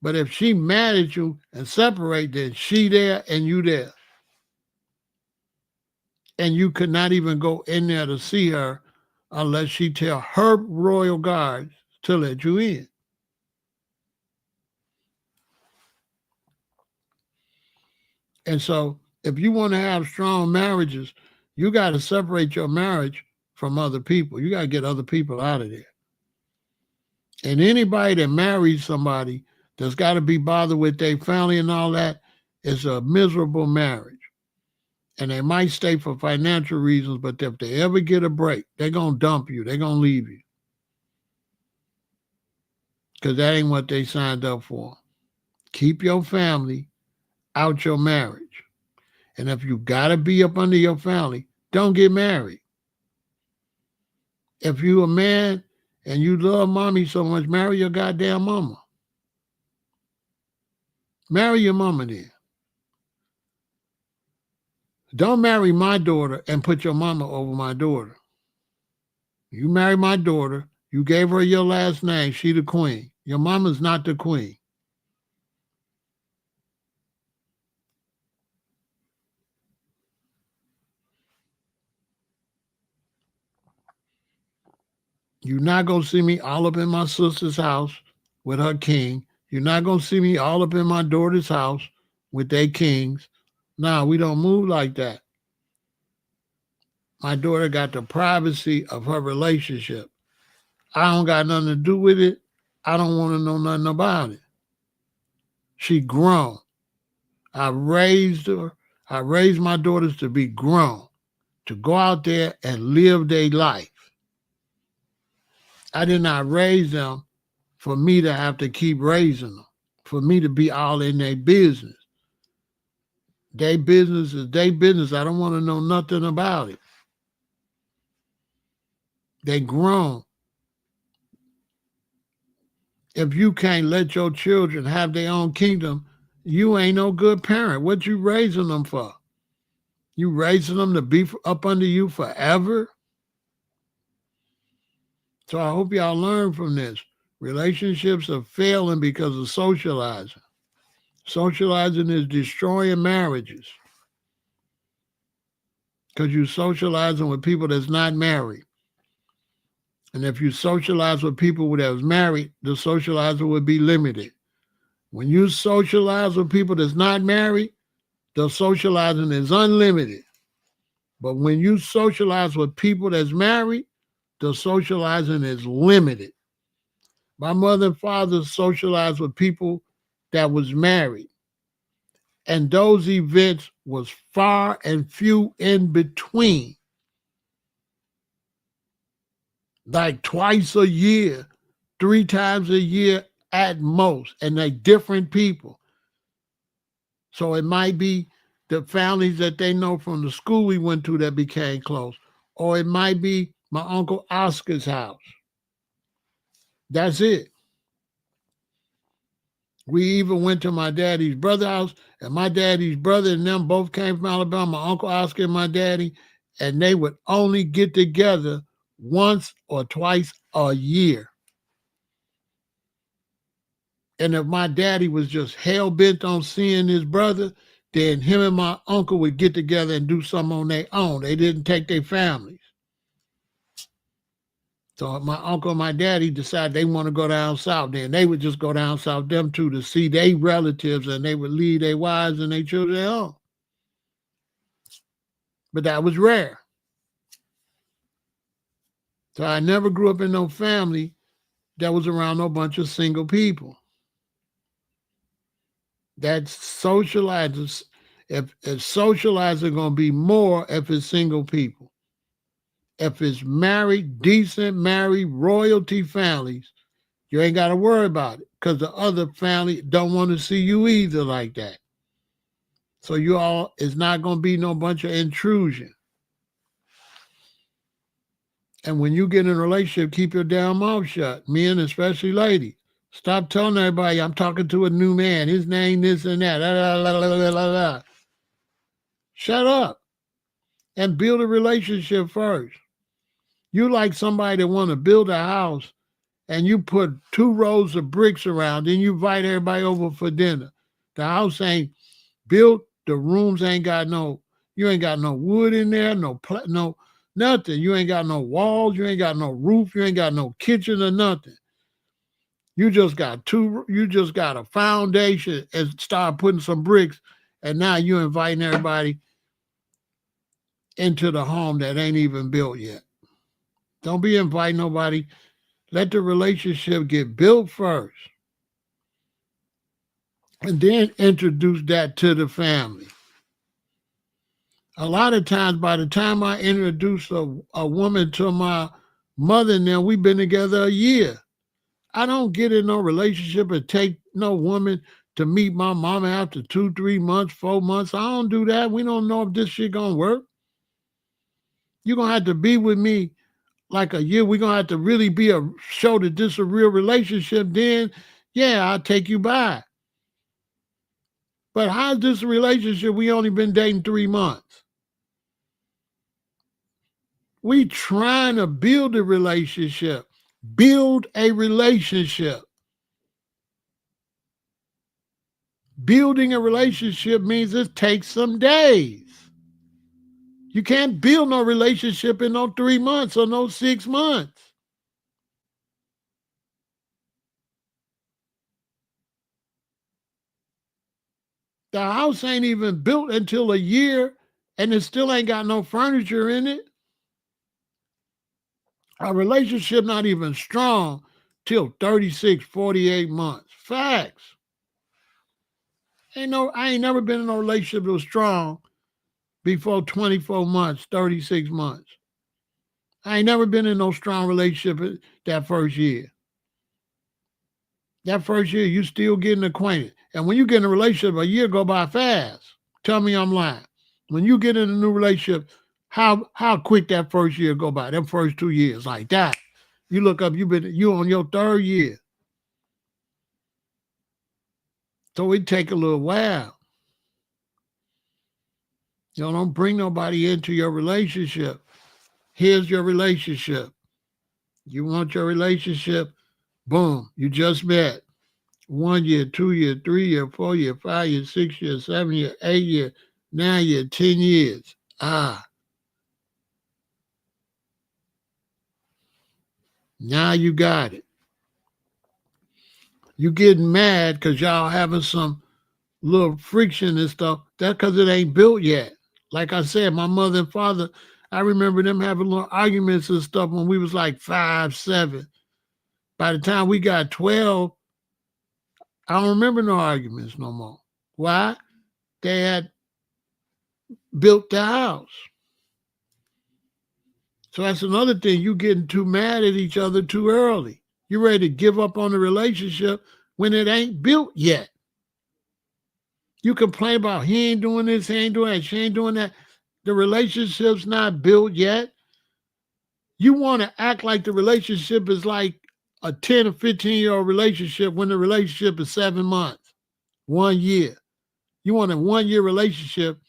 But if she mad at you and separate, then she there and you there. And you could not even go in there to see her unless she tell her royal guards to let you in. And so if you want to have strong marriages, you got to separate your marriage from other people. You got to get other people out of there. And anybody that marries somebody that's got to be bothered with their family and all that is a miserable marriage. And they might stay for financial reasons, but if they ever get a break, they're going to dump you. They're going to leave you. Because that ain't what they signed up for. Keep your family out your marriage. And if you got to be up under your family, don't get married. If you a man and you love mommy so much, marry your goddamn mama. Marry your mama then. Don't marry my daughter and put your mama over my daughter. You marry my daughter, you gave her your last name, she the queen. Your mama's not the queen. You're not going to see me all up in my sister's house with her king. You're not going to see me all up in my daughter's house with their kings. Nah, we don't move like that. My daughter got the privacy of her relationship. I don't got nothing to do with it. I don't want to know nothing about it. She grown. I raised her. I raised my daughters to be grown, to go out there and live their life. I did not raise them for me to have to keep raising them, for me to be all in their business. Their business is their business. I don't want to know nothing about it. They grown. If you can't let your children have their own kingdom, you ain't no good parent. What you raising them for? You raising them to be up under you forever? So I hope y'all learn from this. Relationships are failing because of socializing. Socializing is destroying marriages because you're socializing with people that's not married. And if you socialize with people that was married, the socializer would be limited. When you socialize with people that's not married, the socializing is unlimited. But when you socialize with people that's married, the socializing is limited. My mother and father socialized with people that was married. And those events was far and few in between. Like twice a year, 3 times a year at most. And they different people. So it might be the families that they know from the school we went to that became close. Or it might be my Uncle Oscar's house. That's it. We even went to my daddy's brother's house, and my daddy's brother and them both came from Alabama, my Uncle Oscar and my daddy, and they would only get together once or twice a year. And if my daddy was just hell-bent on seeing his brother, then him and my uncle would get together and do something on their own. They didn't take their families. So my uncle and my daddy decided they want to go down south. Then they would just go down south, them two, to see their relatives, and they would leave their wives and their children home. But that was rare. So I never grew up in no family that was around no bunch of single people. That's socializers. If socializing gonna be more if it's single people. If it's married, decent, married, royalty families, you ain't got to worry about it because the other family don't want to see you either like that. So you all, it's not going to be no bunch of intrusion. And when you get in a relationship, keep your damn mouth shut. Men, especially ladies. Stop telling everybody I'm talking to a new man. His name, this and that. Shut up and build a relationship first. You like somebody that want to build a house and you put 2 rows of bricks around, then you invite everybody over for dinner. The house ain't built, the rooms ain't got you ain't got no wood in there, no nothing. You ain't got no walls, you ain't got no roof, you ain't got no kitchen or nothing. You just got a foundation and start putting some bricks, and now you're inviting everybody into the home that ain't even built yet. Don't be inviting nobody. Let the relationship get built first. And then introduce that to the family. A lot of times, by the time I introduce a woman to my mother and them, we've been together a year. I don't get in no relationship and take no woman to meet my mama after 2, 3 months, 4 months. I don't do that. We don't know if this shit gonna work. You're gonna have to be with me like a year. We're gonna have to really show that this is a real relationship. Then, yeah, I'll take you by. But how's this a relationship? We only been dating 3 months. We trying to build a relationship. Build a relationship. Building a relationship means it takes some days. You can't build no relationship in no 3 months or no 6 months. The house ain't even built until a year and it still ain't got no furniture in it. Our relationship not even strong till 36, 48 months. Facts. I ain't never been in a relationship that was strong before 24 months, 36 months. I ain't never been in no strong relationship that first year. That first year, you still getting acquainted. And when you get in a relationship, a year go by fast. Tell me I'm lying. When you get in a new relationship, how quick that first year go by, them first 2 years, like that. You look up, you on your 3rd year. So it take a little while. Don't bring nobody into your relationship. Here's your relationship. You want your relationship, boom, you just met. 1 year, 2 year, 3 year, 4 year, 5 year, 6 year, 7 year, 8 year, 9 year, 10 years. Now you got it. You getting mad because y'all having some little friction and stuff. That's because it ain't built yet. Like I said, my mother and father, I remember them having little arguments and stuff when we was like 5, 7. By the time we got 12, I don't remember no arguments no more. Why? They had built the house. So that's another thing. You getting too mad at each other too early. You're ready to give up on the relationship when it ain't built yet. You complain about he ain't doing this, he ain't doing that, she ain't doing that. The relationship's not built yet. You want to act like the relationship is like a 10 or 15-year-old relationship when the relationship is 7 months, 1 year. You want a 1-year relationship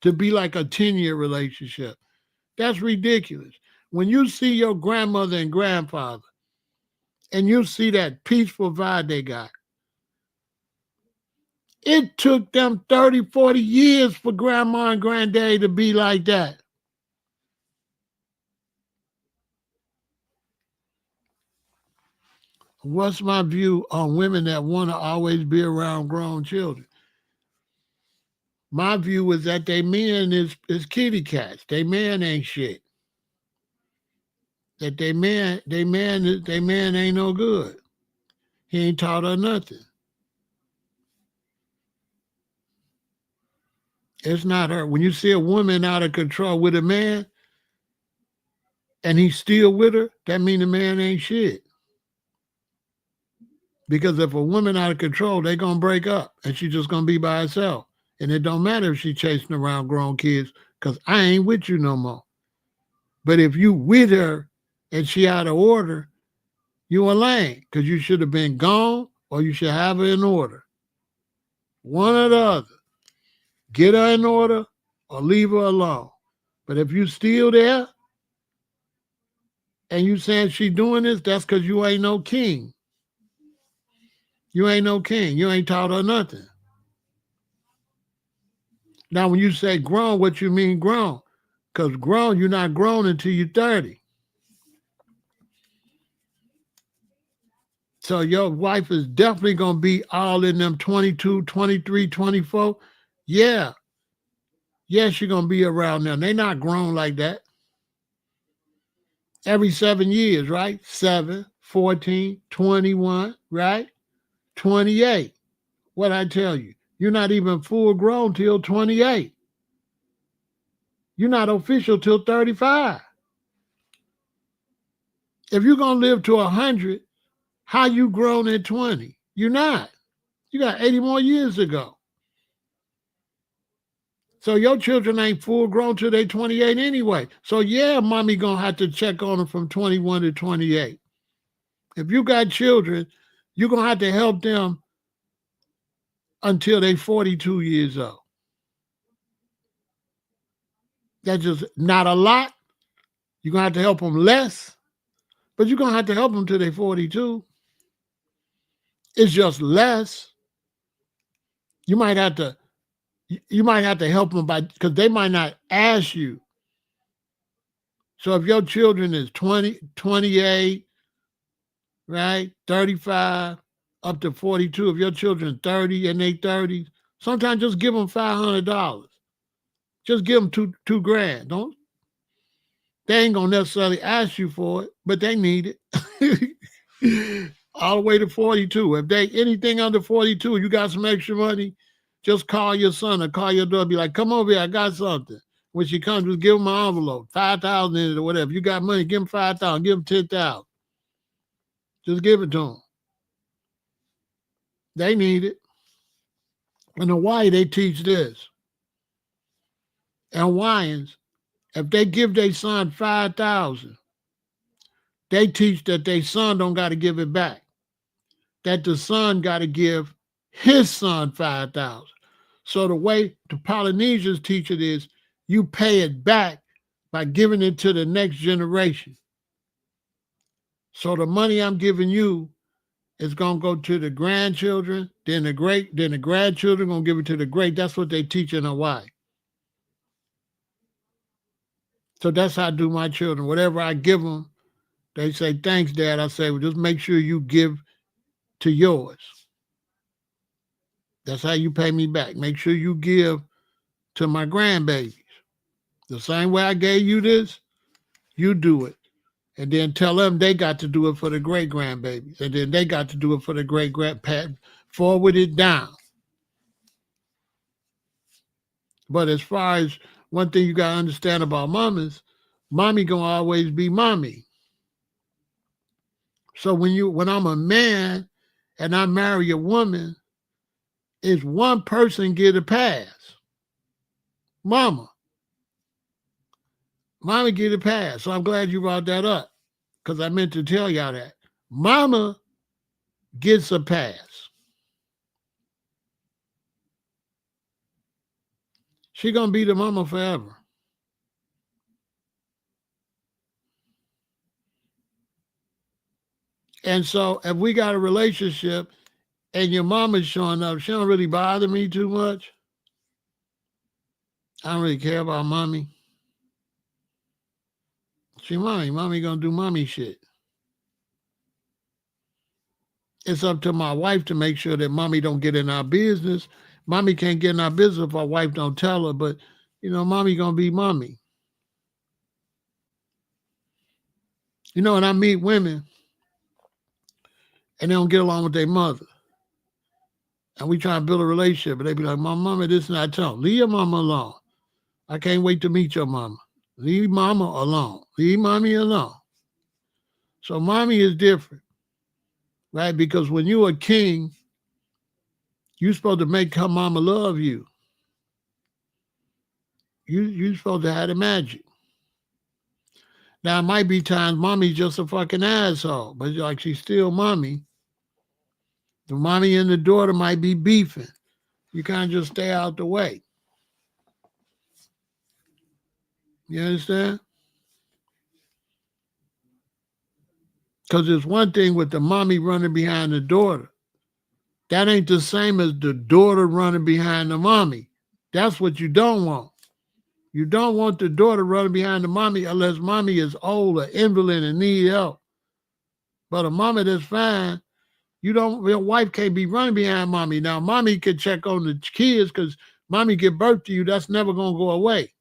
to be like a 10-year relationship. That's ridiculous. When you see your grandmother and grandfather and you see that peaceful vibe they got, it took them 30, 40 years for grandma and granddaddy to be like that. What's my view on women that want to always be around grown children? My view is that they men is kitty cats. They man ain't shit. That they man ain't no good. He ain't taught her nothing. It's not her. When you see a woman out of control with a man and he's still with her, that means the man ain't shit. Because if a woman out of control, they gonna break up and she's just gonna be by herself. And it don't matter if she chasing around grown kids, because I ain't with you no more. But if you with her and she out of order, you a lame because you should have been gone or you should have her in order. One or the other. Get her in order or leave her alone. But if you still there and you saying she doing this, that's because you ain't no king. You ain't no king. You ain't taught her nothing. Now, when you say grown, what you mean grown? Because grown, you're not grown until you're 30. So your wife is definitely going to be all in them 22, 23, 24. Yeah. Yes, she's going to be around them. They're not grown like that. Every 7 years, right? 7, 14, 21, right? 28. What I tell you? You're not even full grown till 28. You're not official till 35. If you're going to live to 100, how you grown at 20? You're not. You got 80 more years to go. So your children ain't full grown till they 28 anyway. So yeah, mommy going to have to check on them from 21 to 28. If you got children, you're going to have to help them until they 42 years old. That's just not a lot. You're going to have to help them less, but you're going to have to help them till they 42. It's just less. You might have to help them because they might not ask you. So if your children is 20, 28, right, 35, up to 42, if your children 30 and they 30s, sometimes just give them $500. Just give them two grand. They ain't gonna necessarily ask you for it, but they need it. All the way to 42. If they anything under 42, you got some extra money, just call your son or call your daughter. Be like, come over here, I got something. When she comes, just give them an envelope, 5,000 in it or whatever. You got money, give them 5,000, give them 10,000. Just give it to them. They need it. In Hawaii, they teach this. And Hawaiians, if they give their son 5,000, they teach that their son don't got to give it back. That the son got to give his son 5,000. So the way the Polynesians teach it is you pay it back by giving it to the next generation. So the money I'm giving you is gonna go to the grandchildren, then the grandchildren gonna give it to the great. That's what they teach in Hawaii. So that's how I do my children. Whatever I give them, they say, thanks, Dad. I say, well, just make sure you give to yours. That's how you pay me back. Make sure you give to my grandbabies. The same way I gave you this, you do it. And then tell them they got to do it for the great grandbabies. And then they got to do it for the great grandparents. Forward it down. But as far as one thing you got to understand about mamas, mommy gonna always be mommy. So when I'm a man and I marry a woman, is one person get a pass. Mama. Mama get a pass. So I'm glad you brought that up because I meant to tell y'all that. Mama gets a pass. She gonna be the mama forever. And so if we got a relationship and your mama's showing up, she don't really bother me too much. I don't really care about mommy. She mommy gonna do mommy shit. It's up to my wife to make sure that mommy don't get in our business. Mommy can't get in our business if our wife don't tell her, but mommy gonna be mommy. When I meet women and they don't get along with their mother, and we try to build a relationship, but they be like, my mama, this and I tell them, leave your mama alone. I can't wait to meet your mama. Leave mama alone. Leave mommy alone. So mommy is different, right? Because when you're a king, you're supposed to make her mama love you. You're supposed to have the magic. Now, it might be times mommy's just a fucking asshole, but like she's still mommy. The mommy and the daughter might be beefing. You can't just stay out the way. You understand? Because there's one thing with the mommy running behind the daughter. That ain't the same as the daughter running behind the mommy. That's what you don't want. You don't want the daughter running behind the mommy unless mommy is old or invalid and need help. But a mommy that's fine, your wife can't be running behind mommy. Now, mommy could check on the kids because mommy give birth to you. That's never going to go away.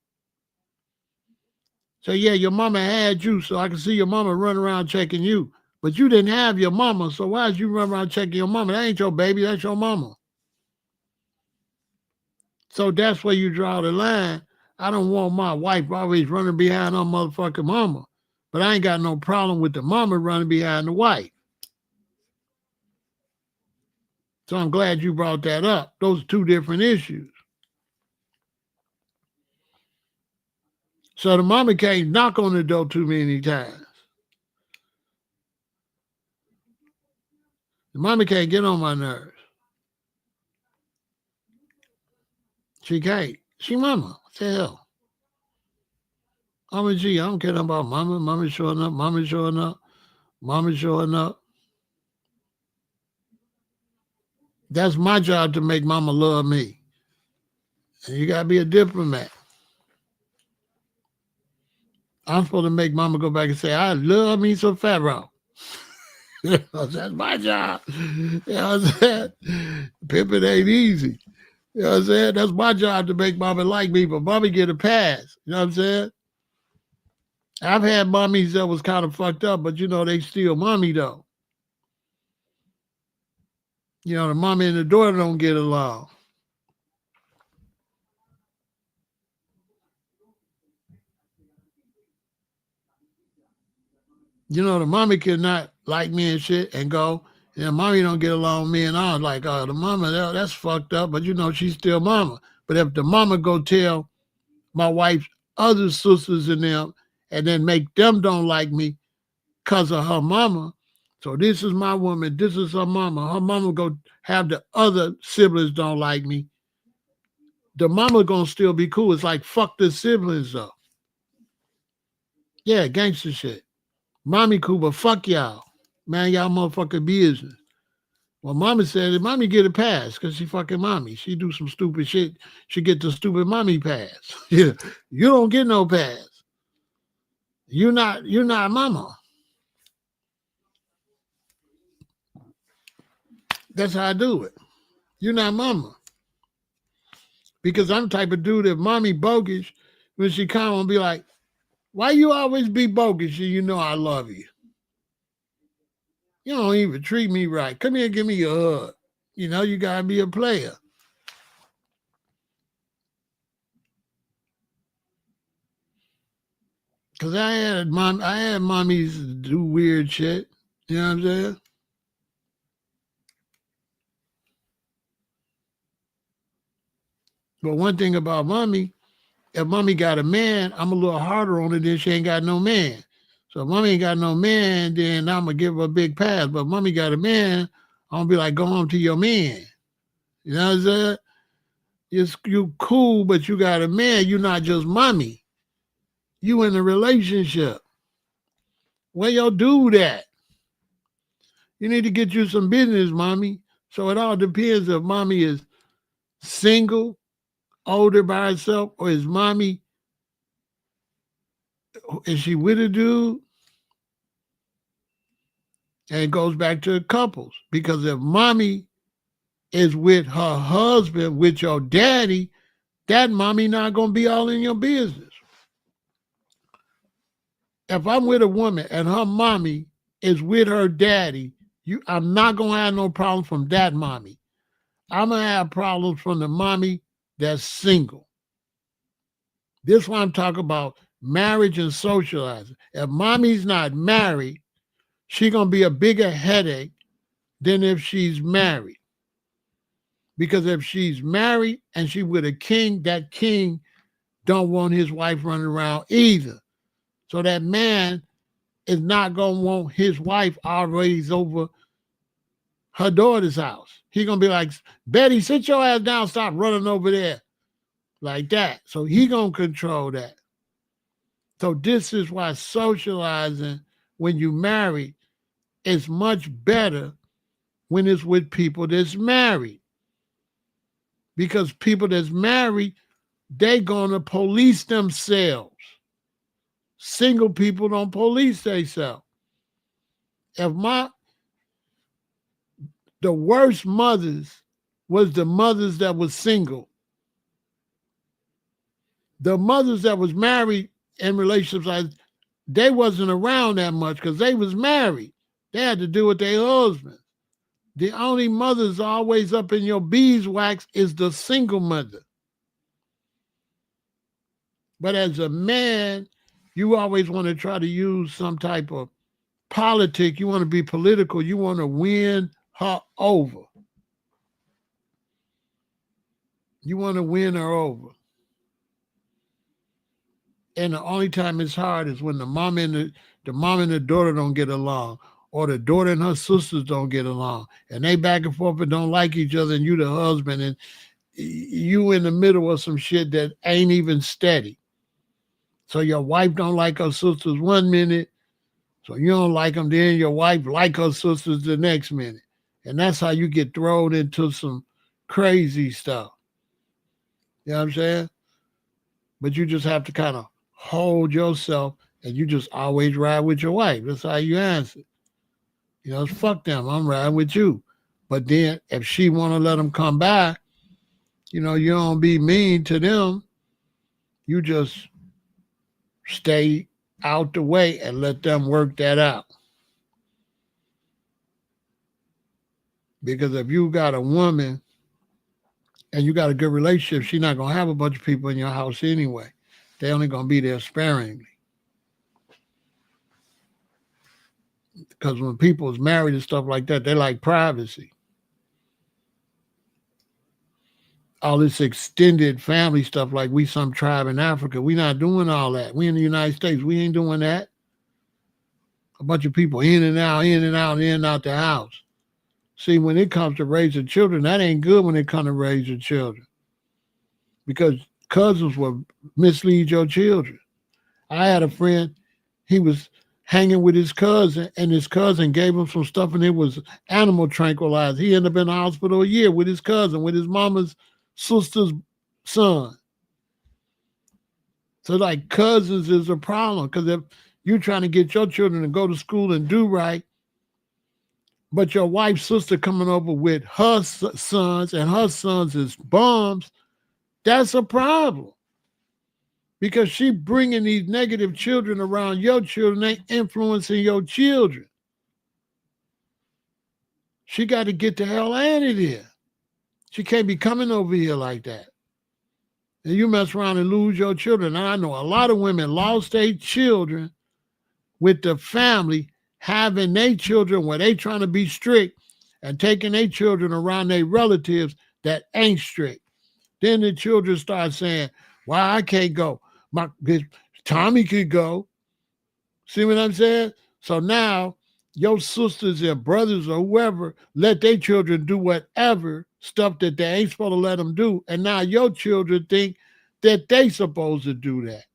So, yeah, your mama had you, so I can see your mama running around checking you. But you didn't have your mama, so why is you running around checking your mama? That ain't your baby, that's your mama. So that's where you draw the line. I don't want my wife always running behind her motherfucking mama. But I ain't got no problem with the mama running behind the wife. So I'm glad you brought that up. Those are two different issues. So the mama can't knock on the door too many times. The mama can't get on my nerves. She can't. She mama. What the hell? Mama G, I don't care about mama. Mama showing up. Mama showing up. Mama showing up. That's my job to make mama love me. And you got to be a diplomat. I'm supposed to make mama go back and say, I love me some Pharaoh. That's my job. You know what I'm saying? Pimping ain't easy. You know what I'm saying? That's my job to make mama like me, but mommy get a pass. You know what I'm saying? I've had mommies that was kind of fucked up, but they still mommy though. The mommy and the daughter don't get along. The mommy cannot like me and shit and go, mommy don't get along with me and I was like, oh, the mama, that's fucked up, but she's still mama. But if the mama go tell my wife's other sisters and them and then make them don't like me because of her mama, so this is my woman, this is her mama go have the other siblings don't like me, the mama gonna still be cool. It's like, fuck the siblings up. Yeah, gangster shit. Mommy cool, but fuck y'all. Man, y'all motherfucking business. Well, mommy said if mommy get a pass because she fucking mommy. She do some stupid shit. She get the stupid mommy pass. Yeah, you don't get no pass. You're not mama. That's how I do it. You're not mama. Because I'm the type of dude, if mommy bogus, when she come and be like, why you always be bogus? You know I love you. You don't even treat me right. Come here and give me a hug. You gotta be a player. Cause I had mommies do weird shit. You know what I'm saying? But one thing about mommy, if mommy got a man, I'm a little harder on it than she ain't got no man. So if mommy ain't got no man, then I'm gonna give her a big pass. But if mommy got a man, I'm gonna be like, go home to your man. You know what I'm saying? You cool, but you got a man. You're not just mommy. You in a relationship. Where your dude at? You need to get you some business, mommy. So it all depends if mommy is single, older by herself, or is she with a dude? And it goes back to couples. Because if mommy is with her husband, with your daddy, that mommy not going to be all in your business. If I'm with a woman and her mommy is with her daddy, I'm not going to have no problem from that mommy. I'm going to have problems from the mommy that's single. This is why I'm talking about marriage and socializing. If mommy's not married, she's going to be a bigger headache than if she's married. Because if she's married and she with a king, that king don't want his wife running around either. So that man is not going to want his wife always over her daughter's house. He going to be like, Betty, sit your ass down, stop running over there. Like that. So he going to control that. So this is why socializing when you marry is much better when it's with people that's married. Because people that's married, they gonna police themselves. Single people don't police themselves. If the worst mothers was the mothers that was single. The mothers that was married in relationships, they wasn't around that much because they was married. They had to do with their husband. The only mothers always up in your beeswax is the single mother. But as a man, you always want to try to use some type of politic. You want to be political. You want to win her over. You want to win her over. And the only time it's hard is when the mom and the daughter don't get along, or the daughter and her sisters don't get along, and they back and forth and don't like each other, and you the husband, and you in the middle of some shit that ain't even steady. So your wife don't like her sisters one minute, so you don't like them, then your wife like her sisters the next minute. And that's how you get thrown into some crazy stuff. You know what I'm saying? But you just have to kind of hold yourself, and you just always ride with your wife. That's how you answer. You know, fuck them. I'm riding with you. But then if she want to let them come by, you know, you don't be mean to them. You just stay out the way and let them work that out. Because if you got a woman and you got a good relationship, she's not going to have a bunch of people in your house anyway. They're only going to be there sparingly. Because when people is married and stuff like that, they like privacy. All this extended family stuff, like we some tribe in Africa, we not doing all that. We in the United States, we ain't doing that. A bunch of people in and out, in and out, in and out the house. See, when it comes to raising children, that ain't good when it comes to raising children. Because cousins will mislead your children. I had a friend, he was hanging with his cousin, and his cousin gave him some stuff, and it was animal tranquilizer. He ended up in the hospital a year with his cousin, with his mama's sister's son. So like cousins is a problem, because if you're trying to get your children to go to school and do right, but your wife's sister coming over with her sons, and her sons is bums, that's a problem. Because she bringing these negative children around your children, they influencing your children. She got to get the hell out of there. She can't be coming over here like that. And you mess around and lose your children. And I know a lot of women lost their children with the family having their children where they trying to be strict and taking their children around their relatives that ain't strict. Then the children start saying, "Why I can't go? Tommy could go." See what I'm saying? So now your sisters and brothers or whoever let their children do whatever stuff that they ain't supposed to let them do. And now your children think that they supposed to do that.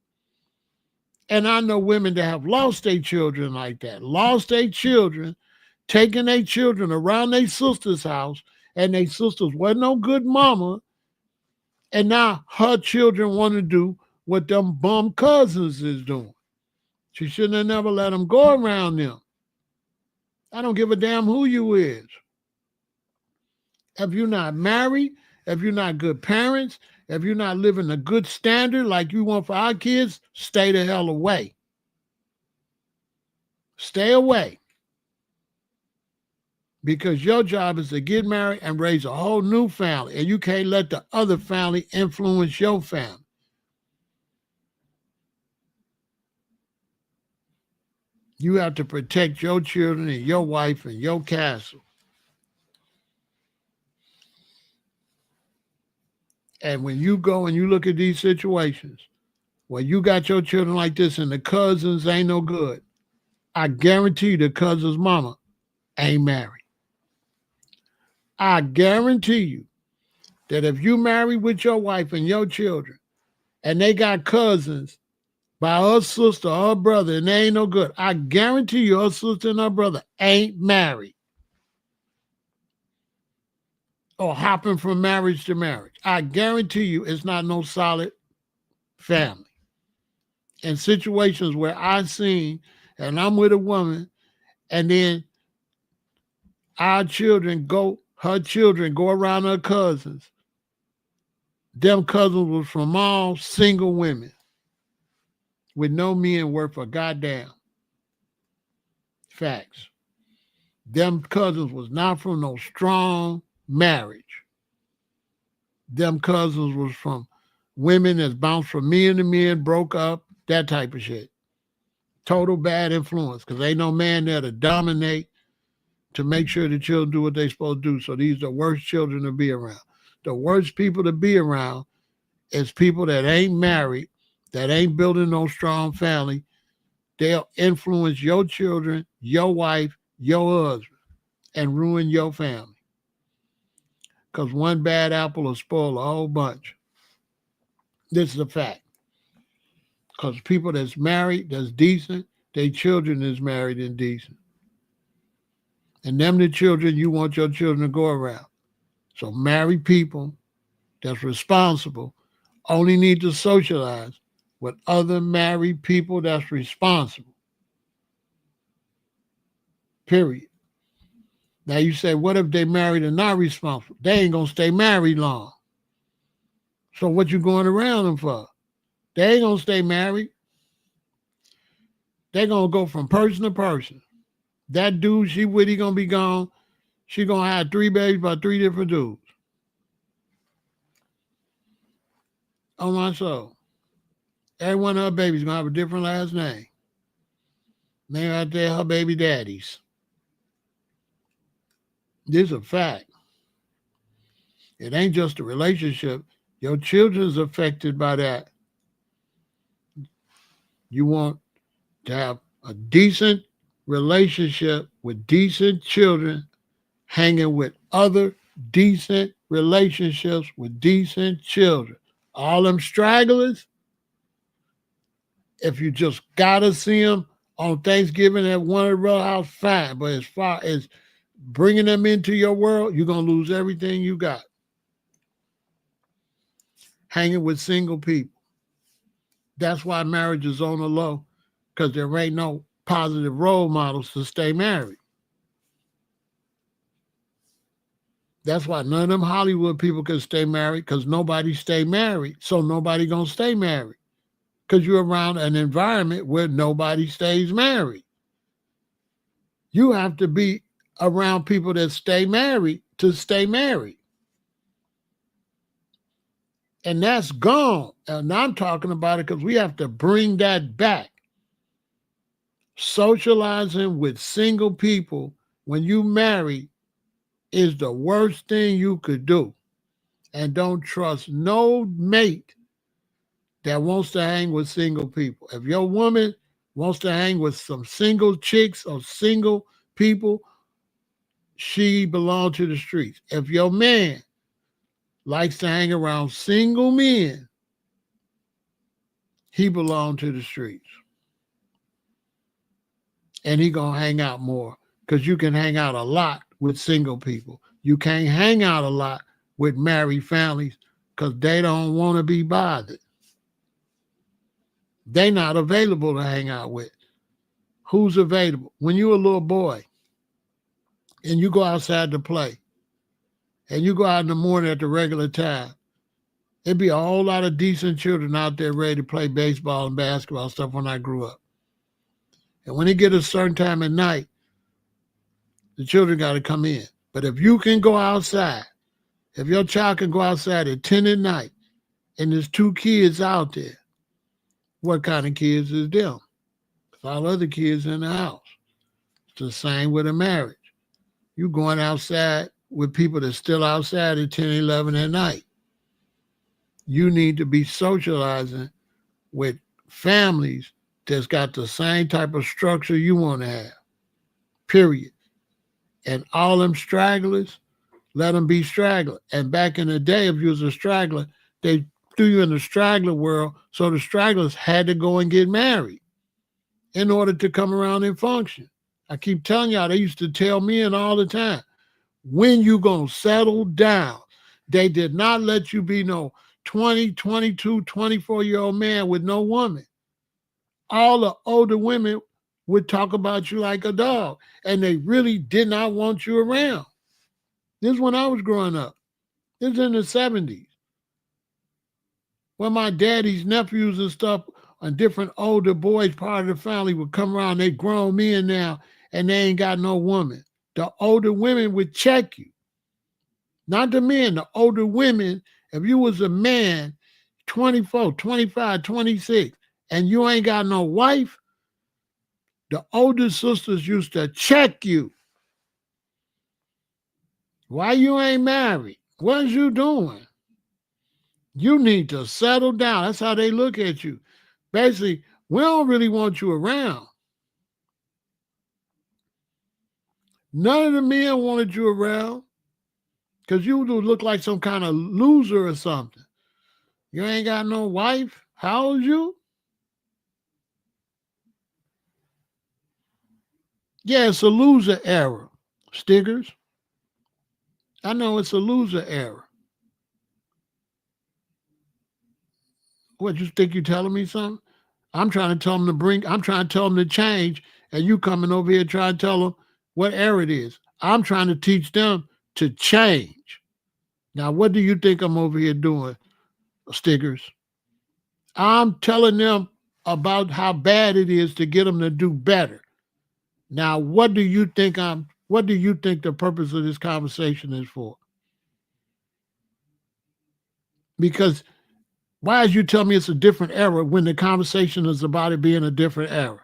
And I know women that have lost their children like that, lost their children, taking their children around their sister's house, and their sisters wasn't no good mama. And now her children want to do what them bum cousins is doing. She shouldn't have never let them go around them. I don't give a damn who you is. If you're not married, if you're not good parents, if you're not living a good standard like you want for our kids, stay the hell away. Stay away. Because your job is to get married and raise a whole new family, and you can't let the other family influence your family. You have to protect your children and your wife and your castle. And when you go and you look at these situations Well, you got your children like this and the cousins ain't no good. I guarantee you the cousin's mama ain't married. I guarantee you that if you marry with your wife and your children and they got cousins by her sister or her brother and they ain't no good, I guarantee you her sister and her brother ain't married or hopping from marriage to marriage. I guarantee you it's not no solid family. In situations where I've seen, and I'm with a woman, and then her children go around her cousins. Them cousins was from all single women with no men worth a goddamn. Facts. Them cousins was not from no strong marriage. Them cousins was from women that's bounced from men to men, broke up, that type of shit. Total bad influence because ain't no man there to dominate, to make sure the children do what they supposed to do. So these are the worst children to be around. The worst people to be around is people that ain't married, that ain't building no strong family. They'll influence your children, your wife, your husband, and ruin your family. Because one bad apple will spoil a whole bunch. This is a fact. Because people that's married, that's decent, their children is married and decent. And them the children you want your children to go around. So married people that's responsible only need to socialize with other married people that's responsible. Period. Now you say, what if they married and not responsible? They ain't going to stay married long. So what you going around them for? They ain't going to stay married. They're going to go from person to person. That dude she with, he going to be gone. She going to have 3 babies by 3 different dudes. On my soul. Every one of her babies going to have a different last name. Name out there her baby daddies. This is a fact. It ain't just a relationship. Your children's affected by that. You want to have a decent relationship with decent children, hanging with other decent relationships with decent children. All them stragglers, if you just gotta see them on Thanksgiving at one of the row house, fine. But as far as bringing them into your world, you're going to lose everything you got. Hanging with single people. That's why marriage is on the low, because there ain't no positive role models to stay married. That's why none of them Hollywood people can stay married, because nobody stay married. So nobody going to stay married, because you're around an environment where nobody stays married. You have to be around people that stay married to stay married. And that's gone. And I'm talking about it because we have to bring that back. Socializing with single people when you marry is the worst thing you could do. And don't trust no mate that wants to hang with single people. If your woman wants to hang with some single chicks or single people, she belongs to the streets. If your man likes to hang around single men, he belongs to the streets. And he gonna hang out more, because you can hang out a lot with single people. You can't hang out a lot with married families because they don't want to be bothered. They not available to hang out with. Who's available? When you're a little boy and you go outside to play and you go out in the morning at the regular time, there'd be a whole lot of decent children out there ready to play baseball and basketball stuff when I grew up. And when it get a certain time at night, the children got to come in. But if you can go outside, if your child can go outside at 10 at night and there's 2 kids out there, what kind of kids is them? Because all other kids in the house. It's the same with a marriage. You going outside with people that's still outside at 10, 11 at night. You need to be socializing with families that's got the same type of structure you want to have, period. And all them stragglers, let them be stragglers. And back in the day, if you was a straggler, they threw you in the straggler world, so the stragglers had to go and get married in order to come around and function. I keep telling y'all, they used to tell me and all the time, when you gonna settle down? They did not let you be no 20, 22, 24-year-old man with no woman. All the older women would talk about you like a dog, and they really did not want you around. This is when I was growing up. This is in the 70s. When my daddy's nephews and stuff and different older boys, part of the family, would come around, they grown men now, and they ain't got no woman. The older women would check you. Not the men, the older women. If you was a man, 24, 25, 26, and you ain't got no wife, the older sisters used to check you. Why you ain't married? What you doing? You need to settle down. That's how they look at you. Basically, we don't really want you around. None of the men wanted you around because you would look like some kind of loser or something. You ain't got no wife. How old you? Yeah, it's a loser era. Stickers. I know it's a loser era. What, you think you telling me something? I'm trying to tell them I'm trying to tell them to change, and you coming over here trying to tell them what era it is. I'm trying to teach them to change. Now, what do you think I'm over here doing, Stickers? I'm telling them about how bad it is to get them to do better. Now, what do you think the purpose of this conversation is for? Because why did you tell me it's a different era when the conversation is about it being a different era?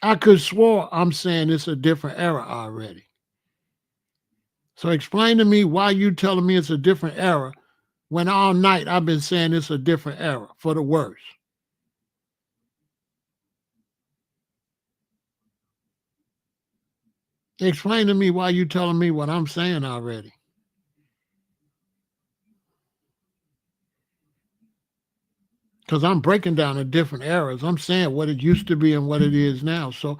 I could swore I'm saying it's a different era already. So explain to me why you telling me it's a different era when all night I've been saying it's a different era for the worse. Explain to me why you telling me what I'm saying already. Because I'm breaking down the different eras. I'm saying what it used to be and what it is now. So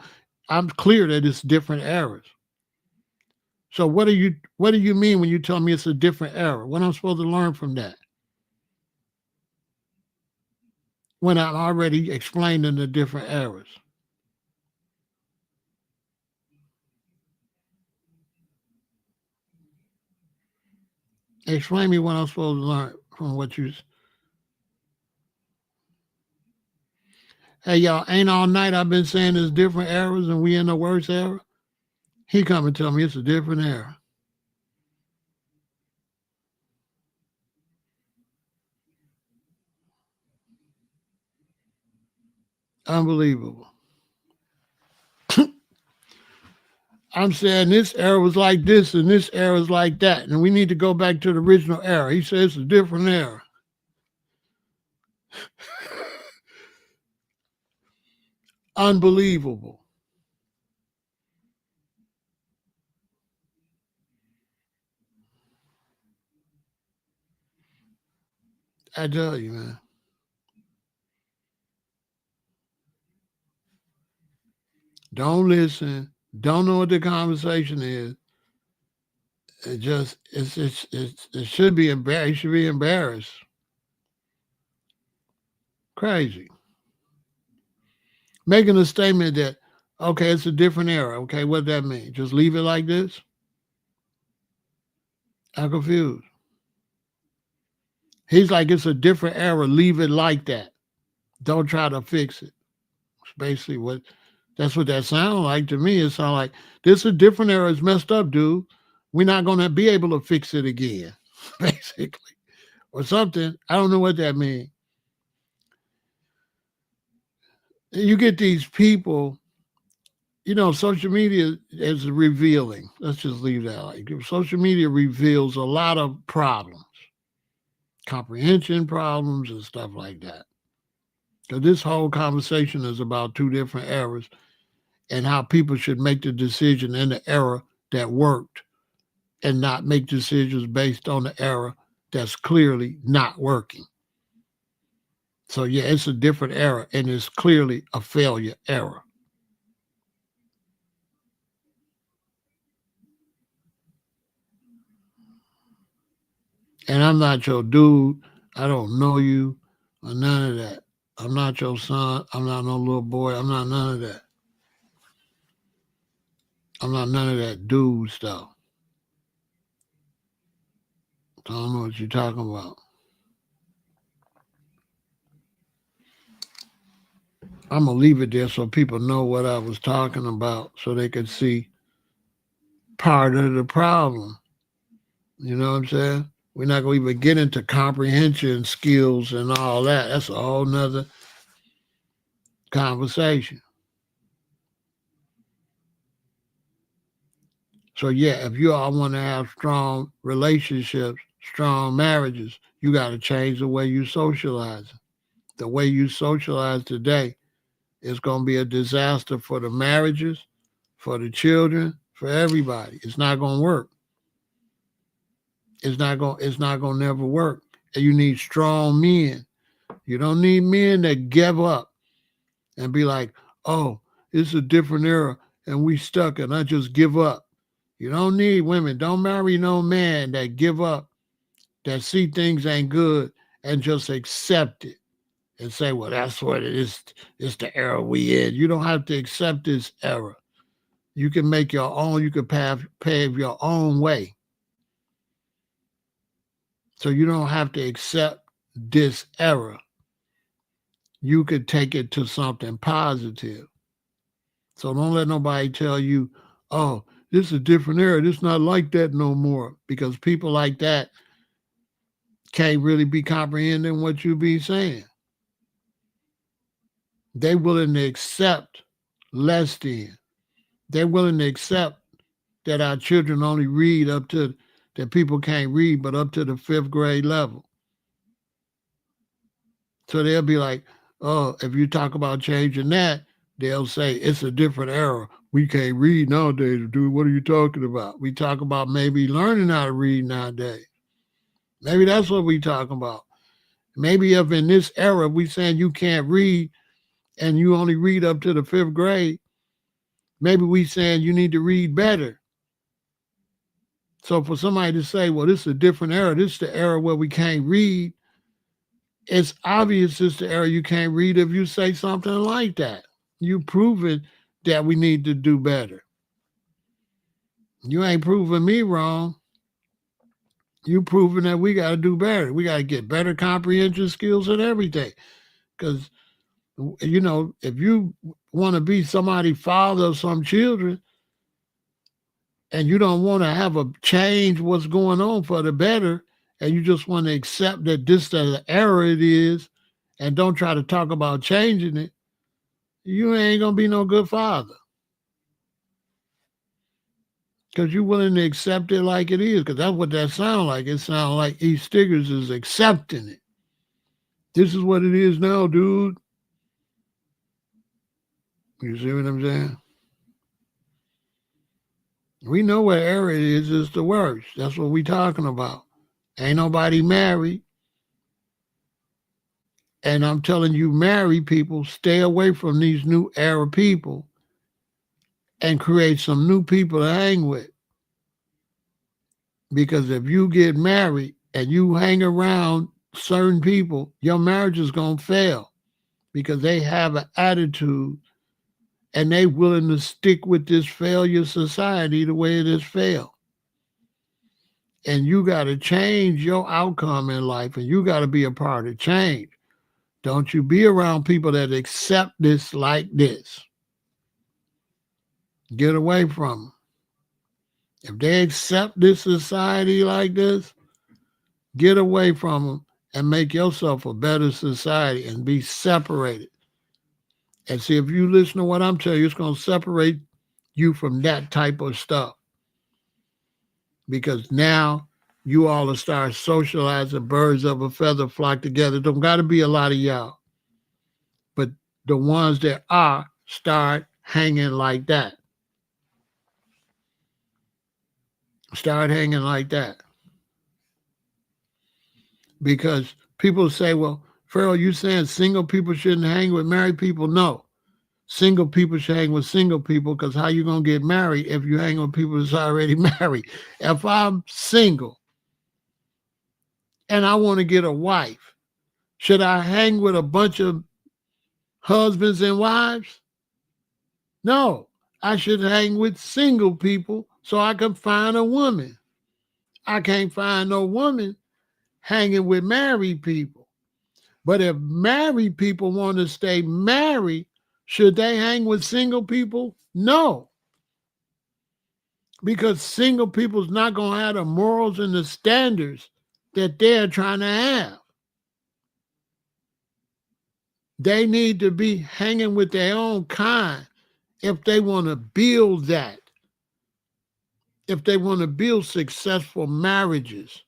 I'm clear that it's different eras. So what do you mean when you tell me it's a different era? What am I supposed to learn from that? When I'm already explaining the different eras. Explain me what I'm supposed to learn from what you. Hey y'all, ain't all night I've been saying there's different eras and we in the worst era? He come and tell me it's a different era. Unbelievable. I'm saying this era was like this and this era is like that, and we need to go back to the original era. He says it's a different era. Unbelievable. I tell you, man. Don't listen. Don't know what the conversation is. It should be embarrassed. You should be embarrassed. Crazy. Making a statement that, okay, it's a different era. Okay, what does that mean? Just leave it like this? I'm confused. He's like, it's a different era. Leave it like that. Don't try to fix it. It's basically that's what that sounds like to me. It sounds like this is a different era. It's messed up, dude. We're not going to be able to fix it again, basically, or something. I don't know what that means. You get these people, social media is revealing. Let's just leave that like social media reveals a lot of problems, comprehension problems and stuff like that. So this whole conversation is about two different eras and how people should make the decision in the era that worked and not make decisions based on the era that's clearly not working. So yeah, it's a different era and it's clearly a failure era. And I'm not your dude. I don't know you or none of that. I'm not your son. I'm not no little boy. I'm not none of that. I'm not none of that dude stuff. I don't know what you're talking about. I'm going to leave it there so people know what I was talking about so they could see part of the problem. You know what I'm saying? We're not going to even get into comprehension skills and all that. That's a whole nother conversation. So yeah, if you all want to have strong relationships, strong marriages, you got to change the way you socialize. The way you socialize today is going to be a disaster for the marriages, for the children, for everybody. It's not going to work. It's not going to never work. And you need strong men. You don't need men that give up and be like, "Oh, it's a different era and we stuck and I just give up." You don't need women. Don't marry no man that give up, that see things ain't good and just accept it and say, "Well, that's what it is. It's the era we in." You don't have to accept this era. You can make your own. You can pave your own way. So you don't have to accept this era. You could take it to something positive. So don't let nobody tell you, "Oh, this is a different era. This is not like that no more." Because people like that can't really be comprehending what you be saying. They willing to accept less than. They're willing to accept that our children only read up to that people can't read, but up to the fifth grade level. So they'll be like, "Oh, if you talk about changing that, they'll say it's a different era. We can't read nowadays, dude. What are you talking about?" We talk about maybe learning how to read nowadays. Maybe that's what we talk about. Maybe if in this era we saying you can't read and you only read up to the fifth grade, maybe we saying you need to read better. So for somebody to say, "Well, this is a different era. This is the era where we can't read," it's obvious it's the era you can't read if you say something like that. You proving that we need to do better. You ain't proving me wrong. You proving that we got to do better. We got to get better comprehension skills and everything. Because, you know, if you want to be somebody's father of some children and you don't want to have a change what's going on for the better, and you just want to accept that this is the era it is and don't try to talk about changing it, you ain't going to be no good father. Because you're willing to accept it like it is, because that's what that sounds like. It sounds like E. Stiggers is accepting it. This is what it is now, dude. You see what I'm saying? We know what era it is the worst. That's what we talking about. Ain't nobody married. And I'm telling you, married people, stay away from these new era people and create some new people to hang with. Because if you get married and you hang around certain people, your marriage is going to fail because they have an attitude and they willing to stick with this failure society the way it has failed. And you got to change your outcome in life and you got to be a part of change. Don't you be around people that accept this like this. Get away from them. If they accept this society like this, get away from them and make yourself a better society and be separated. And see, if you listen to what I'm telling you, it's going to separate you from that type of stuff. Because now you all will start socializing, birds of a feather flock together. Don't got to be a lot of y'all. the ones that are start hanging like that. Start hanging like that. Because people say, well, Pharaoh, you saying single people shouldn't hang with married people? No. Single people should hang with single people, because how you going to get married if you hang with people that's already married? If I'm single and I want to get a wife, should I hang with a bunch of husbands and wives? No. I should hang with single people so I can find a woman. I can't find no woman hanging with married people. But if married people want to stay married, should they hang with single people? No. Because single people's not going to have the morals and the standards that they're trying to have. They need to be hanging with their own kind if they want to build that, if they want to build successful marriages.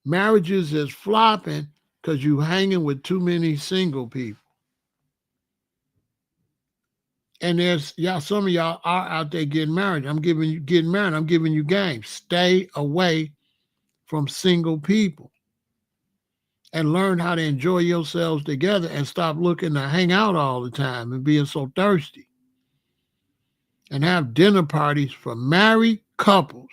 Marriages is flopping because you hanging with too many single people. And there's y'all, some of y'all are out there getting married. I'm giving you game. Stay away from single people and learn how to enjoy yourselves together and stop looking to hang out all the time and being so thirsty. And have dinner parties for married couples.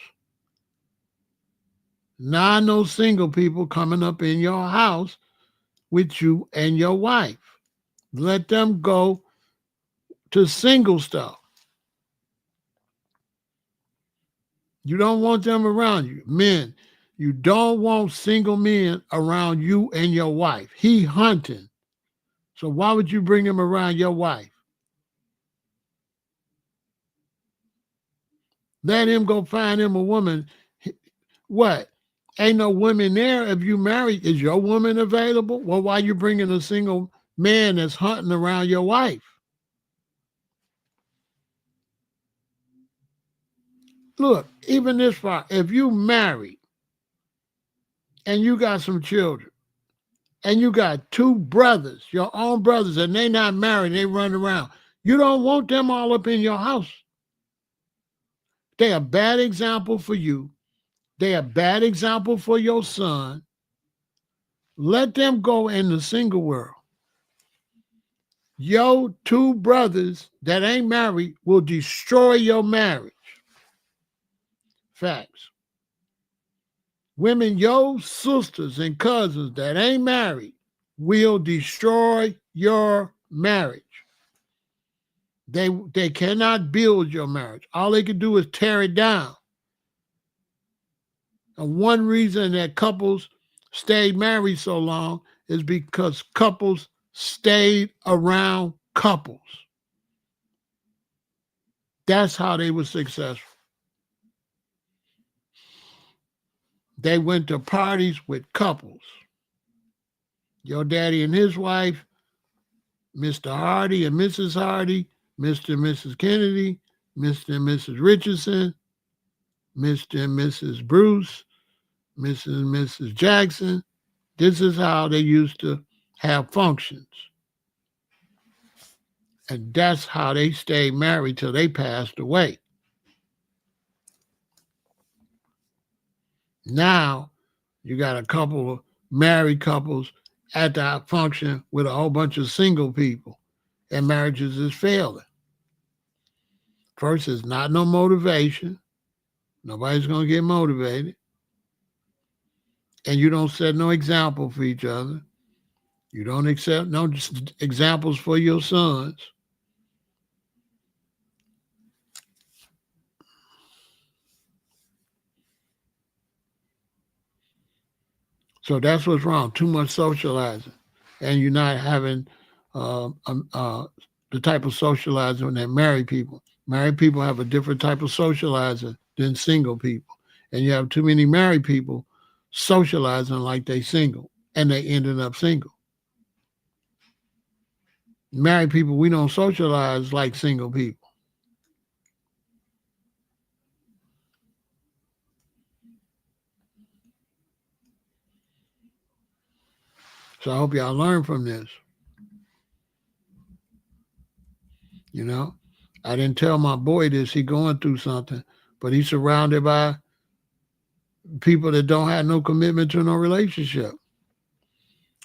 Not no single people coming up in your house with you and your wife. Let them go to single stuff. You don't want them around you. Men, you don't want single men around you and your wife. He hunting. So why would you bring him around your wife? Let him go find him a woman. What? Ain't no women there if you married. Is your woman available? Well, why you bringing a single man that's hunting around your wife? Look, even this far, if you married and you got some children and you got two brothers, your own brothers, and they not married, they run around, you don't want them all up in your house. They're a bad example for you. They're a bad example for your son. Let them go in the single world. Your two brothers that ain't married will destroy your marriage. Facts. Women, your sisters and cousins that ain't married will destroy your marriage. They cannot build your marriage. All they can do is tear it down. And one reason that couples stayed married so long is because couples stayed around couples. That's how they were successful. They went to parties with couples. Your daddy and his wife, Mr. Hardy and Mrs. Hardy, Mr. and Mrs. Kennedy, Mr. and Mrs. Richardson, Mr. and Mrs. Bruce, Mrs. and Mrs. Jackson. This is how they used to have functions. And that's how they stayed married till they passed away. Now, you got a couple of married couples at that function with a whole bunch of single people, and marriages is failing. First, it's not no motivation. Nobody's going to get motivated. And you don't set no example for each other. You don't accept no examples for your sons. So that's what's wrong. Too much socializing. And you're not having the type of socializing that married people. Married people have a different type of socializing than single people. And you have too many married people socializing like they single, and they ended up single. Married people, we don't socialize like single people. So I hope y'all learn from this. You know, I didn't tell my boy this. He going through something, but he's surrounded by people that don't have no commitment to no relationship.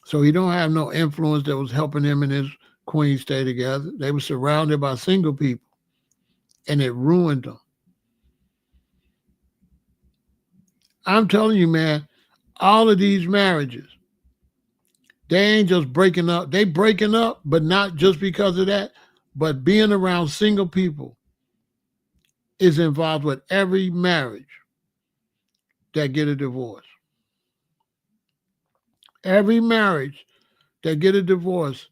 So he don't have no influence that was helping him and his queen stay together. They were surrounded by single people, and it ruined them. I'm telling you, man, all of these marriages, they ain't just breaking up. They breaking up, but not just because of that, but being around single people is involved with every marriage that get a divorce. Every marriage that get a divorce,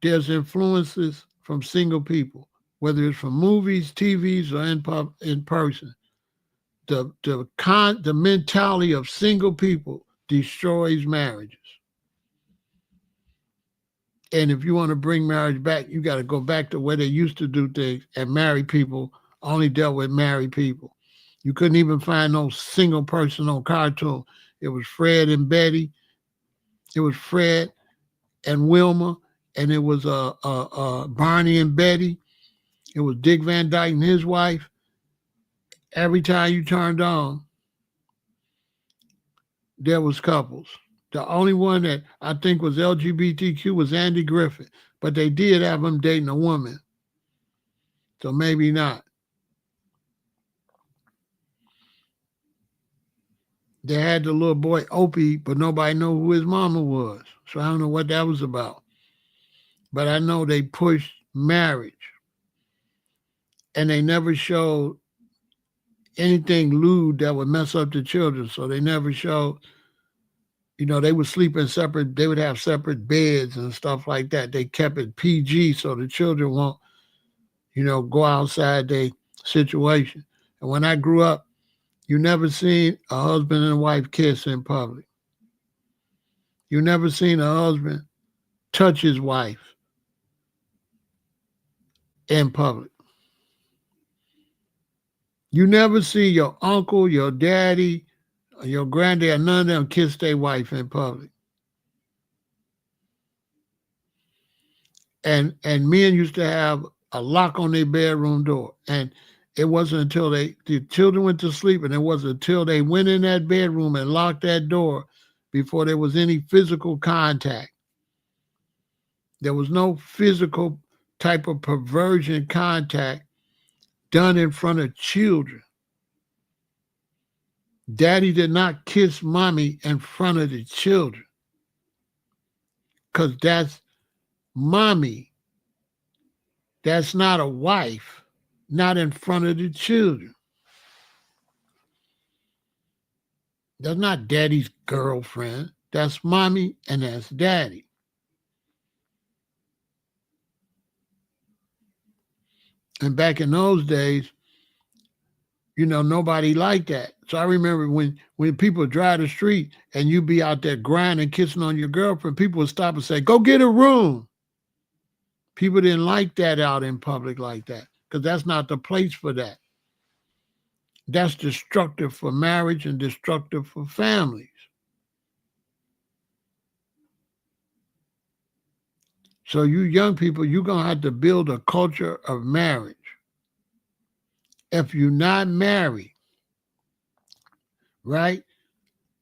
there's influences from single people, whether it's from movies, TVs, or in person. The mentality of single people destroys marriages. And if you want to bring marriage back, you got to go back to where they used to do things, and married people only dealt with married people. You couldn't even find no single person on cartoon. It was Fred and Betty. It was Fred and Wilma, and it was Barney and Betty. It was Dick Van Dyke and his wife. Every time you turned on, there was couples. The only one that I think was LGBTQ was Andy Griffith, but they did have him dating a woman. So maybe not. They had the little boy Opie, but nobody knew who his mama was. So I don't know what that was about. But I know they pushed marriage. And they never showed anything lewd that would mess up the children. So they never showed, they would sleep in separate, they would have separate beds and stuff like that. They kept it PG so the children won't, go outside their situation. And when I grew up, you never seen a husband and wife kiss in public. You never seen a husband touch his wife in public. You never see your uncle, your daddy, your granddad, none of them kiss their wife in public. And men used to have a lock on their bedroom door. And it wasn't until the children went to sleep, and it wasn't until they went in that bedroom and locked that door before there was any physical contact. There was no physical type of perversion contact done in front of children. Daddy did not kiss mommy in front of the children, because that's mommy. That's not a wife, not in front of the children. That's not daddy's girlfriend. That's mommy and that's daddy. And back in those days, nobody liked that. So I remember when people drive the street and you be out there grinding, kissing on your girlfriend, people would stop and say, go get a room. People didn't like that out in public like that, because that's not the place for that. That's destructive for marriage and destructive for families. So you young people, you're going to have to build a culture of marriage. If you're not married, right,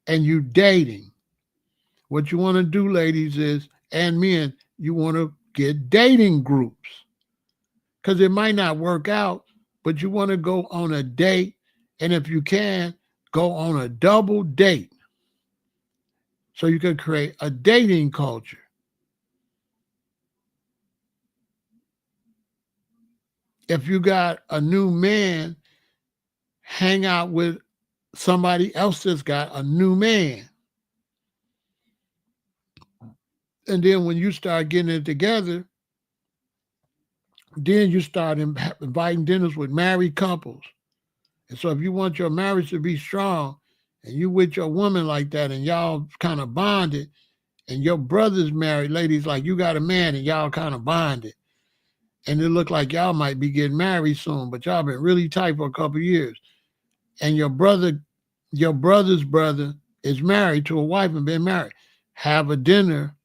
and you dating, what you want to do, ladies, is, and men, you want to get dating groups. Because it might not work out, but you want to go on a date, and if you can, go on a double date. So you can create a dating culture. If you got a new man, hang out with somebody else that's got a new man. And then when you start getting it together, then you start inviting dinners with married couples. And so if you want your marriage to be strong, and you with your woman like that, and y'all kind of bonded, and your brother's married, ladies, like you got a man and y'all kind of bonded, and it looked like y'all might be getting married soon, but y'all been really tight for a couple of years. And your brother's brother is married to a wife and been married. Have a dinner,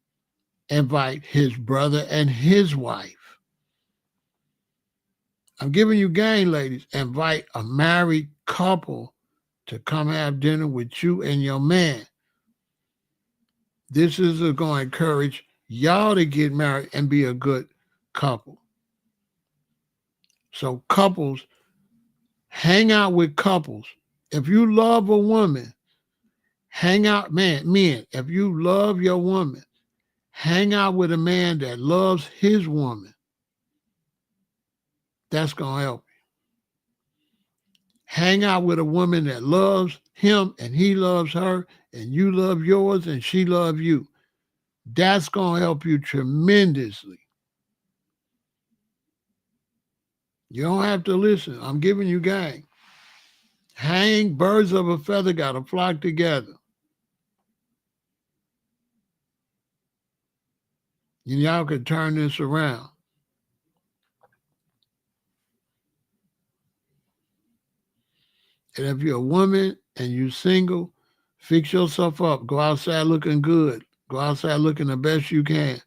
invite his brother and his wife. I'm giving you game, ladies. Invite a married couple to come have dinner with you and your man. This is going to encourage y'all to get married and be a good couple. So couples, hang out with couples. If you love a woman, hang out, men, if you love your woman, hang out with a man that loves his woman. That's going to help you. Hang out with a woman that loves him and he loves her and you love yours and she loves you. That's going to help you tremendously. You don't have to listen. I'm giving you game. Hang, birds of a feather got to flock together. And y'all could turn this around. And if you're a woman and you're single, fix yourself up. Go outside looking good. Go outside looking the best you can.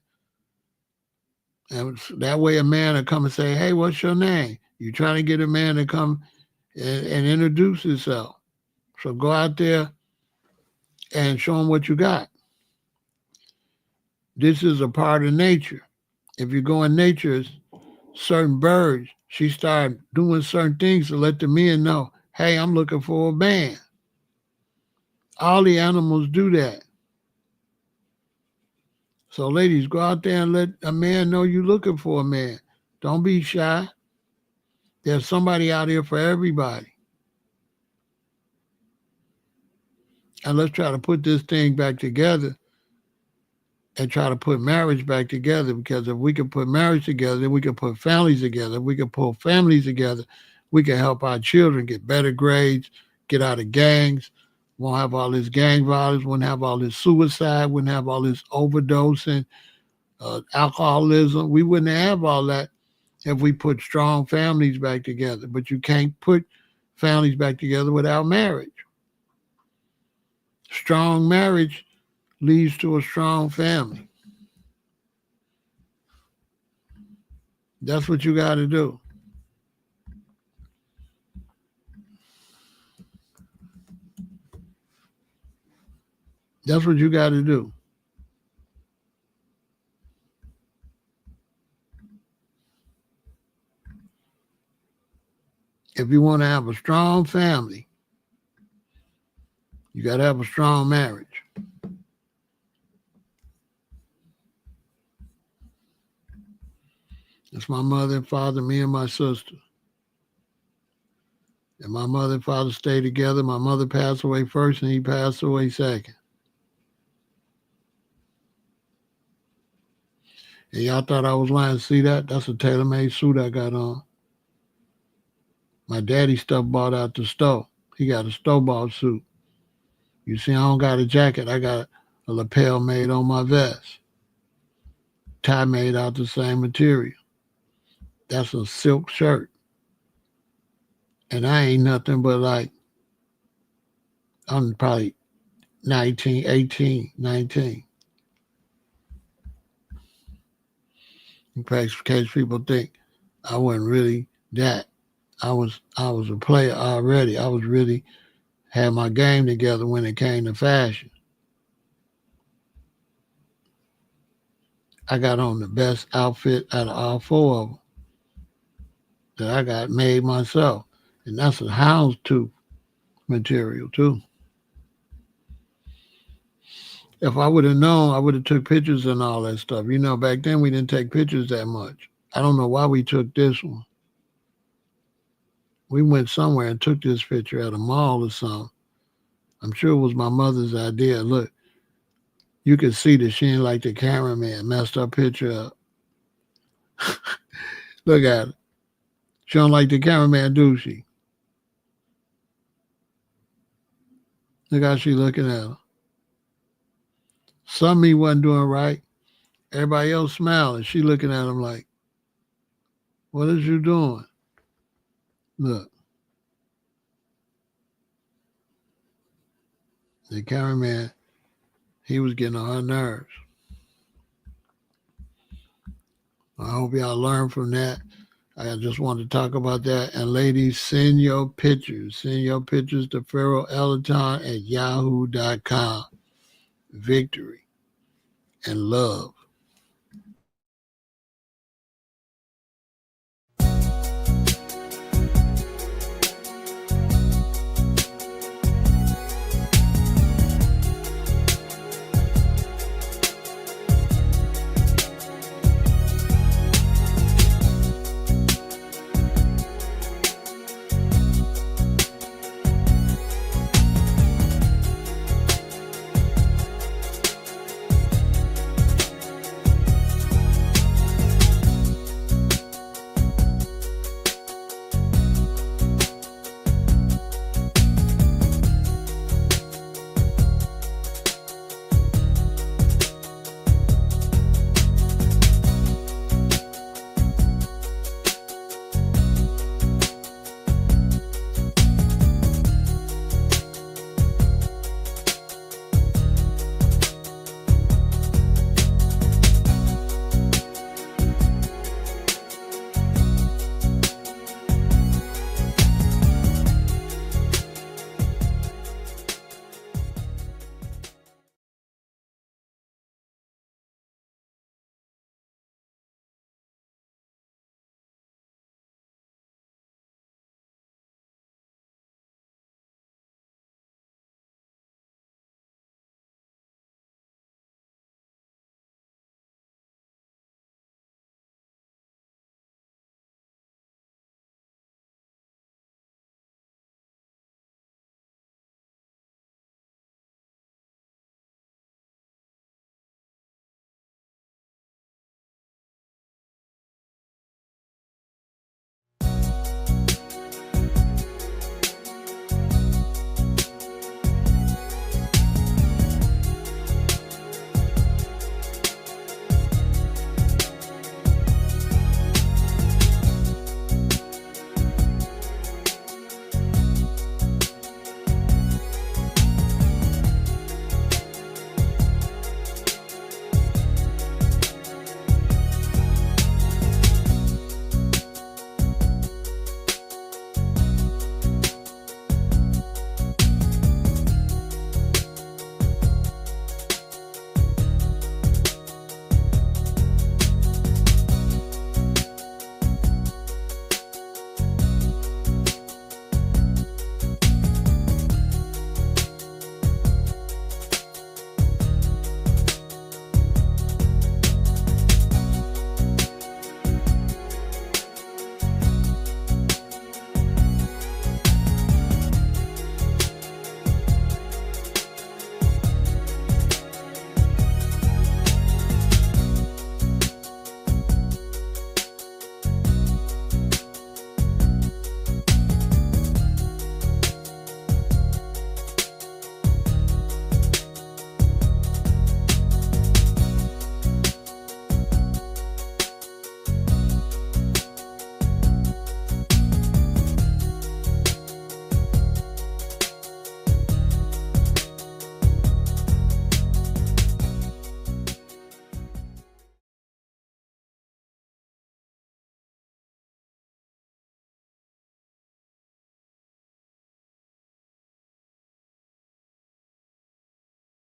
And that way a man will come and say, hey, what's your name? You're trying to get a man to come and introduce himself. So go out there and show him what you got. This is a part of nature. If you go in nature, certain birds, she started doing certain things to let the men know, hey, I'm looking for a man. All the animals do that. So ladies, go out there and let a man know you're looking for a man. Don't be shy. There's somebody out here for everybody. And let's try to put this thing back together and try to put marriage back together, because if we can put marriage together, then we can put families together. If we can pull families together, we can help our children get better grades, get out of gangs, won't have all this gang violence, won't have all this suicide, wouldn't have all this overdosing, alcoholism. We wouldn't have all that if we put strong families back together. But you can't put families back together without marriage. Strong marriage leads to a strong family. That's what you got to do. That's what you got to do. If you want to have a strong family, you got to have a strong marriage. It's my mother and father, me and my sister. And my mother and father stayed together. My mother passed away first and he passed away second. And y'all thought I was lying. See that? That's a tailor-made suit I got on. My daddy stuff bought out the store. He got a store-bought suit. You see, I don't got a jacket. I got a lapel made on my vest. Tie made out the same material. That's a silk shirt. And I ain't nothing but like, I'm probably 19, 18, 19. In case people think I wasn't really that. I was a player already. I was really had my game together when it came to fashion. I got on the best outfit out of all four of them that I got made myself. And that's a houndstooth material too. If I would have known, I would have took pictures and all that stuff. You know, back then we didn't take pictures that much. I don't know why we took this one. We went somewhere and took this picture at a mall or something. I'm sure it was my mother's idea. Look, you could see that she didn't like the cameraman, messed her picture up. Look at her. She don't like the cameraman, do she? Look how she looking at her. Some of me wasn't doing right. Everybody else smiling. She looking at him like, what is you doing? Look. The cameraman, he was getting on her nerves. I hope y'all learn from that. I just want to talk about that. And ladies, send your pictures. Send your pictures to PharaohElAton at yahoo.com. Victory and love.